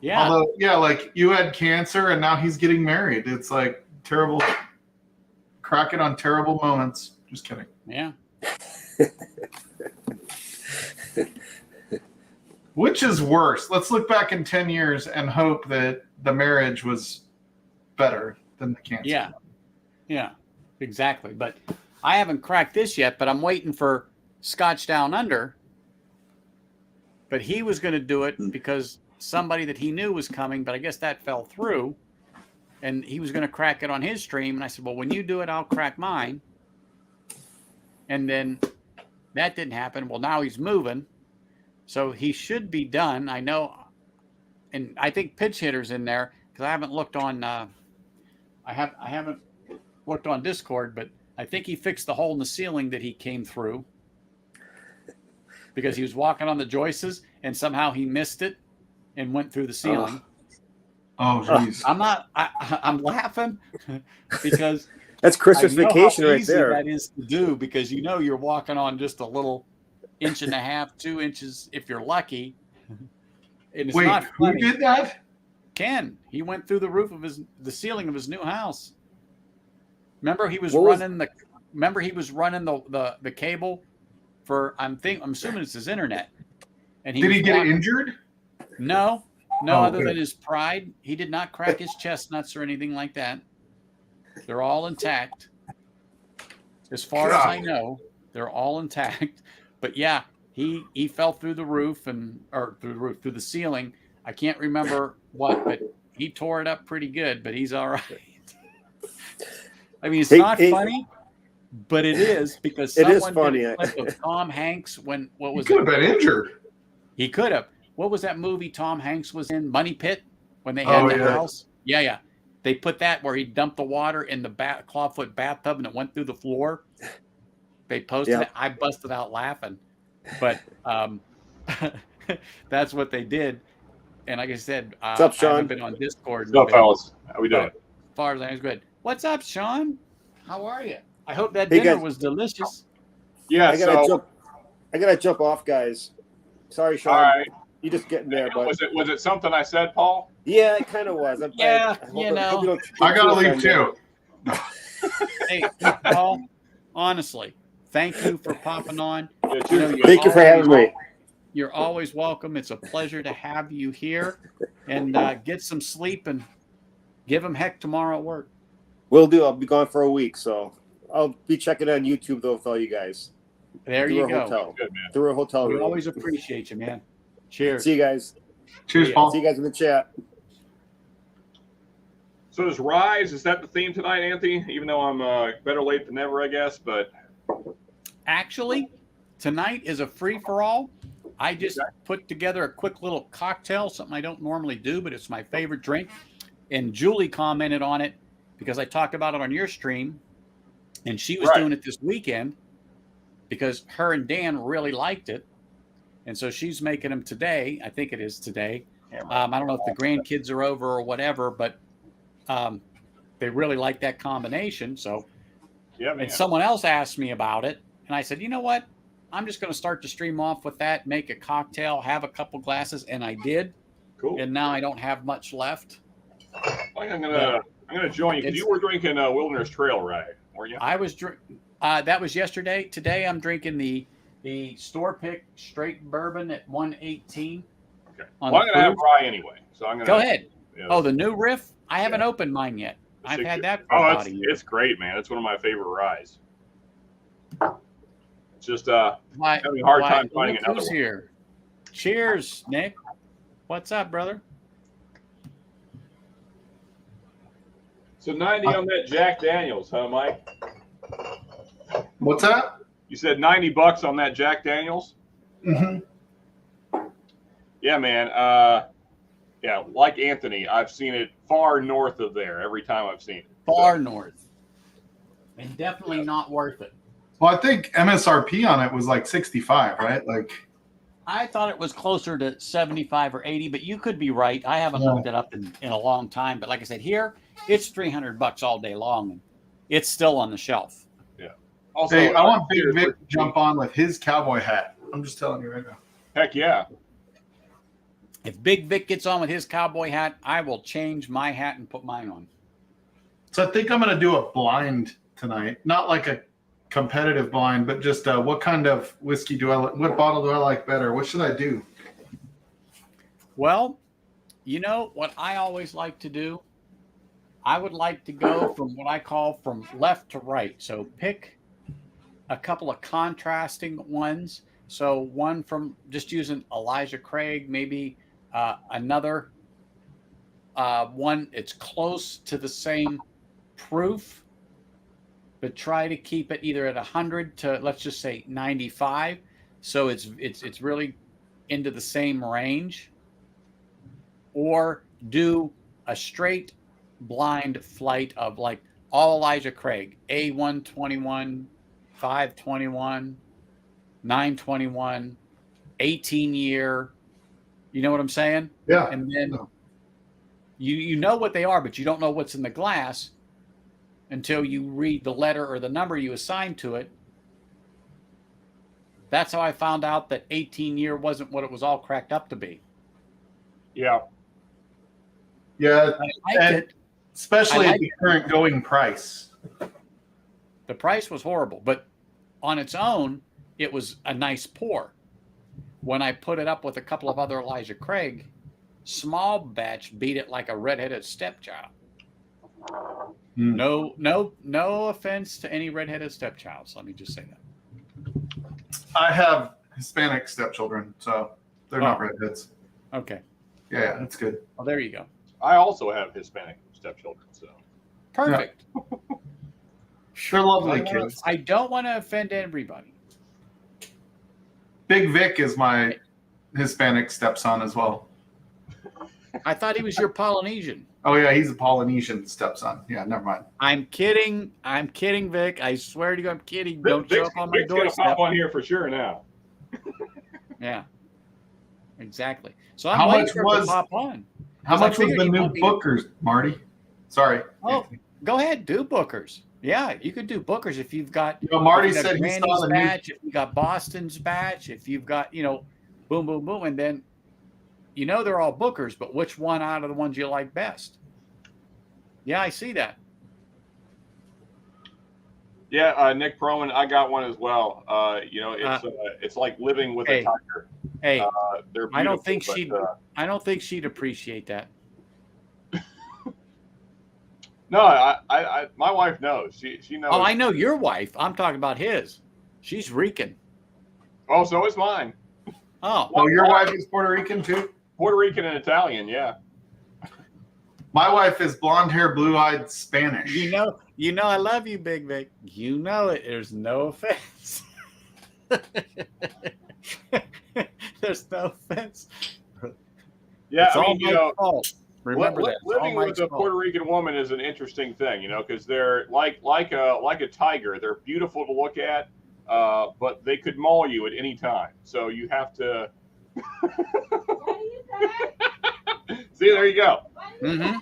Yeah. Although, yeah, like you had cancer, and now he's getting married. It's like terrible. Crack it on terrible moments. Just kidding. Yeah. Which is worse? Let's look back in 10 years and hope that the marriage was better than the cancer. Yeah. Yeah. Exactly. But I haven't cracked this yet, but I'm waiting for Scotch Down Under. But he was going to do it because somebody that he knew was coming, but I guess that fell through. And he was going to crack it on his stream. And I said, well, when you do it, I'll crack mine. And then that didn't happen. Well, now he's moving. So he should be done. I know. And I think Pitch Hitter's in there because I haven't looked on, I haven't looked on Discord, but I think he fixed the hole in the ceiling that he came through because he was walking on the joists and somehow he missed it and went through the ceiling. Oh, jeez. I'm laughing because That's Christmas I know vacation how right easy there. that is to do because you're walking on just a little 1.5 inches, 2 inches if you're lucky. And it's Wait, not who funny. did that? Ken, he went through the roof of the ceiling of his new house. Remember he was What was- running the cable for I'm assuming it's his internet. And Did he was get walking- injured? No, Oh, other good. than his pride. He did not crack his chestnuts or anything like that. They're all intact. As far as I know, they're all intact. But yeah, he fell through the roof through the ceiling. I can't remember what, but he tore it up pretty good, but he's all right. I mean, it's not funny, but it is because It is someone funny. did a clip of Tom Hanks what He was could it? have been injured. He could have. What was that movie Tom Hanks was in? Money Pit, when they had the house. Yeah. They put that where he dumped the water in the clawfoot bathtub and it went through the floor. They posted it. I busted out laughing, but that's what they did. And like I said, What's up, Sean? I haven't been on Discord. What's up, fellas? How we doing? As far as I was good. What's up, Sean? How are you? I hope that Hey, dinner guys. was delicious. Yeah, I gotta jump off, guys. Sorry, Sean. all right. You just getting there, but Was it something I said, Paul? yeah, it kind of was. Yeah, hope you hope know. don't I gotta get leave too too. Hey, Paul, honestly, thank you for popping on. Yeah, You know, cheers. you're Thank you for always- having me. You're always welcome. It's a pleasure to have you here. And get some sleep and give them heck tomorrow at work. Will do. I'll be gone for a week, so I'll be checking on YouTube though with all you guys. There Through you a go. hotel. Good, man. Through a hotel We room. always appreciate you, man. Cheers. See you guys. Cheers, Yeah. Paul. See you guys in the chat. So does Rise, is that the theme tonight, Anthony? Even though I'm better late than never, I guess, but Actually, tonight is a free-for-all. I just put together a quick little cocktail, something I don't normally do, but it's my favorite drink. And Julie commented on it because I talked about it on your stream. And she was Right. doing it this weekend because her and Dan really liked it. And so she's making them today. I think it is today. I don't know if the grandkids are over or whatever, but they really like that combination. So, yeah, man. and someone else asked me about it. And I said, you know what? I'm just going to start the stream off with that, make a cocktail, have a couple glasses. And I did. Cool. And now I don't have much left. I'm gonna join you because you were drinking Wilderness Trail, right? Were you? I was that was yesterday. Today I'm drinking the store pick straight bourbon at 118. Okay. on Well, I'm the gonna have fruit. rye anyway, so I'm gonna Go ahead. Yeah, Oh, the new riff? I haven't opened mine yet. I've had that for about a year. it's great, man. It's one of my favorite ryes. It's just having a hard time finding look another who's one. here. Cheers, Nick. What's up, brother? So 90 on that Jack Daniels, huh, Mike? What's that? You said $90 on that Jack Daniels? Mm-hmm. Yeah, man. Yeah, like Anthony, I've seen it far north of there every time I've seen it. Far north. And definitely not worth it. Well, I think MSRP on it was like 65, right? Like, I thought it was closer to 75 or 80, but you could be right. I haven't Yeah. looked it up in a long time. But like I said, here it's $300 all day long, and it's still on the shelf. Also, hey, I want Big here's Vic where- to jump on with his cowboy hat. I'm just telling you right now. Heck yeah. If Big Vic gets on with his cowboy hat, I will change my hat and put mine on. So I think I'm going to do a blind tonight. Not like a competitive blind, but just what kind of whiskey do I like? What bottle do I like better? What should I do? Well, you know what I always like to do? I would like to go from what I call from left to right. So pick a couple of contrasting ones. So one from just using Elijah Craig, maybe another one. It's close to the same proof, but try to keep it either at 100 to, let's just say, 95. So it's really into the same range. Or do a straight blind flight of like all Elijah Craig, A121, 521, 921, 18 year. You know what I'm saying? Yeah. And then you know what they are, but you don't know what's in the glass until you read the letter or the number you assign to it. That's how I found out that 18 year wasn't what it was all cracked up to be. Yeah. Yeah. I liked it. Especially I at like the current going price. The price was horrible, but on its own, it was a nice pour. When I put it up with a couple of other Elijah Craig, small batch beat it like a redheaded stepchild. Mm. No offense to any redheaded stepchilds. Let me just say that. I have Hispanic stepchildren, so they're not redheads. Okay. Yeah, that's good. Well, there you go. I also have Hispanic stepchildren, so. Perfect. They're lovely kids. I don't want to offend everybody. Big Vic is my Hispanic stepson as well. I thought he was your Polynesian. Oh yeah, he's a Polynesian stepson. Yeah, never mind. I'm kidding. I'm kidding, Vic. I swear to you, I'm kidding. Don't show up on my Vic's gonna doorstep. pop on here for sure now. Yeah, exactly. So I'm How waiting much for him was- to pop on. How 'Cause I much was figured the you new want me to- Bookers, Marty? Sorry. Oh, go ahead, do Bookers. Yeah, you could do Bookers if you've got. You know, Marty if you've got said he saw Granny's the new. batch, if you got Boston's batch, if you've got boom, boom, boom, and then they're all Bookers, but which one out of the ones you like best? Yeah, I see that. Yeah, Nick Perlman, I got one as well. It's like living with a tiger. Hey, They're beautiful, I don't think but, she'd. I don't think she'd appreciate that. No, I my wife knows. She knows. Oh, I know your wife. I'm talking about his. She's reeking. Oh, so is mine. Oh, Oh, your wife is Puerto Rican too? Puerto Rican and Italian, yeah. My wife is blonde hair, blue eyed Spanish. you know, I love you, Big Vic. You know it. There's no offense. There's no offense. Yeah, It's I all mean, my fault. Remember that. It's all living my with a fault. Puerto Rican woman is an interesting thing, because they're like a tiger. They're beautiful to look at, but they could maul you at any time. So you have to. See, there you go. Mm-hmm.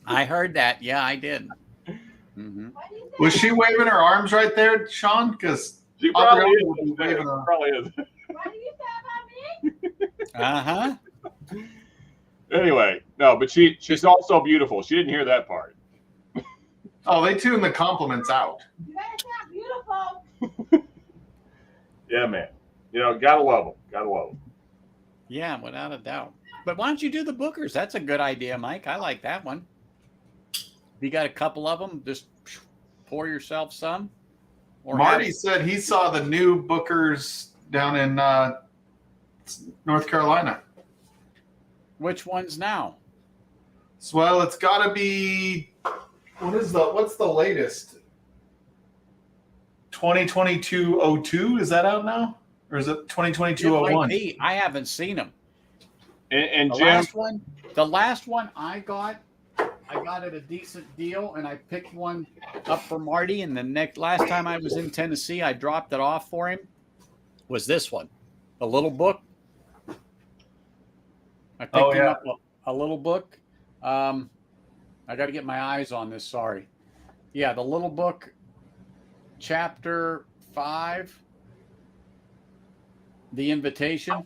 I heard that. Yeah, I did. Mm-hmm. Was she waving her arms right there, Sean? Because She probably Adriana is. will be waving her. Probably is. Uh-huh. Anyway, no, but she's also beautiful. She didn't hear that part. Oh, they tune the compliments out. You guys sound beautiful. Yeah, man. Gotta love them. Gotta love them. Yeah, without a doubt. But why don't you do the Bookers? That's a good idea, Mike. I like that one. You got a couple of them, just pour yourself some. Or Marty said he saw the new Bookers down in North Carolina. Which ones now? So, well, it's got to be what's the latest? 2022-02, is that out now? Or is it It might 2022-01? be. I haven't seen them. And The Jim, last one I got at a decent deal, and I picked one up for Marty. And the last time I was in Tennessee, I dropped it off for him. Was this one, a little book? I picked him up a little book. I got to get my eyes on this. Sorry. Yeah, the little book, chapter 5, The Invitation.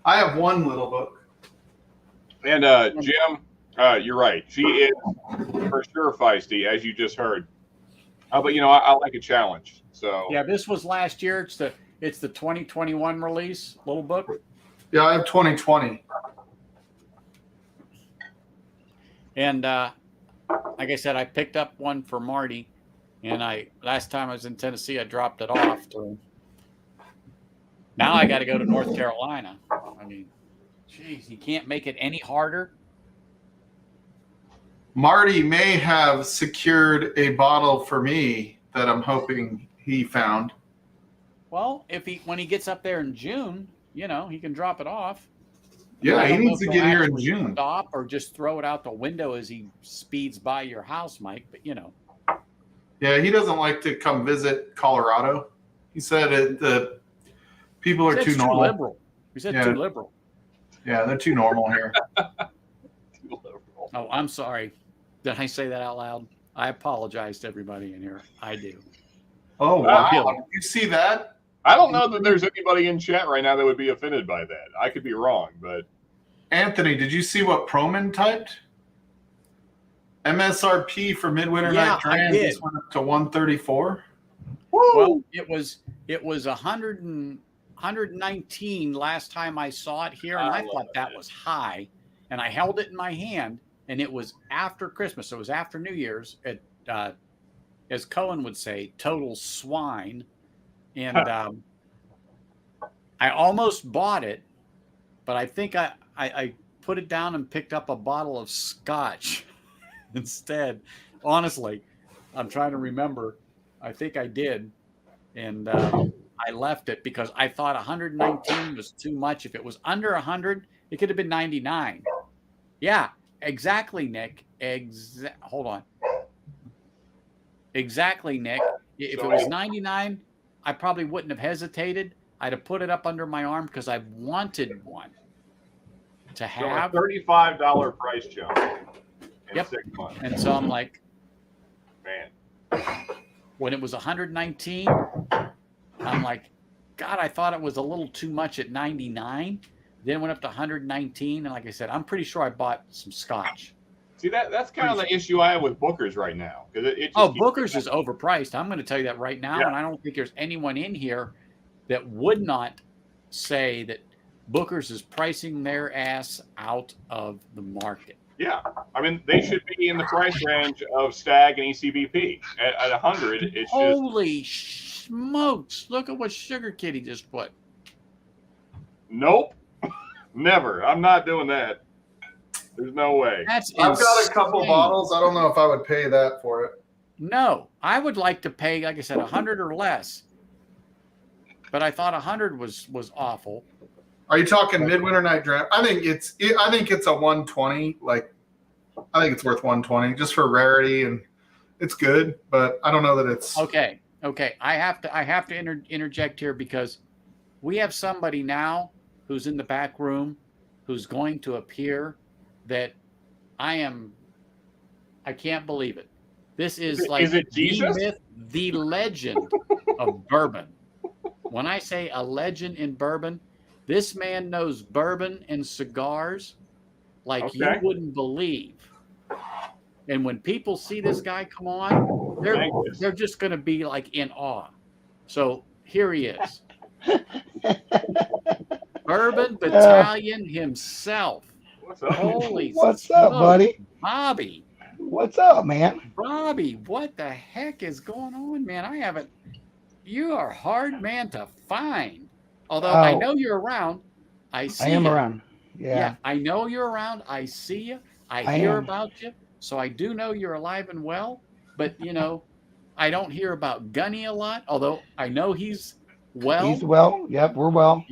I have one little book. and Jim, you're right. She is for sure feisty, as you just heard. But I like a challenge. So Yeah, this was last year. It's the 2021 release, little book. Yeah, I have 2020. And like I said, I picked up one for Marty, and last time I was in Tennessee, I dropped it off to him. Now I got to go to North Carolina. I mean, geez, you can't make it any harder. Marty may have secured a bottle for me that I'm hoping he found. Well, when he gets up there in June, he can drop it off. Yeah, I he don't know needs if to he'll get here in actually June. Stop or just throw it out the window as he speeds by your house, Mike. But Yeah, he doesn't like to come visit Colorado. He said the people are too normal. liberal. He said too liberal. Yeah, they're too normal here. Oh, I'm sorry. Did I say that out loud? I apologize to everybody in here. I do. Oh, wow. Did you see that? I don't know that there's anybody in chat right now that would be offended by that. I could be wrong, but Anthony, did you see what Proman typed? MSRP for Midwinter Yeah, Night Dram I did. just went up to 134. Well, it was 119 last time I saw it here, and I thought that was high. And I held it in my hand, and it was after Christmas. So it was after New Year's. As Cohen would say, total swine. And I almost bought it, but I think I put it down and picked up a bottle of scotch instead. Honestly, I'm trying to remember. I think I did. And I left it because I thought 119 was too much. If it was under 100, it could have been 99. Yeah, exactly, Nick. Hold on. Exactly, Nick. If it was 99, I probably wouldn't have hesitated. I'd have put it up under my arm because I wanted one to have. a $35 price jump in 6 months. And so I'm like, Man, when it was 119, I'm like, God, I thought it was a little too much at 99. Then it went up to 119. And like I said, I'm pretty sure I bought some scotch. see that's kind of the issue I have with Booker's right now because it just keeps Booker's is overpriced. I'm going to tell you that right now. Yeah. And I don't think there's anyone in here that would not say that Booker's is pricing their ass out of the market. Yeah, I mean they should be in the price range of Stag and ECBP. At 100, it's just Holy smokes. Look at what Sugar Kitty just put. nope, never. I'm not doing that. There's no way. That's I've got a couple insane. bottles. I don't know if I would pay that for it. No, I would like to pay, like I said, 100 or less. But I thought 100 was awful. Are you talking Midwinter Night Dram? I think it's a 120. Like, I think it's worth 120 just for rarity, and it's good. But I don't know that it's Okay. I have to interject here because we have somebody now who's in the back room who's going to appear that I can't believe it. This is like is it the Jesus? myth, the legend of bourbon. When I say a legend in bourbon, this man knows bourbon and cigars like you Okay. wouldn't believe. And when people see this guy come on, they're just going to be like in awe. So here he is. Bourbon Battalion himself. What's up? Holy What's up, smokes, buddy? Bobby. What's up, man? Bobby, what the heck is going on, man? You are a hard man to find. Although I Oh. know you're around. I see I am you. around. Yeah, Yeah. I know you're around. I see you. I I hear am. about you. So I do know you're alive and well. But, I don't hear about Gunny a lot, although I know he's well. He's well. Yep, we're well.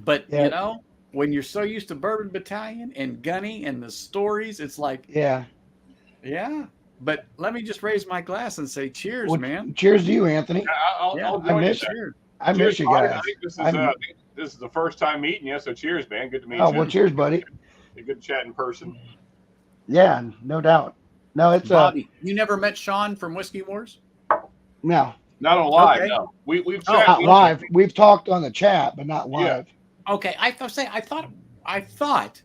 But Yeah. you know, when you're so used to Bourbon Battalion and Gunny and the stories, it's like, Yeah. yeah. But let me just raise my glass and say, cheers, Well, man. cheers to you, Anthony. Yeah, I'll I join you. miss There. cheers. I Cheers, miss you Marty. I guys. think I'm, this is the first time meeting you, so cheers, man. Good to meet oh you. well, cheers, buddy. Good to chat in person. Yeah, no doubt. No, it's Bobby, you never met Sean from Whiskey Wars? no, Not on live, Okay. no. We've Oh, chatted. not live. We've talked on the chat, but not Yeah. live. Okay, I thought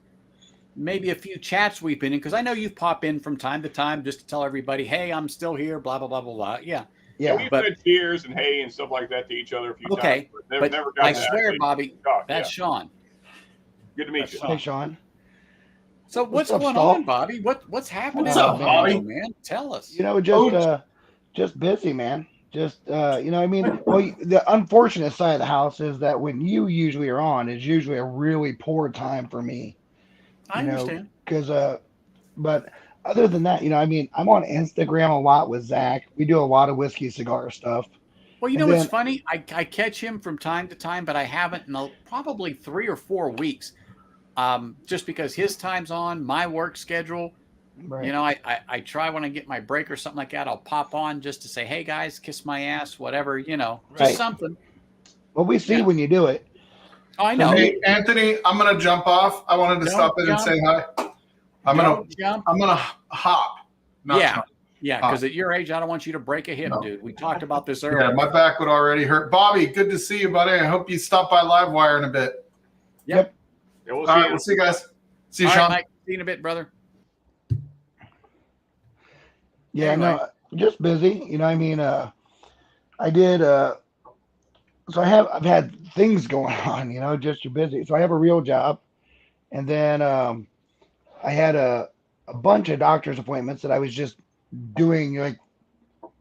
maybe a few chats we've been in, because I know you pop in from time to time just to tell everybody, hey, I'm still here, blah blah blah blah blah. Yeah. Yeah. We've but- said cheers and hey and stuff like that to each other a few Okay, times. but Never got I to swear, actually Bobby, talk. that's Yeah. Sean. Good to meet you. Hey, Sean. So what's up, going Stahl? on, Bobby? What's happening? What's up, in Orlando, Bobby? man? Tell us. You know, just busy, man. Just you know, I mean, well, the unfortunate side of the house is that when you usually are on, is usually a really poor time for me. I understand. Because but other than that, you know, I mean, I'm on Instagram a lot with Zach. We do a lot of whiskey cigar stuff. Well, you and know what's then- funny? I catch him from time to time, but I haven't in probably 3 or 4 weeks. Just because his time's on, my work schedule. Right. You know, I try when I get my break or something like that, I'll pop on just to say, hey guys, kiss my ass, whatever, you know, just Right. something. Well, we see Yeah. when you do it. Oh, I know. Hey, Anthony, I'm gonna jump off. I wanted to Don't stop in and jump. say hi. I'm Don't jump. gonna hop. Not Yeah. jump. Yeah, because at your age, I don't want you to break a hip, No. dude. We talked about this Yeah, earlier. my back would already hurt. Bobby, good to see you, buddy. I hope you stop by Livewire in a bit. Yeah, we'll All see right, you. we'll see you guys. See you, All Sean. right, Mike. See you in a bit, brother. Yeah, Anyway. no, just busy. You know, I mean, I did. So I've had things going on. You know, just you're busy. So I have a real job, and then I had a bunch of doctor's appointments that I was just doing like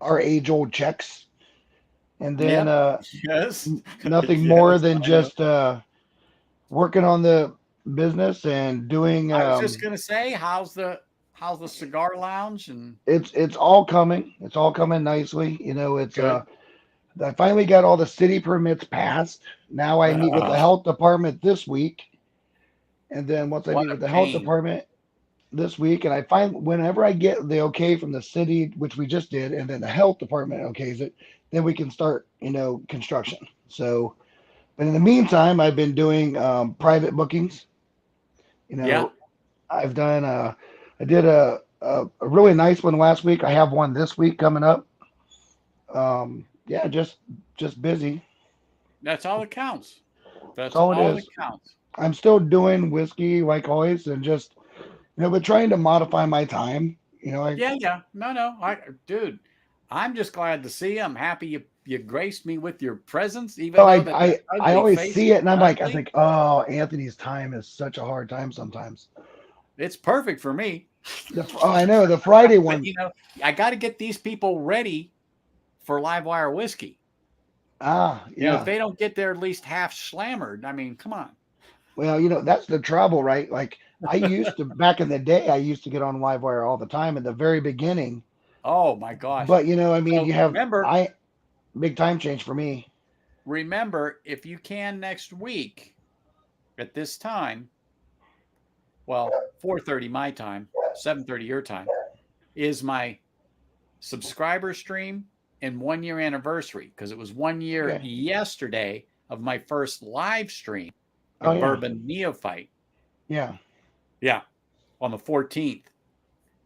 our age old checks, and then Yes. nothing Yes, more I than know. just working on the business and doing. I was just gonna say, how's the cigar lounge? And It's all coming. It's all coming nicely. You know, it's Good. I finally got all the city permits passed. Now I meet with the health department this week. And then once I What meet a with the health pain. department this week, and I find whenever I get the okay from the city, which we just did, and then the health department okays it, then we can start, you know, construction. So, but in the meantime, I've been doing private bookings. You know, Yeah. I've done I did a really nice one last week. I have one this week coming up. Yeah, just busy. That's all that counts. That's all it all is. that counts. I'm still doing whiskey like always, and just but trying to modify my time. You know, Yeah. No. Dude, I'm just glad to see you. I'm happy you graced me with your presence, even so though that I ugly always face see it, and I'm like, I ugly. think, oh, Anthony's time is such a hard time sometimes. It's perfect for me. I know the Friday But one. you know, I got to get these people ready for Livewire whiskey. You know, Yeah. if they don't get there at least half slammered, I mean, come on. Well, you know, that's the trouble, right? Like I used to back in the day, I used to get on Livewire all the time in the very beginning. Oh my gosh. But you know, I mean, So you have remember, big time change for me. remember, if you can next week at this time, well, 4:30 my time, 7:30 your time, is my subscriber stream and 1 year anniversary, because it was 1 year Okay. yesterday of my first live stream Oh, of yeah. Bourbon Neophyte. Yeah. Yeah, on the 14th.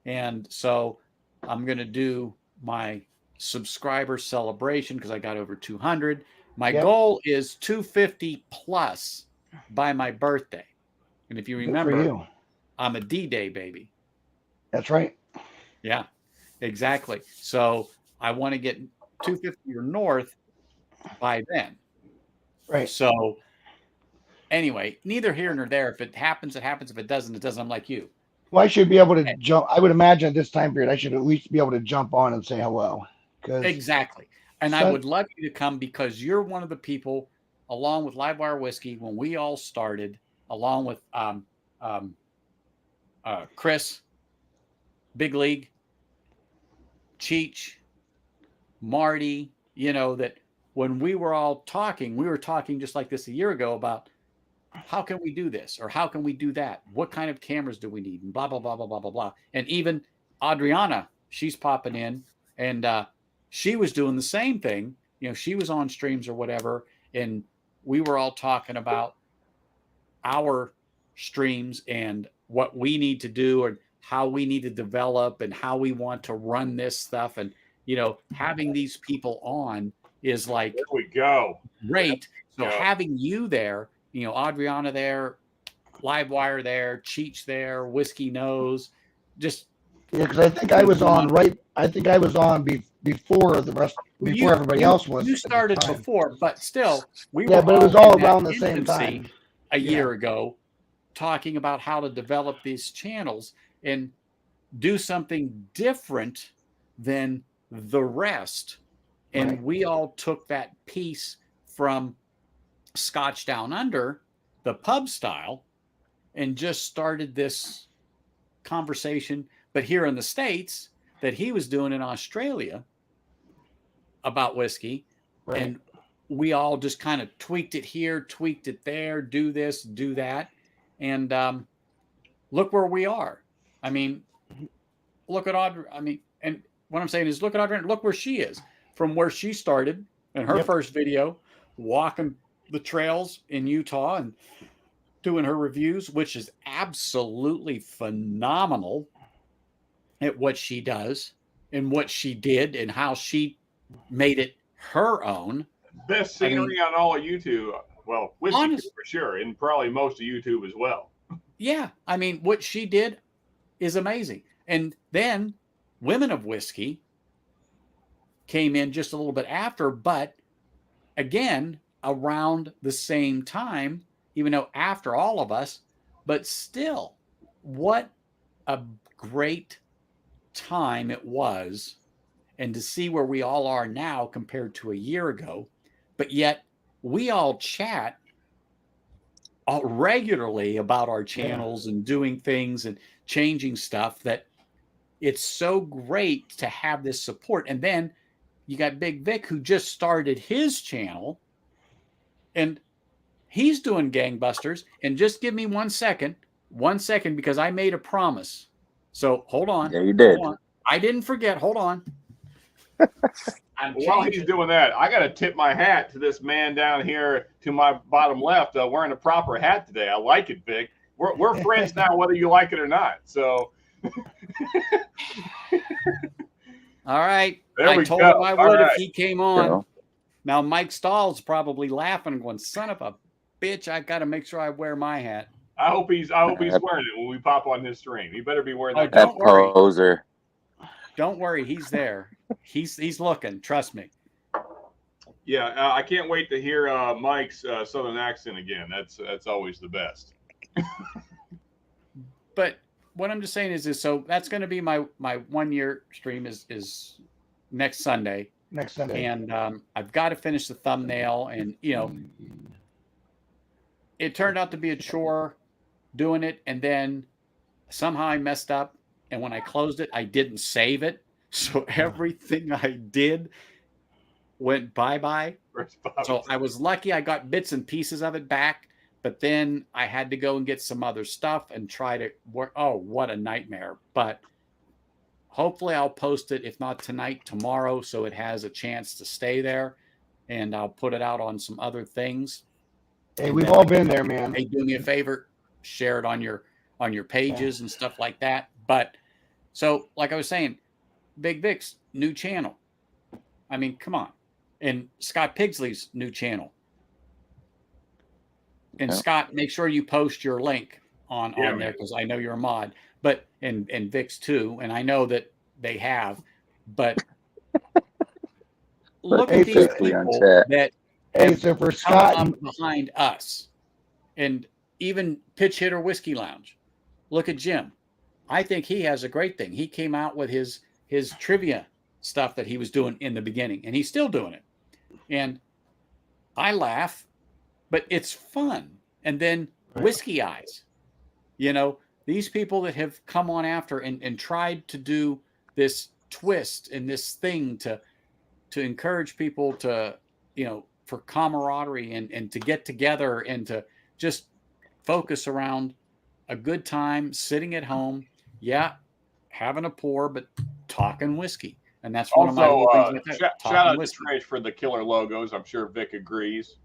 And so I'm going to do my subscriber celebration because I got over 200. My Yep. goal is 250 plus by my birthday. And if you Good remember, for you. I'm a D-Day baby. That's right. Yeah, exactly. So I want to get 250 or north by then. Right. So anyway, neither here nor there. If it happens, it happens. If it doesn't, it doesn't. I'm like you. Well, I should be able to jump. I would imagine at this time period, I should at least be able to jump on and say hello. Exactly. And I would love you to come because you're one of the people, along with Livewire Whiskey, when we all started, along with Chris, Big League, Cheech, Marty, you know, that when we were all talking, we were talking just like this a year ago about how can we do this? Or how can we do that? What kind of cameras do we need? And blah, blah, blah, blah, blah, blah, blah. And even Adriana, she's popping in, and she was doing the same thing. You know, she was on streams or whatever, and we were all talking about our streams and what we need to do and how we need to develop and how we want to run this stuff. And, you know, having these people on is like There we go. great. So Yeah. having you there, you know, Adriana there, Livewire there, Cheech there, Whiskey Knows, just Yeah, because I think I was on before the rest, before everybody else was. You at the started time. before, but still, we Yeah, were but it was in all that around the same infancy time. a Yeah. year ago, talking about how to develop these channels and do something different than the rest. And Right. we all took that piece from Scotch Down Under, the pub style, and just started this conversation. But here in the States, that he was doing in Australia about whiskey. Right. And we all just kind of tweaked it here, tweaked it there, do this, do that. And look where we are. I mean, look at Audrey. I mean, and what I'm saying is look at Audrey, look where she is from where she started in her Yep. first video, walking the trails in Utah and doing her reviews, which is absolutely phenomenal at what she does and what she did and how she made it her own. Best I mean- scenery on all of YouTube. Well, with Honest- YouTube for sure, and probably most of YouTube as well. Yeah, I mean, what she did is amazing. And then Women of Whiskey came in just a little bit after, but again, around the same time, even though after all of us, but still, what a great time it was. And to see where we all are now compared to a year ago, but yet we all chat regularly about our channels and doing things and changing stuff, that it's so great to have this support. And then you got Big Vic, who just started his channel, and he's doing gangbusters. And just give me 1 second, because I made a promise. So hold on. Yeah, you did. Hold on. I didn't forget. Hold on. I'm While he's changing. doing that, I got to tip my hat to this man down here to my bottom left, wearing a proper hat today. I like it, Vic. We're friends now, whether you like it or not. So All right. There I we told go. him I All would if right. he came on. You know? Now Mike Stahl's probably laughing and going, "Son of a bitch, I got to make sure I wear my hat." I hope he's wearing it when we pop on his stream. He better be wearing Oh, that. don't That worry. poser. Don't worry, he's there. He's looking. Trust me. Yeah, I can't wait to hear Mike's southern accent again. That's always the best. But what I'm just saying is so that's going to be my 1 year stream is next Sunday, Next Sunday. and I've got to finish the thumbnail, and you know, it turned out to be a chore doing it, and then somehow I messed up, and when I closed it, I didn't save it, so everything I did went bye-bye. So I was lucky I got bits and pieces of it back, but then I had to go and get some other stuff and try to work. Oh, what a nightmare. But hopefully I'll post it, if not tonight, tomorrow, so it has a chance to stay there, and I'll put it out on some other things. Hey, we've all been there, man. Hey, do me a favor, share it on your pages and stuff like that. But so, like I was saying, Big Vic's new channel. I mean, come on. And Scott Pigsley's new channel. And Yeah. Scott, make sure you post your link on Yeah, there, man. because I know you're a mod. But and Vic's too, and I know that they have. But look hey, at these Pigsley on people chat. that Hey, so for Scott, come up behind us, and even Pitch Hitter Whiskey Lounge. Look at Jim. I think he has a great thing. He came out with his trivia stuff that he was doing in the beginning, and he's still doing it. And I laugh, but it's fun. And then Whiskey Eyes, you know, these people that have come on after and tried to do this twist and this thing to encourage people to, you know, for camaraderie and to get together and to just focus around a good time, sitting at home. Yeah, having a pour, but talking whiskey. And that's one of my Also, little things with that. shout Talking out to whiskey. Trish for the killer logos. I'm sure Vic agrees.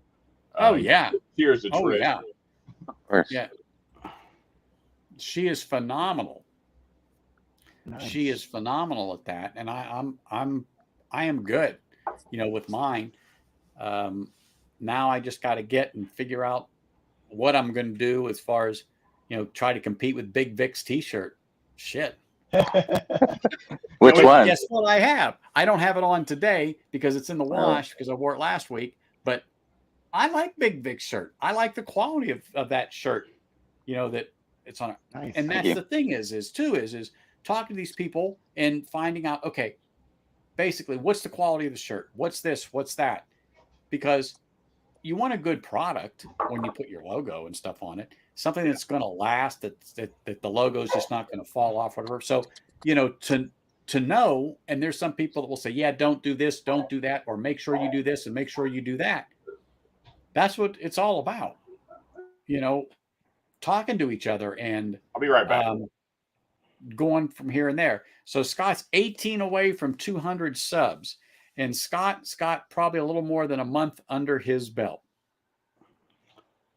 Oh, yeah. Cheers to Oh, Trish. yeah. Of course. Yeah. She is phenomenal. Nice. She is phenomenal at that. And I am good, with mine. Now I just got to get and figure out what I'm going to do as far as, try to compete with Big Vic's t-shirt. Shit. Which one? Guess what I have? I don't have it on today because it's in the wash because I wore it last week. But I like Big Vic's shirt. I like the quality of that shirt. That it's on it. Nice. And that's the thing is talking to these people and finding out, okay, basically what's the quality of the shirt? What's this? What's that? Because you want a good product when you put your logo and stuff on it, something that's going to last, that the logo is just not going to fall off, whatever. So, to know, and there's some people that will say, yeah, don't do this, don't do that, or make sure you do this and make sure you do that. That's what it's all about, talking to each other and I'll be right back. going from here and there. So Scott's 18 away from 200 subs. And Scott probably a little more than a month under his belt.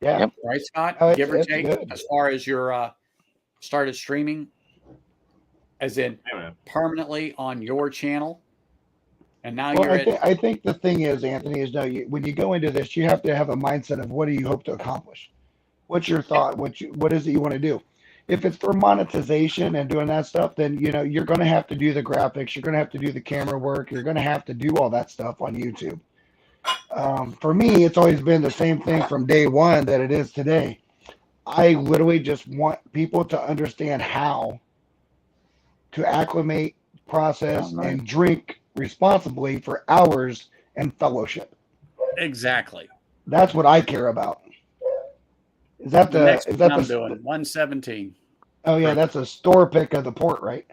Yeah. Yep. Right, Scott? Oh, Give or it's take, good. as far as your started streaming, as in Hey, man. permanently on your channel. And now Well, you're I think the thing is, Anthony, is now when you go into this, you have to have a mindset of what do you hope to accomplish? What's your thought? What is it you want to do? If it's for monetization and doing that stuff, then you're going to have to do the graphics, you're going to have to do the camera work, you're going to have to do all that stuff on YouTube. For me, it's always been the same thing from day one that it is today. I literally just want people to understand how to acclimate, process, and drink responsibly for hours and fellowship. exactly. That's what I care about. Is that The the next is one that I'm the doing 117. Oh yeah, that's a store pick of the port, right?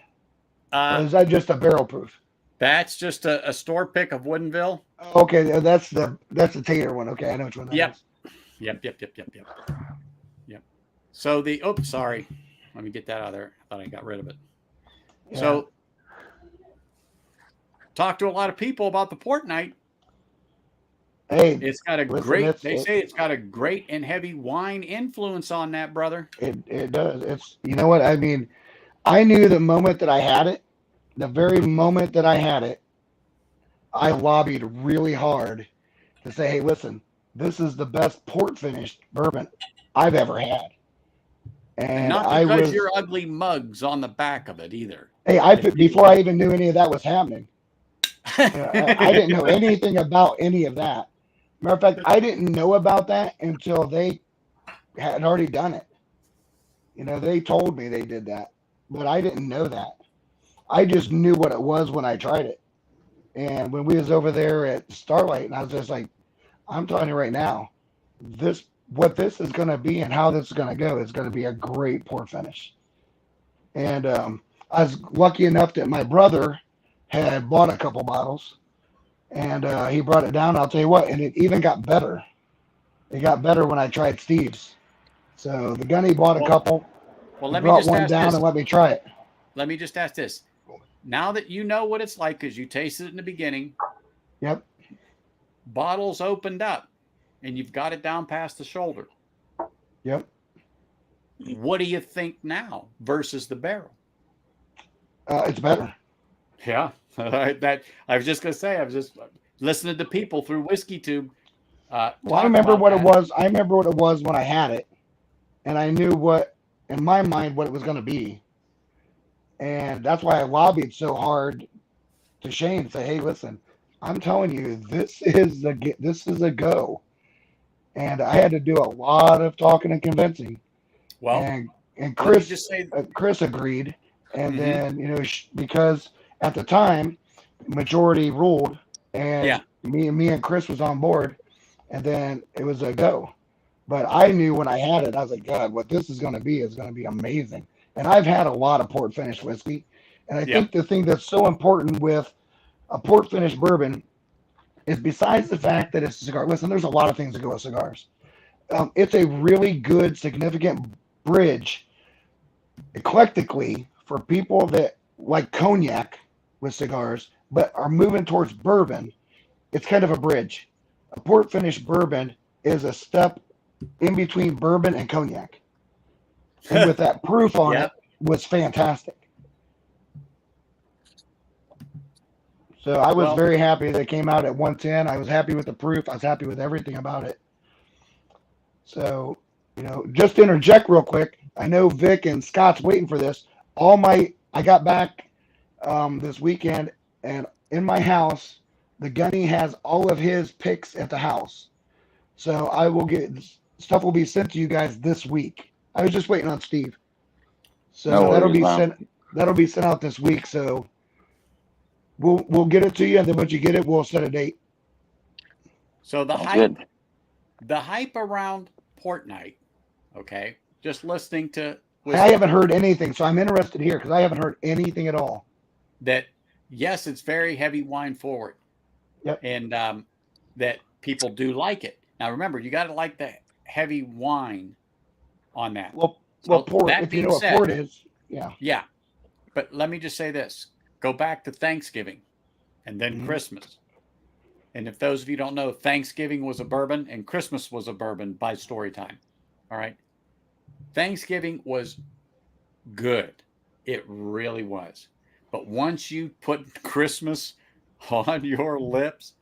Or is that just a barrel proof? That's just a store pick of Woodinville. Okay, that's the tater one. Okay, I know which one that Yep. is. Yep. So sorry. Let me get that out of there. I thought I got rid of it. Yeah. So talk to a lot of people about the port night. Hey, It's got a listen, they say it's got a great and heavy wine influence on that, brother. it does. It's what I mean. I knew the moment that I had it, the very moment that I had it, I lobbied really hard to say, hey, listen, this is the best port finished bourbon I've ever had. And Not I because was your ugly mugs on the back of it either. hey, before I even knew any of that was happening. I didn't know anything about any of that. Matter of fact, I didn't know about that until they had already done it. They told me they did that, but I didn't know that. I just knew what it was when I tried it. And when we was over there at Starlight, and I was just like, I'm telling you right now, what this is going to be and how this is going to go is going to be a great pour finish. And I was lucky enough that my brother had bought a couple bottles, and he brought it down. I'll tell you what, and it even got better. It got better when I tried Steve's. So the gunny bought a couple. Well, let me brought just one ask down this. and let me try it. Let me just ask this. Now that you know what it's like because you tasted it in the beginning, Yep. bottles opened up and you've got it down past the shoulder. Yep. What do you think now versus the barrel? It's better. Yeah. That I was just going to say, I was just listening to people through Whiskey Tube. Well, I remember what it was. I remember what it was when I had it, and I knew what, in my mind, what it was going to be. And that's why I lobbied so hard to Shane, say, "Hey, listen, I'm telling you, this is a go." And I had to do a lot of talking and convincing. Well, and let me Chris just say, Chris agreed, and Mhm. then because at the time majority ruled, and Yeah. me and Chris was on board, and then it was a go. But I knew when I had it, I was like, God, what this is going to be amazing. And I've had a lot of port finish whiskey, and I think the thing that's so important with a port finish bourbon is besides the fact that it's a cigar. Listen, there's a lot of things that go with cigars. It's a really good, significant bridge, eclectically, for people that like cognac with cigars, but are moving towards bourbon. It's kind of a bridge. A port finished bourbon is a step in between bourbon and cognac, and with that proof on Yep. it was fantastic. So I was Well, very happy that it came out at 110. I was happy with the proof. I was happy with everything about it. So, just to interject real quick, I know Vic and Scott's waiting for this. I got back this weekend, and in my house, the Gunny has all of his picks at the house. So I will get stuff will be sent to you guys this week. I was just waiting on Steve. So No that'll worries, be Mom. sent out this week. So we'll get it to you, and then once you get it, we'll set a date. so the Sounds hype, good. the hype around Port Night. Okay, just listening to I haven't heard anything, so I'm interested here because I haven't heard anything at all. that. Yes, it's very heavy wine forward. Yep. And that people do like it. Now remember, you got to like the heavy wine on that. Well, So port. that If you being know what said, port is, yeah. yeah. But let me just say this: go back to Thanksgiving, and then Mhm. Christmas. And if those of you don't know, Thanksgiving was a bourbon and Christmas was a bourbon by story time. All right. Thanksgiving was good. It really was. But once you put Christmas on your lips,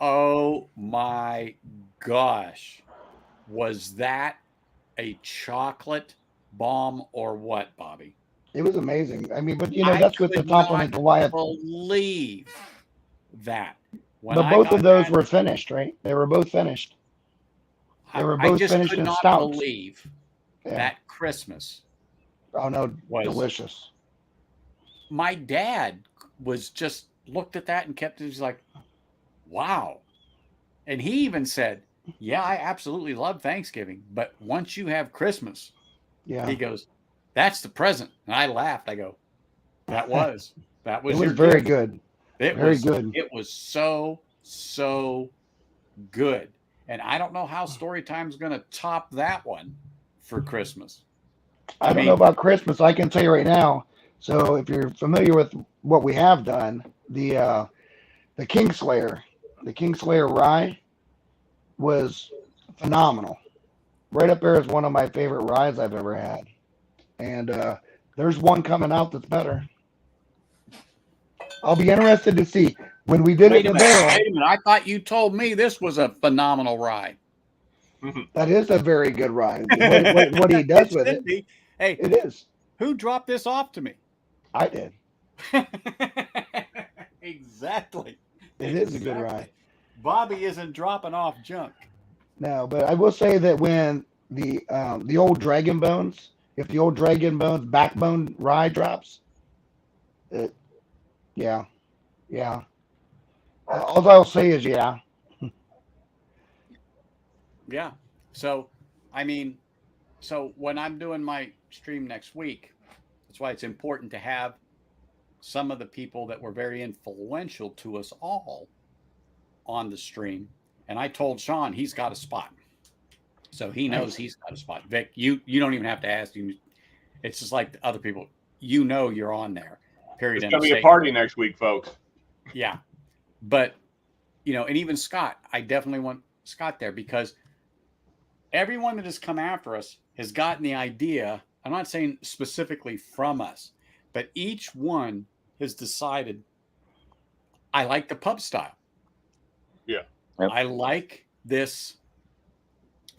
oh my gosh, was that a chocolate bomb or what, Bobby? It was amazing. I mean, but I that's with the could not compliment to Wyatt. believe that. When But I both got of those that, were finished, right? They were both finished. They were I both just finished could in not stouts. believe Yeah. that Christmas Oh no, was. delicious. My dad was just looked at that and kept it. He's like, wow. And he even said, yeah, I absolutely love Thanksgiving. But once you have Christmas, Yeah. he goes, that's the present. And I laughed. I go, that was It your was very gift. good. It Very was good. It was so good. And I don't know how Storytime's going to top that one for Christmas. I don't know about Christmas. I can tell you right now. So if you're familiar with what we have done, the Kingslayer rye was phenomenal. Right up there is one of my favorite ryes I've ever had. And there's one coming out that's better. I'll be interested to see when we did it in the barrel. Wait a minute. I thought you told me this was a phenomenal rye. That is a very good rye. What he does with it, hey, it is. Who dropped this off to me? I did. Exactly. It is a good rye. Bobby isn't dropping off junk. No, but I will say that when the old Dragon Bones, if the old Dragon Bones backbone rye drops, yeah. All I'll say is yeah. Yeah. So, I mean, when I'm doing my stream next week, that's why it's important to have some of the people that were very influential to us all on the stream. And I told Sean he's got a spot. So he knows he's got a spot. Vic, you don't even have to ask him. It's just like the other people. You know you're on there. Period. It's going to be a party next week, folks. Yeah. But, and even Scott, I definitely want Scott there because everyone that has come after us has gotten the idea. I'm not saying specifically from us, but each one has decided, I like the pub style. Yeah. Yep. I like this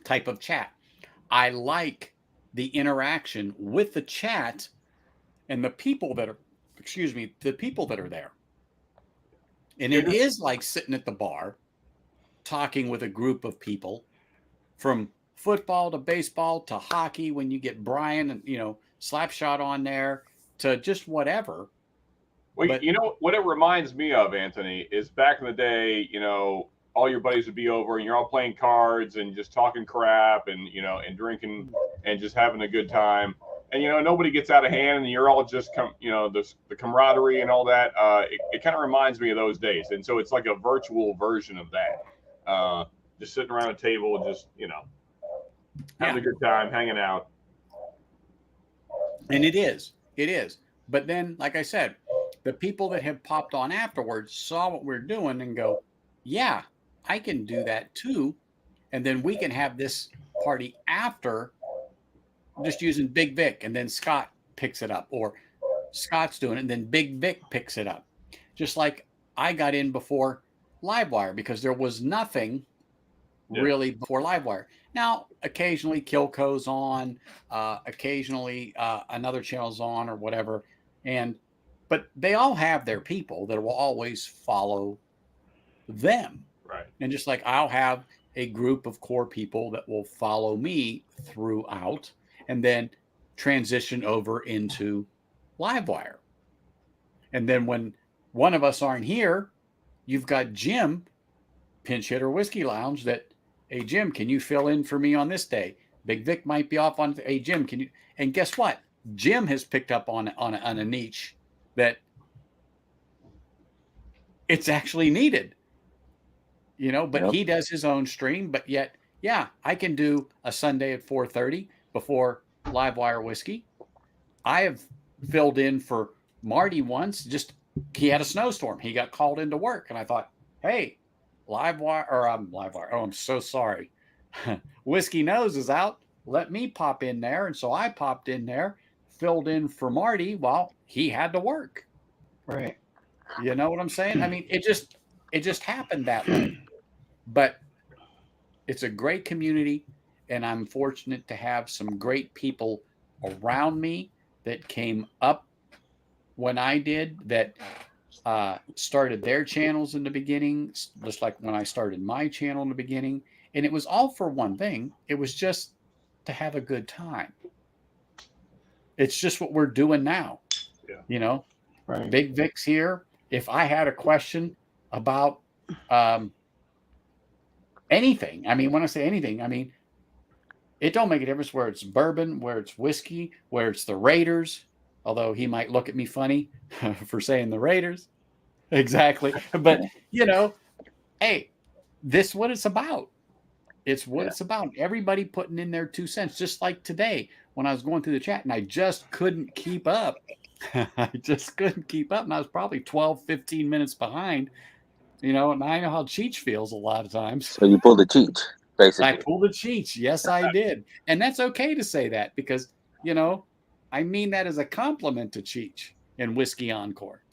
type of chat. I like the interaction with the chat and the people that are, the people that are there. And it is like sitting at the bar talking with a group of people from football to baseball to hockey when you get Brian and, Slapshot on there to just whatever. Well, But- you know what it reminds me of, Anthony, is back in the day, all your buddies would be over and you're all playing cards and just talking crap and, and drinking and just having a good time. And, nobody gets out of hand and you're all just, the camaraderie and all that. It kind of reminds me of those days. And so it's like a virtual version of that. Just sitting around a table, just, having a good time, hanging out. And it is. But then, like I said, the people that have popped on afterwards saw what we're doing and go, yeah, I can do that too. And then we can have this party after, just using Big Vic, and then Scott picks it up, or Scott's doing it, and then Big Vic picks it up. Just like I got in before Livewire, because there was nothing really before Livewire. Now, occasionally Kilco's on, occasionally another channel's on or whatever. But they all have their people that will always follow them. Right. And just like I'll have a group of core people that will follow me throughout and then transition over into Livewire. And then when one of us aren't here, you've got Jim, Pinch Hitter Whiskey Lounge, that, hey, Jim, can you fill in for me on this day? Big Vic might be off on, hey, Jim, can you? And guess what? Jim has picked up on a niche that it's actually needed, but he does his own stream. But yet, yeah, I can do a Sunday at 4:30 before Livewire Whiskey. I have filled in for Marty once. Just he had a snowstorm. He got called into work, and I thought, hey, Livewire. Oh, I'm so sorry. Whiskey Nose is out. Let me pop in there. And so I popped in there, filled in for Marty while he had to work. Right. You know what I'm saying? I mean, it just happened that way. But it's a great community, and I'm fortunate to have some great people around me that came up when I did, that started their channels in the beginning, just like when I started my channel in the beginning. And it was all for one thing. It was just to have a good time. It's just what we're doing now. Yeah. Right. Big Vic's here. If I had a question about anything, I mean, when I say anything, I mean, it don't make a difference where it's bourbon, where it's whiskey, where it's the Raiders, although he might look at me funny for saying the Raiders. Exactly. But, hey, this is what it's about. It's what it's about. Everybody putting in their 2 cents, just like today when I was going through the chat and I just couldn't keep up. And I was probably 12, 15 minutes behind, and I know how Cheech feels a lot of times. So you pulled the Cheech, basically. I pulled the Cheech. Yes, I did. And that's okay to say that because, I mean that as a compliment to Cheech and Whiskey Encore.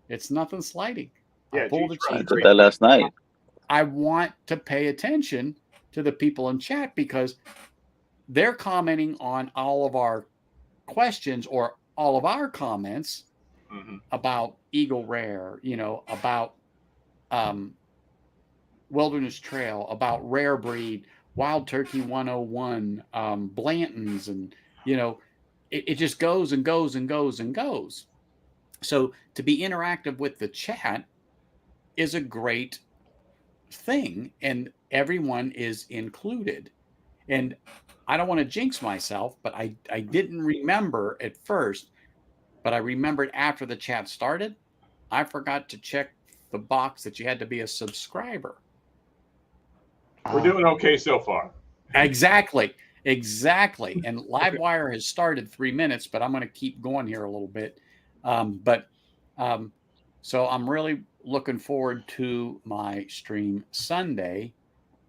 It's nothing slighting. Yeah, I pulled the I Cheech. did that last night. I want to pay attention to the people in chat because they're commenting on all of our questions or all of our comments about Eagle Rare, about Wilderness Trail, about Rare Breed, Wild Turkey 101, Blanton's, and, it just goes and goes and goes and goes. So to be interactive with the chat is a great thing, and everyone is included. And I don't want to jinx myself, but I didn't remember at first, but I remembered after the chat started, I forgot to check the box that you had to be a subscriber. We're doing okay so far. Exactly. And Livewire has started 3 minutes, but I'm going to keep going here a little bit. So I'm really looking forward to my stream Sunday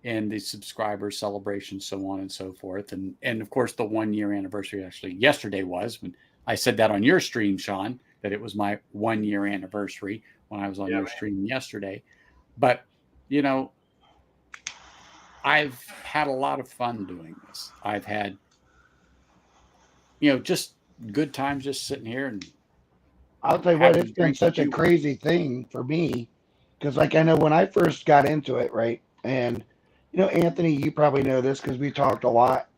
and the subscriber celebration, so on and so forth. And of course, the 1 year anniversary actually yesterday was when I said that on your stream, Sean, that it was my 1 year anniversary when I was on your stream yesterday. But, I've had a lot of fun doing this. I've had, just good times just sitting here. And I'll tell you what, it's been such a crazy thing for me because, I know when I first got into it, right? And, Anthony, you probably know this because we talked a lot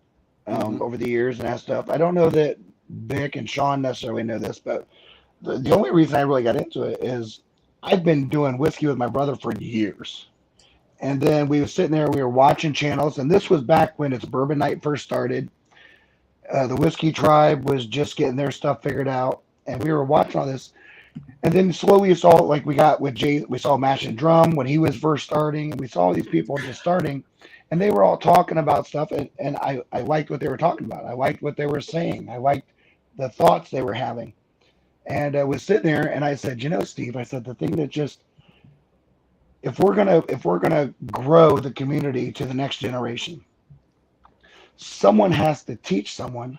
over the years and that stuff. I don't know that Vic and Sean necessarily know this, but the only reason I really got into it is I've been doing whiskey with my brother for years. And then we were sitting there, we were watching channels, and this was back when it's Bourbon Night first started. The Whiskey Tribe was just getting their stuff figured out, and we were watching all this. And then slowly we saw, like we got with Jay, we saw Mash and Drum when he was first starting, and we saw all these people just starting. and they were all talking about stuff, and I liked what they were talking about. I liked what they were saying. I liked the thoughts they were having. And I was sitting there and I said, Steve, I said, the thing that just, if we're gonna grow the community to the next generation, someone has to teach someone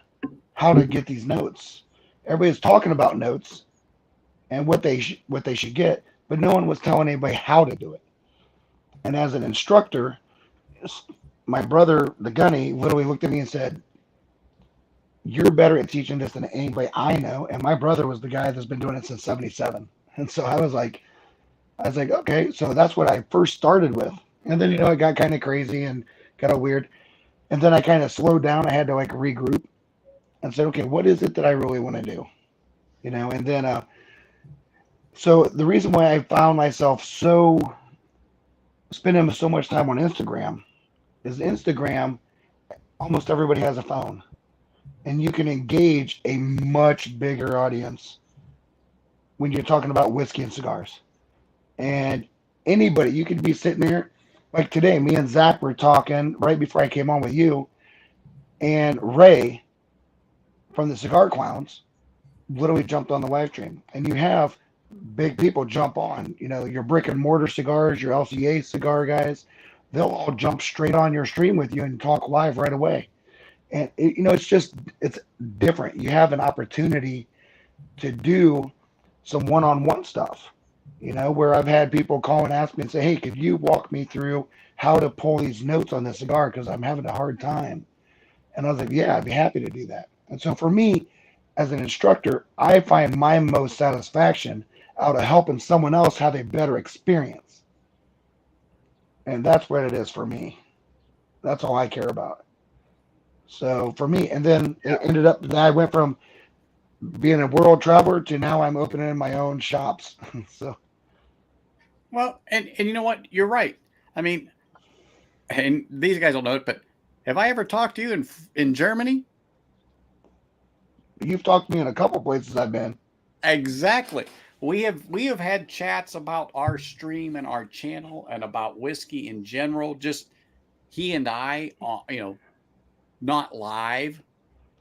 how to get these notes. Everybody's talking about notes and what they should get, but no one was telling anybody how to do it. And as an instructor, my brother, the gunny, literally looked at me and said, "You're better at teaching this than anybody I know." And my brother was the guy that's been doing it since '77. And so I was like, okay, so that's what I first started with. And then, it got kind of crazy and kind of weird. And then I kind of slowed down. I had to like regroup and said, okay, what is it that I really want to do? And then, so the reason why I found myself spending so much time on Instagram is Instagram, almost everybody has a phone and you can engage a much bigger audience when you're talking about whiskey and cigars. And anybody, you could be sitting there, like today, me and Zach were talking right before I came on with you, and Ray from the Cigar Clowns literally jumped on the live stream. And you have big people jump on, your brick and mortar cigars, your LCA cigar guys, they'll all jump straight on your stream with you and talk live right away. And it's different. You have an opportunity to do some one-on-one stuff. Where I've had people call and ask me and say, hey, could you walk me through how to pull these notes on the cigar? Because I'm having a hard time. And I was like, yeah, I'd be happy to do that. And so for me, as an instructor, I find my most satisfaction out of helping someone else have a better experience. And that's what it is for me. That's all I care about. So for me, and then it ended up that I went from being a world traveler to now I'm opening my own shops. So. Well, and you know what? You're right. I mean, and these guys don't know it, but have I ever talked to you in Germany? You've talked to me in a couple places I've been. Exactly. We have had chats about our stream and our channel and about whiskey in general. Just he and I, not live.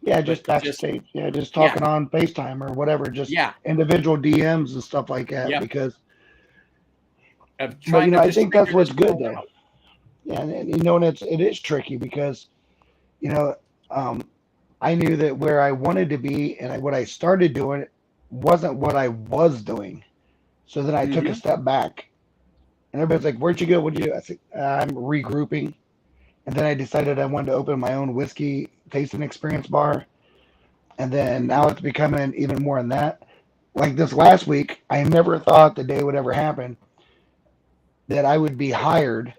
Yeah, just backstage. Just talking on FaceTime or whatever. Just individual DMs and stuff like that. Because. I think that's what's good though. Yeah, and it is tricky because, I knew that where I wanted to be and what I started doing wasn't what I was doing. So then I took a step back, and everybody's like, "Where'd you go? What'd you do?" I said, "I'm regrouping," and then I decided I wanted to open my own whiskey tasting experience bar, and then now it's becoming even more than that. Like this last week, I never thought the day would ever happen that I would be hired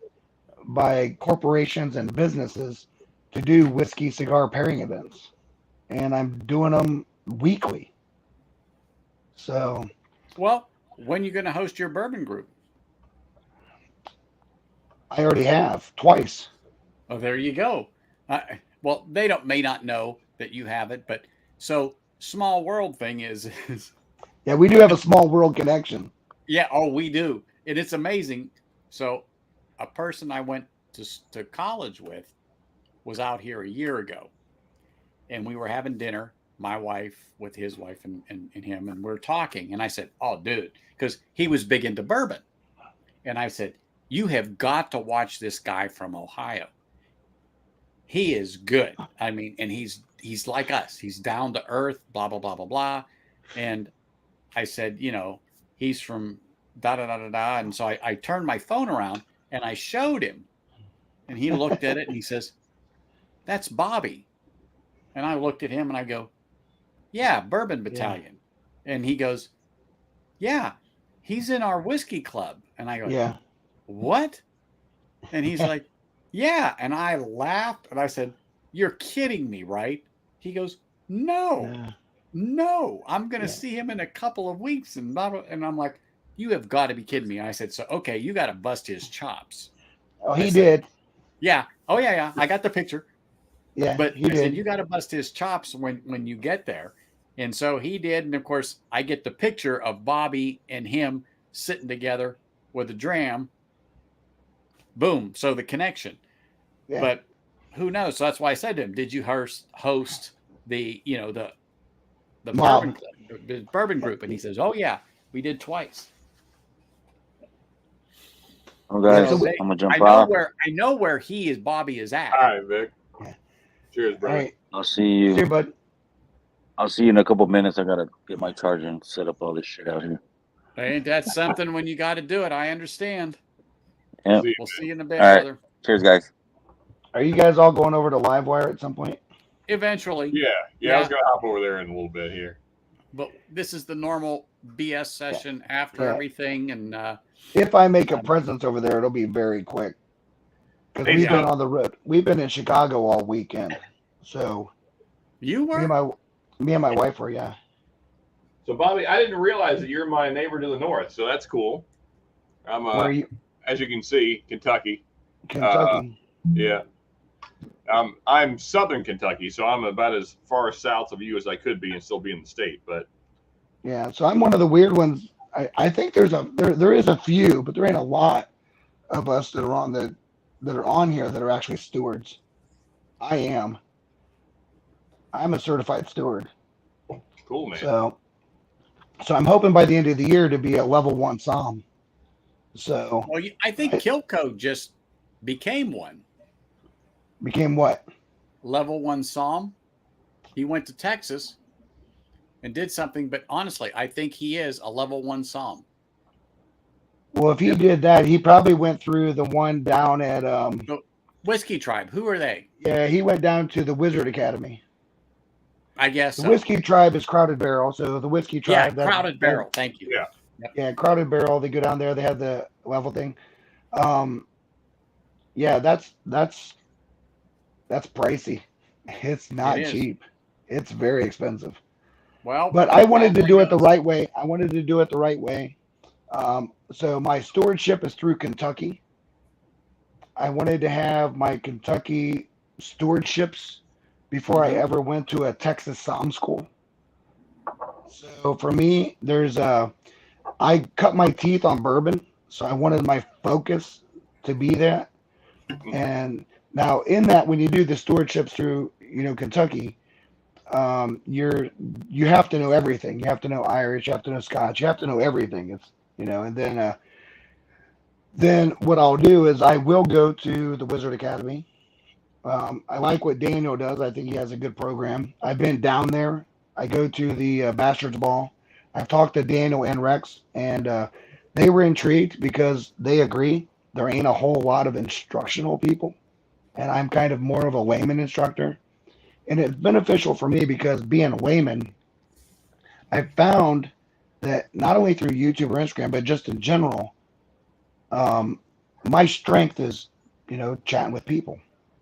by corporations and businesses to do whiskey cigar pairing events. And I'm doing them weekly. So. Well, when are you going to host your bourbon group? I already have twice. Oh, there you go. Well, they may not know that you have it, but so small world thing is yeah, we do have a small world connection. Yeah. Oh, we do. And it's amazing. So a person I went to college with was out here a year ago, and we were having dinner, my wife with his wife and him, and we're talking. And I said, oh, dude, because he was big into bourbon. And I said, you have got to watch this guy from Ohio. He is good. I mean, and he's like us. He's down to earth, blah, blah, blah, blah, blah. And I said, he's from da da da da da. And so I turned my phone around and I showed him, and he looked at it and he says, that's Bobby. And I looked at him and I go, yeah, Bourbon Battalion. Yeah. And he goes, yeah, he's in our whiskey club. And I go, yeah, what? And he's like, yeah. And I laughed and I said, you're kidding me, right? He goes, no, I'm going to see him in a couple of weeks. And I'm like, you have got to be kidding me. And I said, so, okay, you got to bust his chops. Oh, he did. Yeah. Oh, yeah. I got the picture. Yeah. But I said, you got to bust his chops when you get there. And so he did. And of course, I get the picture of Bobby and him sitting together with a dram. Boom. So the connection. Yeah. But who knows? So that's why I said to him, "Did you host the the Wow. bourbon group?" And he says, "Oh yeah, we did twice." Well, guys, so I'm gonna jump I know off. I know where Bobby is at. All right, Vic. Yeah. Cheers, All brother. right. I'll see you. See you, bud. I'll see you in a couple minutes. I gotta get my charger and set up all this shit out here. Ain't that something when you got to do it? I understand. Yeah. See you, We'll see you in a bit, All right. brother. Cheers, guys. Are you guys all going over to Livewire at some point? Eventually. Yeah. I was gonna hop over there in a little bit here. But this is the normal BS session after Yeah. everything, and If I make a presence over there, it'll be very quick. Because we've been on the road. We've been in Chicago all weekend. So you were. me and my wife were, yeah. So, Bobby, I didn't realize that you're my neighbor to the north, so that's cool. I'm, Where are you? as you can see, Kentucky. Kentucky. Yeah. I'm southern Kentucky, so I'm about as far south of you as I could be and still be in the state. But Yeah. So I'm one of the weird ones. I think there is a few, but there ain't a lot of us that are on here that are actually stewards. I am. I'm a certified steward. cool, man. So I'm hoping by the end of the year to be a level 1 Psalm. So Well, I think Kilco just became one. became what? Level 1 Psalm. He went to Texas and did something, but honestly, I think he is a level 1 Psalm. Well, if he did that, he probably went through the one down at Whiskey Tribe. Who are they? yeah, he went down to the Wizard Academy. I guess The so. Whiskey Tribe is Crowded Barrel, so the Whiskey Yeah, Tribe. Crowded Barrel. Thank you. Yeah. Yeah, Crowded Barrel. They go down there. They have the level thing. Yeah, that's pricey. It's not It is. cheap. It's very expensive. Well, But I wanted to do it the California- right way. I wanted to do it the right way. So my stewardship is through Kentucky. I wanted to have my Kentucky stewardships before I ever went to a Texas Psalm school. So for me, I cut my teeth on bourbon, so I wanted my focus to be that. And now in that, when you do the stewardships through, Kentucky, you have to know everything. You have to know Irish, you have to know Scotch, you have to know everything. It's and then what I'll do is I will go to the Wizard Academy. I like what Daniel does. I think he has a good program. I've been down there. I go to the Bastards Ball. I've talked to Daniel and Rex, and they were intrigued because they agree there ain't a whole lot of instructional people, and I'm kind of more of a layman instructor. And it's beneficial for me because being a layman, I've found that not only through YouTube or Instagram, but just in general, my strength is, chatting with people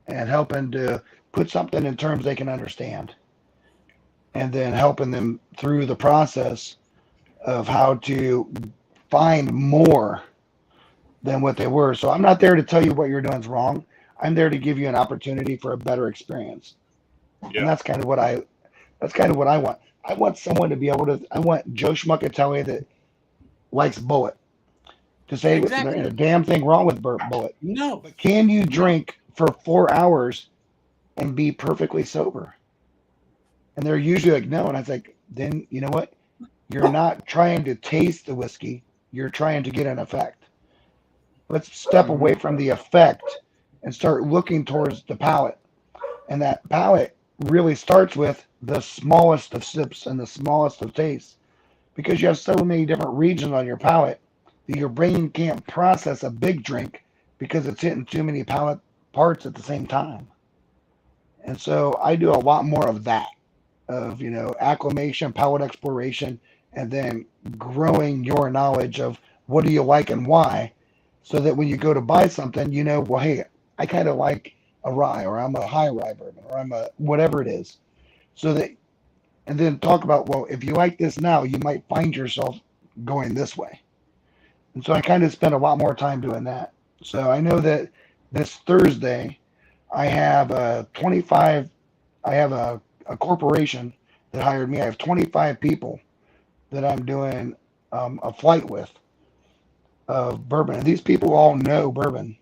and helping to put something in terms they can understand, and then helping them through the process of how to find more than what they were. So I'm not there to tell you what you're doing is wrong. I'm there to give you an opportunity for a better experience. Yeah. And that's kind of what I want. I want someone to be able to, I want Joe Schmuckatelli that likes Bullet to say, listen, there ain't a damn thing wrong with Bullet. No. But can you drink for 4 hours and be perfectly sober? And they're usually like, no. And I was like, then you know what? You're not trying to taste the whiskey. You're trying to get an effect. Let's step away from the effect and start looking towards the palate. And that palate really starts with the smallest of sips and the smallest of tastes, because you have so many different regions on your palate that your brain can't process a big drink because it's hitting too many palate parts at the same time. And so I do a lot more of that, of acclimation, palate exploration, and then growing your knowledge of what do you like and why, so that when you go to buy something, well, hey, I kind of like a rye, or I'm a high rye bourbon, or I'm a whatever it is. So that, and then talk about, well, if you like this now, you might find yourself going this way. And so I kind of spend a lot more time doing that. So I know that this Thursday, I have a corporation that hired me. I have 25 people that I'm doing a flight with of bourbon. And these people all know bourbon.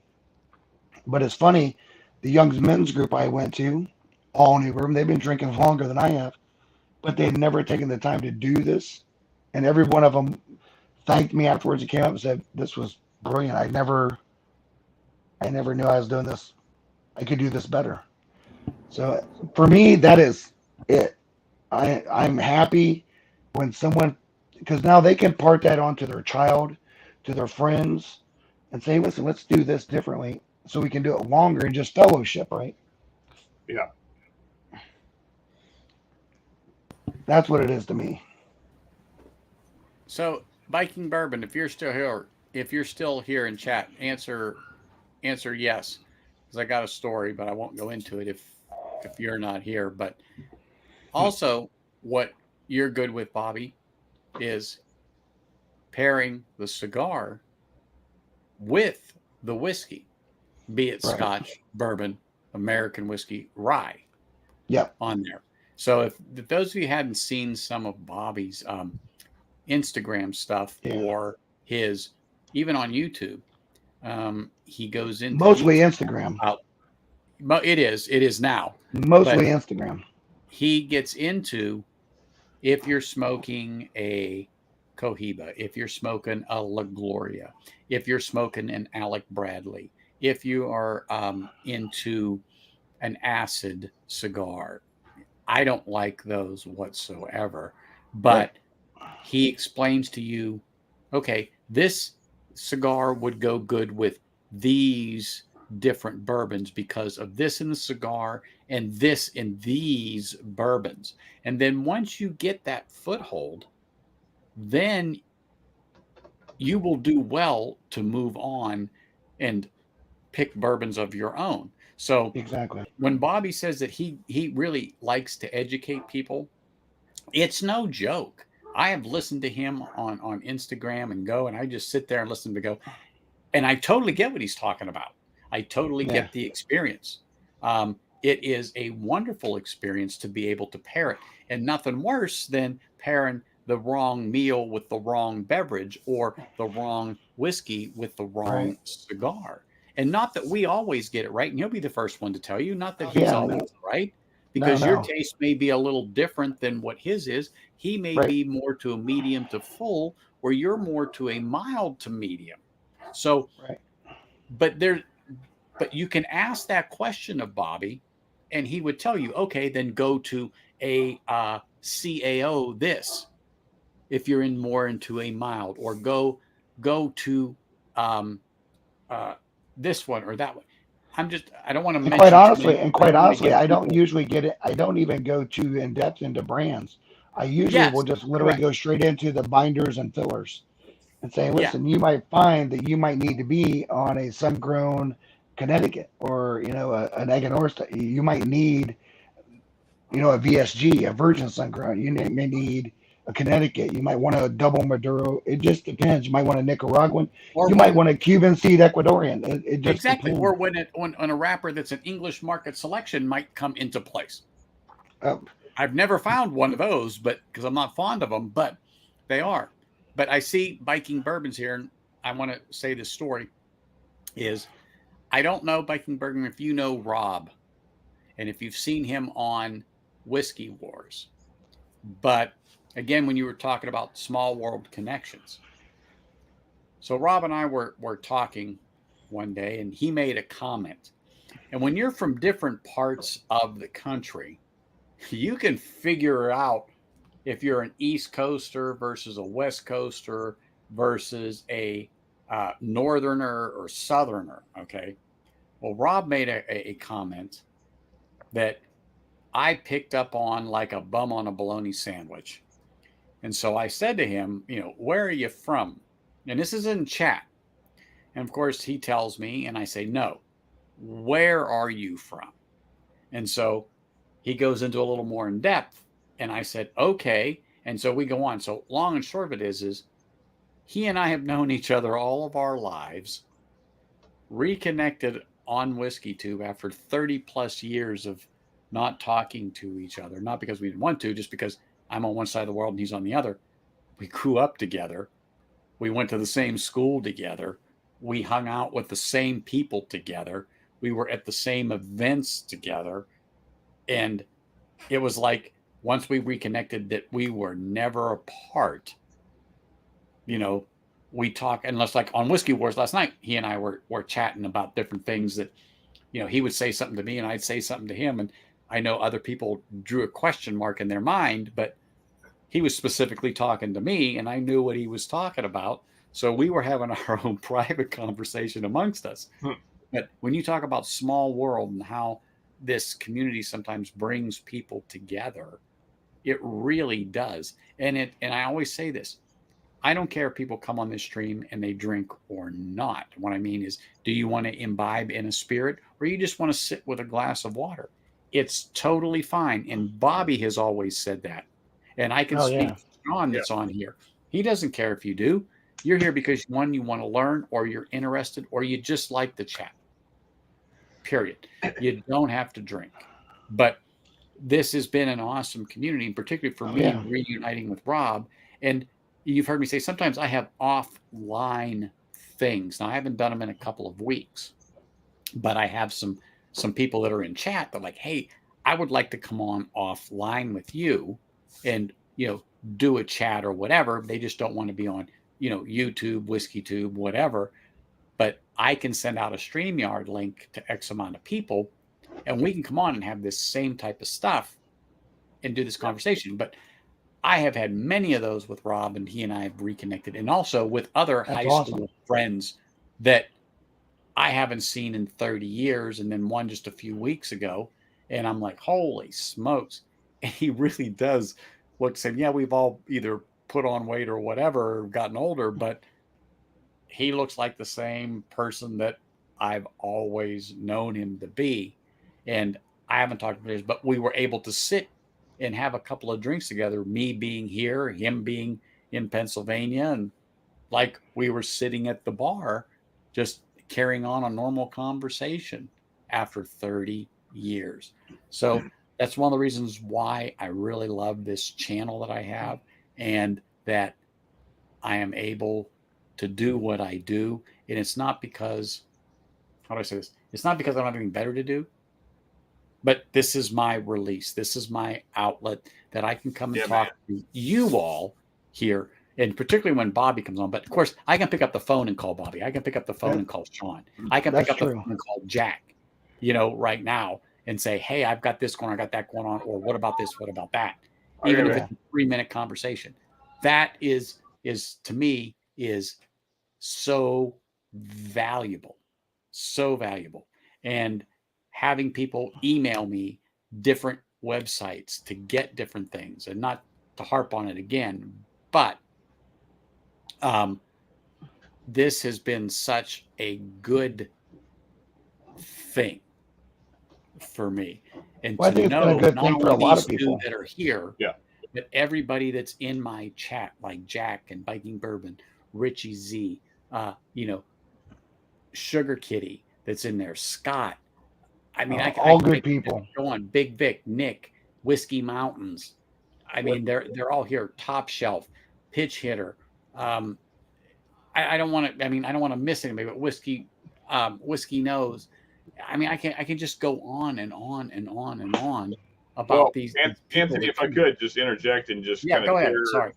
But it's funny, the young men's group I went to, all new bourbon. They've been drinking longer than I have, but they've never taken the time to do this. And every one of them thanked me afterwards and came up and said, "This was brilliant. I never knew I was doing this. I could do this better." So for me, that is it. I'm happy when someone, because now they can part that on to their child, to their friends, and say, "Listen, let's do this differently so we can do it longer and just fellowship," right? Yeah. That's what it is to me. So, Viking Bourbon, if you're still here in chat, answer yes, because I got a story, but I won't go into it if you're not here. But also, what you're good with, Bobby, is pairing the cigar with the whiskey, be it Right. Scotch, bourbon, American whiskey, rye, Yep. on there. So if those of you hadn't seen some of Bobby's Instagram stuff Yeah. or his, even on YouTube, he goes into Mostly detail Instagram. about, it is now. Mostly Instagram. He gets into if you're smoking a Cohiba, if you're smoking a La Gloria, if you're smoking an Alec Bradley, if you are into an acid cigar. I don't like those whatsoever, but he explains to you, okay, this cigar would go good with these different bourbons because of this in the cigar and this in these bourbons. And then once you get that foothold, then you will do well to move on and pick bourbons of your own. So Exactly. when Bobby says that he really likes to educate people, it's no joke. I have listened to him on Instagram and I just sit there and listen to go, and I totally get what he's talking about. I totally get the experience. It is a wonderful experience to be able to pair it, and nothing worse than pairing the wrong meal with the wrong beverage or the wrong whiskey with the wrong cigar. And not that we always get it right, and he'll be the first one to tell you, not that he's always right, because your taste may be a little different than what his is. He may be more to a medium to full, or you're more to a mild to medium. So, but you can ask that question of Bobby, and he would tell you, okay, then go to a CAO this if you're more into a mild, or go to this one or that one. I don't want to mention. Quite honestly, I don't usually get it. I don't even go too in depth into brands. I usually will just literally go straight into the binders and fillers and say, listen, you might find that you might need to be on a sun-grown Connecticut or, an Egg and Orsta. You might need, a VSG, a virgin sun-grown. You may need a Connecticut. You might want a double Maduro. It just depends. You might want a Nicaraguan. Or you might want a Cuban seed Ecuadorian. It just depends. Or when a wrapper that's an English market selection might come into place. I've never found one of those, but because I'm not fond of them, but they are. But I see Viking bourbons here, and I want to say this story is I don't know Viking bourbon if you know Rob, and if you've seen him on Whiskey Wars, but again, when you were talking about small world connections. So Rob and I were talking one day, and he made a comment. And when you're from different parts of the country, you can figure out if you're an East Coaster versus a West Coaster versus a Northerner or Southerner, okay? Well, Rob made a comment that I picked up on like a bum on a bologna sandwich. And so I said to him, where are you from? And this is in chat. And of course, he tells me, and I say, no, where are you from? And so he goes into a little more in depth. And I said, okay. And so we go on. So long and short of it is he and I have known each other all of our lives, reconnected on Whiskey Tube after 30 plus years of not talking to each other, not because we didn't want to, just because I'm on one side of the world and he's on the other. We grew up together. We went to the same school together. We hung out with the same people together. we were at the same events together. And it was like once we reconnected that we were never apart. You know, we talk, unless like on Whiskey Wars last night, he and I were chatting about different things that, you know, he would say something to me and I'd say something to him. And I know other people drew a question mark in their mind, but he was specifically talking to me and I knew what he was talking about. So we were having our own private conversation amongst us. But when you talk about small world and how this community sometimes brings people together, it really does. And I always say this, I don't care if people come on this stream and they drink or not. What I mean is, do you want to imbibe in a spirit or you just want to sit with a glass of water? It's totally fine. And Bobby has always said that. And I can speak to Sean that's on here. He doesn't care if you do. You're here because one, you want to learn or you're interested or you just like the chat. Period. You don't have to drink. But this has been an awesome community, particularly for me reuniting with Rob. And you've heard me say sometimes I have offline things. Now I haven't done them in a couple of weeks, but I have some people that are in chat that are like, hey, I would like to come on offline with you and, you know, do a chat or whatever. They just don't want to be on, you know, YouTube, Whiskey Tube, whatever. But I can send out a StreamYard link to X amount of people and we can come on and have this same type of stuff and do this conversation. But I have had many of those with Rob and he and I have reconnected, and also with other high school friends that I haven't seen in 30 years. And then one just a few weeks ago. And I'm like, holy smokes. And he really does look, saying, yeah, we've all either put on weight or whatever, or gotten older, but he looks like the same person that I've always known him to be. And I haven't talked to him, but we were able to sit and have a couple of drinks together, me being here, him being in Pennsylvania. And like we were sitting at the bar, just carrying on a normal conversation after 30 years. So that's one of the reasons why I really love this channel that I have and that I am able to do what I do. And it's not because, how do I say this? It's not because I don't have anything better to do, but this is my release. This is my outlet that I can come and talk to you all here. And particularly when Bobby comes on. But of course, I can pick up the phone and call Bobby. I can pick up the phone and call Sean. I can pick up the phone and call Jack, you know, right now and say, hey, I've got this going on, I got that going on. Or what about this? What about that? Even if it's a 3-minute conversation. That is to me is so valuable. So valuable. And having people email me different websites to get different things, and not to harp on it again, but this has been such a good thing for me. And well, I think it's been a good thing for a lot of people that are here, but everybody that's in my chat, like Jack and Biking Bourbon, Richie Z, you know, Sugar Kitty that's in there, Scott. I mean, all good people. Go on, Big Vic, Nick, Whiskey Mountains. I mean, they're all here. Top Shelf, Pitch Hitter. I don't want to. I mean, I don't want to miss anybody. But Whiskey Knows. I mean, I can just go on and on and on and on about these. Anthony, if I could just interject and just kind of go ahead. Sorry.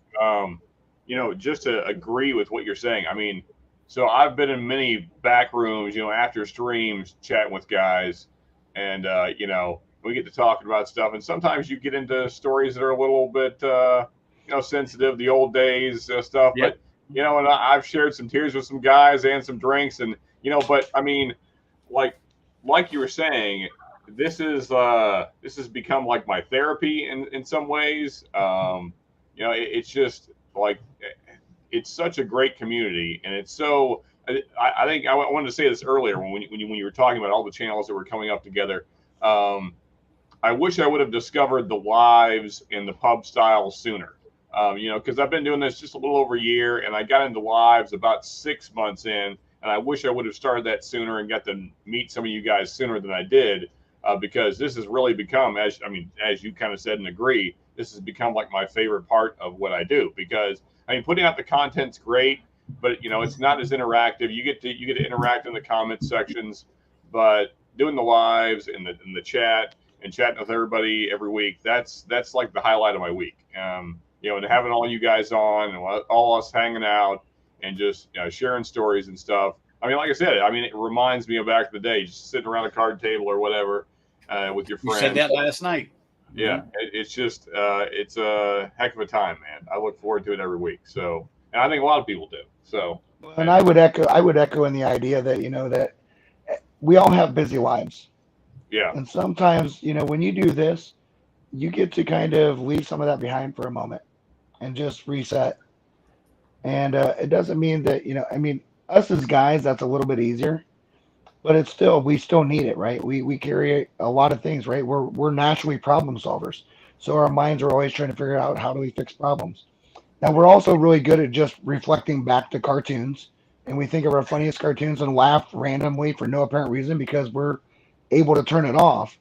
You know, just to agree with what you're saying. I mean, so I've been in many back rooms, you know, after streams, chatting with guys, and you know, we get to talking about stuff, and sometimes you get into stories that are a little bit, you know, sensitive, the old days stuff. Yep. But you know, and I've shared some tears with some guys and some drinks, and you know, but I mean, like you were saying, this has become like my therapy in some ways. You know, it's just like it's such a great community, and it's so. I think I wanted to say this earlier when you were talking about all the channels that were coming up together. I wish I would have discovered the lives and the pub style sooner. You know, because I've been doing this just a little over a year, and I got into lives about 6 months in, and I wish I would have started that sooner and got to meet some of you guys sooner than I did, because this has really become, as you kind of said and agree, this has become like my favorite part of what I do. Because I mean, putting out the content's great, but you know, it's not as interactive. You get to interact in the comment sections, but doing the lives and the chat and chatting with everybody every week. That's like the highlight of my week. And having all you guys on and all us hanging out and just sharing stories and stuff. I mean, like I said, it reminds me of back in the day, just sitting around a card table or whatever with your You friends. said that last night. Yeah, it's just it's a heck of a time, man. I look forward to it every week. So, and I think a lot of people do. So, And I would echo in the idea that, that we all have busy lives. yeah, And sometimes, when you do this, you get to kind of leave some of that behind for a moment and just reset. And it doesn't mean that, us as guys, that's a little bit easier, but we still need it, right? We carry a lot of things, right? We're naturally problem solvers. So our minds are always trying to figure out how do we fix problems. Now we're also really good at just reflecting back to cartoons, and we think of our funniest cartoons and laugh randomly for no apparent reason because we're able to turn it off.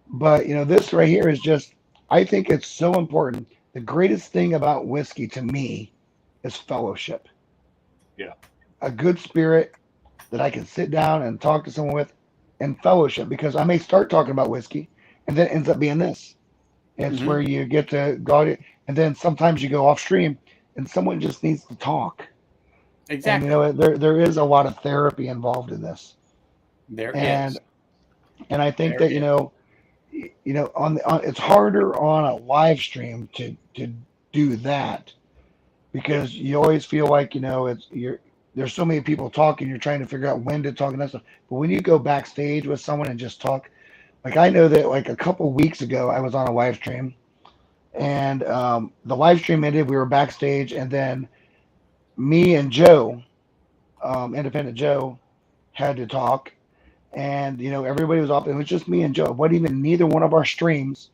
But this right here is just, I think it's so important. The greatest thing about whiskey to me is fellowship. Yeah. A good spirit that I can sit down and talk to someone with and fellowship, because I may start talking about whiskey and then it ends up being this. It's where you get to go, and then sometimes you go off stream and someone just needs to talk. Exactly. And there is a lot of therapy involved in this. There and is. and I think There that is. on it's harder on a live stream to do that, because you always feel like there's so many people talking, you're trying to figure out when to talk and that stuff. But when you go backstage with someone and just talk, like I know that like a couple weeks ago I was on a live stream, and the live stream ended, we were backstage, and then me and Joe, Independent Joe, had to talk, and everybody was off. It was just me and Joe. It wasn't even neither one of our streams.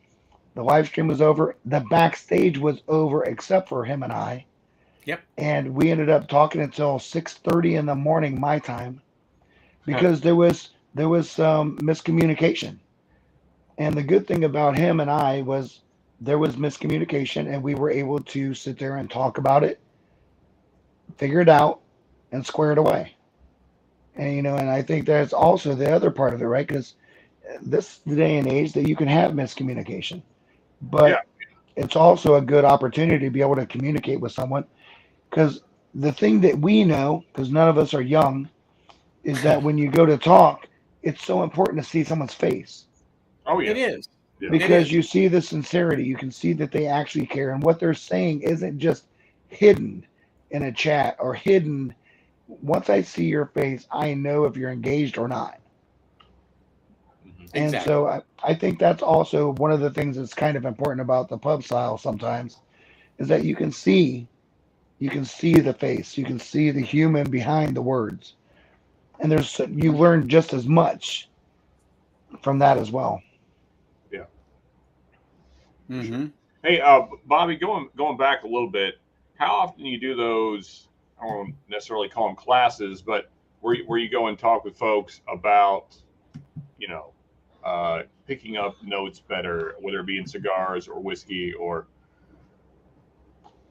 The live stream was over. The backstage was over except for him and I. Yep. And we ended up talking until 6:30 in the morning my time, because there was some miscommunication. And the good thing about him and I was there was miscommunication, and we were able to sit there and talk about it, figure it out, and square it away. And and I think that's also the other part of it, right? Because this day and age that you can have miscommunication, but Yeah. it's also a good opportunity to be able to communicate with someone. Because the thing that we know, because none of us are young, is that when you go to talk, it's so important to see someone's face, oh yeah, It is. Yeah. because is. you see the sincerity. You can see that they actually care, and what they're saying isn't just hidden in a chat or hidden. Once I see your face, I know if you're engaged or not. And Exactly. so I think that's also one of the things that's kind of important about the pub style sometimes, is that you can see the face, you can see the human behind the words, and you learn just as much from that as well. Yeah. Mm-hmm. Hey, Bobby, going back a little bit, how often do you do those? I don't necessarily call them classes, but where you go and talk with folks about, picking up notes better, whether it be in cigars or whiskey or.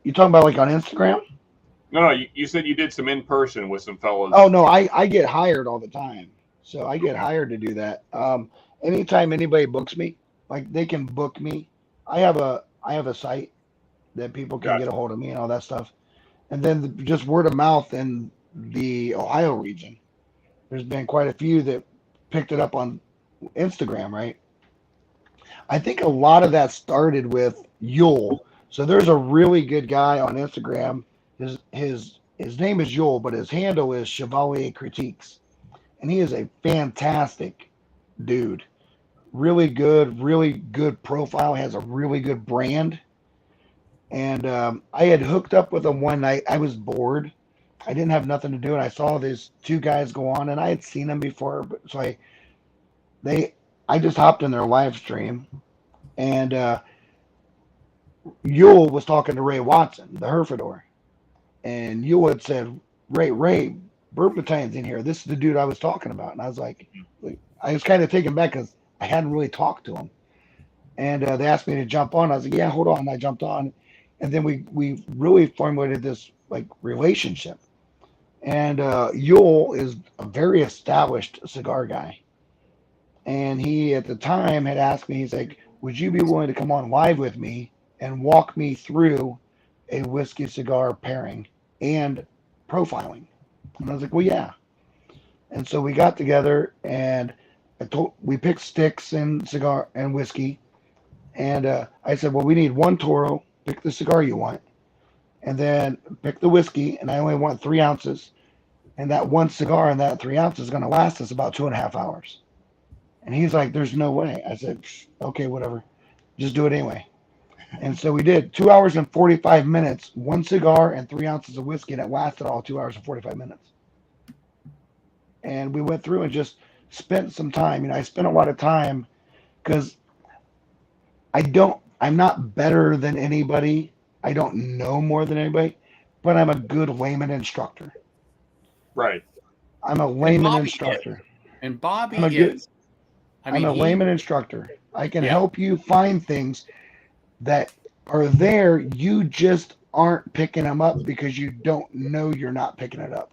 You talking about like on Instagram? No, you said you did some in person with some fellows. Oh no, I get hired all the time, so I get hired to do that. Anytime anybody books me, like they can book me. I have a site that people can Gotcha. get a hold of me and all that stuff, and then just word of mouth in the Ohio region. There's been quite a few that picked it up on Instagram, right? I think a lot of that started with Yule. So there's a really good guy on Instagram. His name is Yule, but his handle is Chevalier Critiques, and he is a fantastic dude. Really good profile. Has a really good brand. And I had hooked up with him one night. I was bored. I didn't have nothing to do, and I saw these two guys go on, and I had seen them before, but so I just hopped in their live stream, and Yule was talking to Ray Watson, the Herfador, and Yule had said, Ray, Burpatine's in here. This is the dude I was talking about. And I was like, I was kind of taken back because I hadn't really talked to him. And they asked me to jump on. I was like, yeah, hold on. And I jumped on. And then we really formulated this like relationship. And Yule is a very established cigar guy. And he at the time had asked me, he's like, would you be willing to come on live with me and walk me through a whiskey cigar pairing and profiling? And I was like, well, yeah. And so we got together and we picked sticks and cigar and whiskey. And I said, well, we need one Toro, pick the cigar you want, and then pick the whiskey. And I only want 3 ounces. And that one cigar and that 3 ounces is going to last us about 2.5 hours. And he's like, there's no way. I said, okay, whatever. Just do it anyway. And so we did 2 hours and 45 minutes, 1 cigar and 3 ounces of whiskey. And it lasted all 2 hours and 45 minutes. And we went through and just spent some time. I spent a lot of time because I'm not better than anybody. I don't know more than anybody, but I'm a good layman instructor. Right. I'm a layman Bobby instructor. And Bobby I'm a good- is. I mean, I'm a layman instructor. I can Yeah. help you find things that are there. You just aren't picking them up because you don't know you're not picking it up.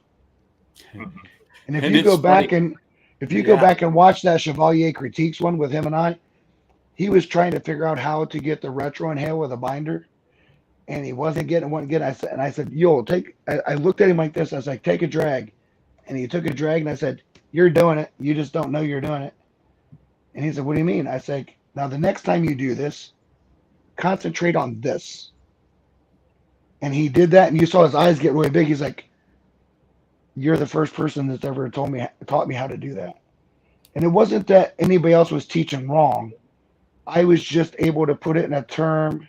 And if And you go it's back funny. and go Yeah. back and watch that Chevalier Critiques one with him and I, he was trying to figure out how to get the retro inhale with a binder, and he wasn't getting it. I said, yo, I looked at him like this. I was like, take a drag. And he took a drag, and I said, you're doing it. You just don't know you're doing it. And he said, what do you mean? I said, now the next time you do this, concentrate on this. And he did that, and you saw his eyes get really big. He's like, you're the first person that's ever taught me how to do that. And it wasn't that anybody else was teaching wrong. I was just able to put it in a term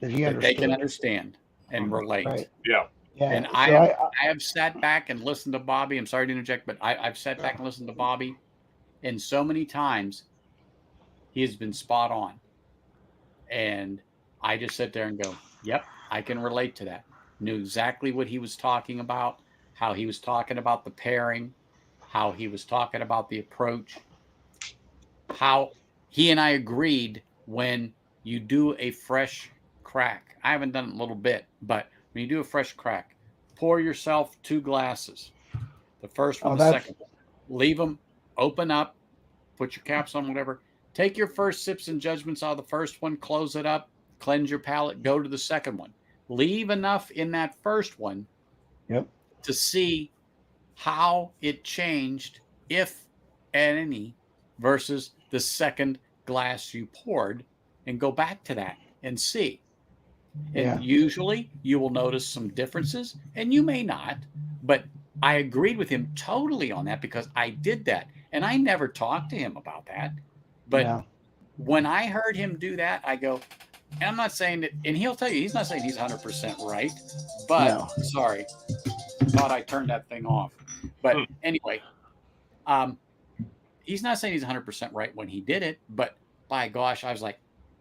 that he that understood. they can understand and relate. Right. Yeah. Yeah. And So I have sat back and listened to Bobby. I'm sorry to interject, but I've sat back and listened to Bobby, and so many times he has been spot on. And I just sit there and go, yep, I can relate to that. Knew exactly what he was talking about, how he was talking about the pairing, how he was talking about the approach, how he and I agreed when you do a fresh crack. I haven't done it a little bit, but when you do a fresh crack, pour yourself 2 glasses. The first one, the second one. Leave them open up, put your caps on, whatever. Take your first sips and judgments out of the first one, close it up, cleanse your palate, go to the second one. Leave enough in that first one to see how it changed, if any, versus the second glass you poured, and go back to that and see. And usually you will notice some differences, and you may not, but I agreed with him totally on that because I did that. And I never talked to him about that. But when I heard him do that, I go, and I'm not saying that, and he'll tell you, he's not saying he's 100% right, but sorry, thought I turned that thing off. But anyway, he's not saying he's 100% right when he did it, but by gosh, I was like,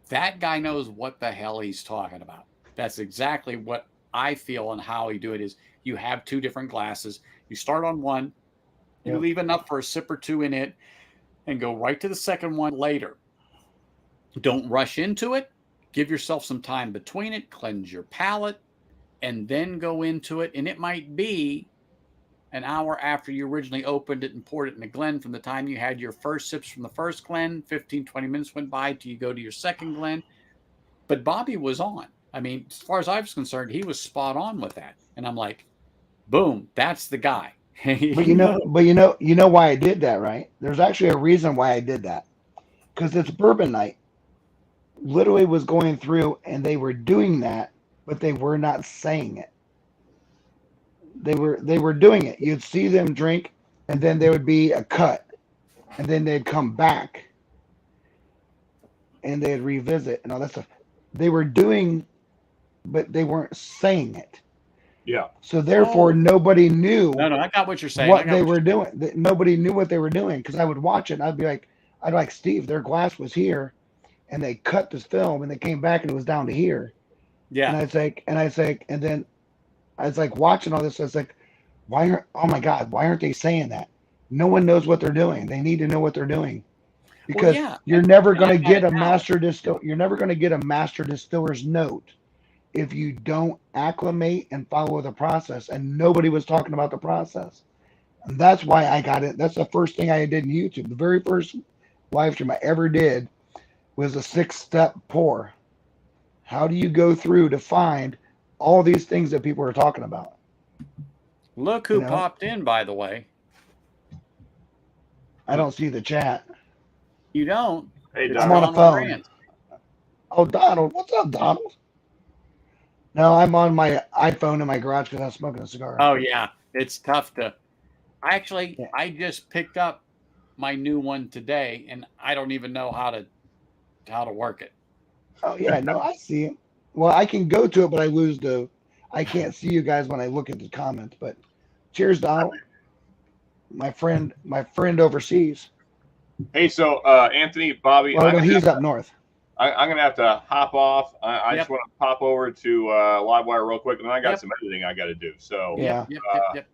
that guy knows what the hell he's talking about. That's exactly what I feel and how he do it is you have 2 different glasses. You start on one, you leave enough for a sip or 2 in it, and go right to the second one later. Don't rush into it. Give yourself some time between it, cleanse your palate, and then go into it. And it might be an hour after you originally opened it and poured it in the Glen from the time you had your first sips from the first Glen. 15, 20 minutes went by till you go to your second Glen. But Bobby was on. I mean, as far as I was concerned, he was spot on with that. And I'm like, boom, that's the guy. But you know why I did that, right? There's actually a reason why I did that. Because it's bourbon night. Literally was going through and they were doing that, but they were not saying it. They were doing it. You'd see them drink, and then there would be a cut, and then they'd come back and they'd revisit and all that stuff. They were doing, but they weren't saying it. Yeah. So therefore, nobody knew. No, I got what you're saying. What they were doing. Nobody knew what they were doing because I would watch it and I'd be like, Steve, their glass was here, and they cut this film and they came back and it was down to here. Yeah. And then I was like watching all this. I was like, oh my God, why aren't they saying that? No one knows what they're doing. They need to know what they're doing. Because you're never going to get a master distill. You're never going to get a master distiller's note if you don't acclimate and follow the process. And nobody was talking about the process. And that's why I got it. That's the first thing I did in YouTube. The very first live stream I ever did was a 6-step pour. How do you go through to find all these things that people are talking about? Look who You know? popped in, by the way. I don't see the chat. You don't? Hey, It's I'm on a Donald. Donald phone. Grant. Oh, Donald. What's up, Donald? No, I'm on my iPhone in my garage because I'm smoking a cigar. Oh, yeah. It's tough to. Actually, Yeah. I just picked up my new one today, and I don't even know how to work it. Oh, yeah. No, I see it. Well, I can go to it, but I can't see you guys when I look at the comments. But cheers, Donald. My friend overseas. Hey, so Anthony, Bobby, Well, I'm no, gonna he's have up north. I'm gonna have to hop off. I Yep. just want to pop over to Livewire real quick, and then I got Yep. some editing I got to do. So Yeah. Yep.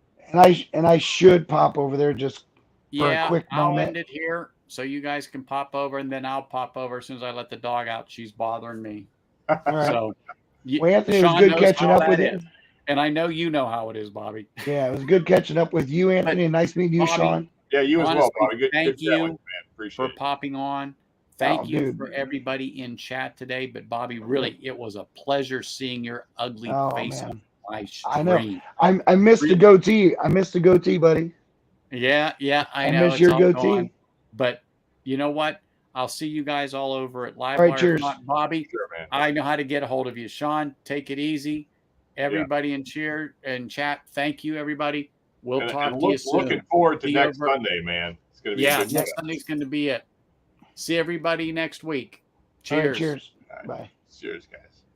And I should pop over there just for a Yeah, quick I'll moment. end it here so you guys can pop over, and then I'll pop over as soon as I let the dog out. She's bothering me. All right. So, Well, Anthony, it was Sean good knows catching how up with that you. is. And I know you know how it is, Bobby. Yeah, it was good catching up with you, Anthony. Nice meeting you, Bobby, Sean. yeah, you as well, Honestly, Bobby. Good thank chat with you man. Appreciate for it. popping on. Thank Oh, you dude. for everybody in chat today. But Bobby, really, it was a pleasure seeing your ugly Oh, face man. on my I know. stream. I missed the Really? goatee. I missed the goatee, buddy. Yeah, I I know. miss It's your all goatee. gone. But you know what? I'll see you guys all over at Livewire. right, cheers. If not, Bobby, Sure, man. I know how to get a hold of you. Sean, take it easy. Everybody in chat, thank you, everybody. We'll And talk to you soon. looking forward to See you next over- Sunday, man. It's gonna be a Yeah, good next show. Sunday's going to be it. See everybody next week. All right, Cheers. cheers. Bye. Cheers, guys.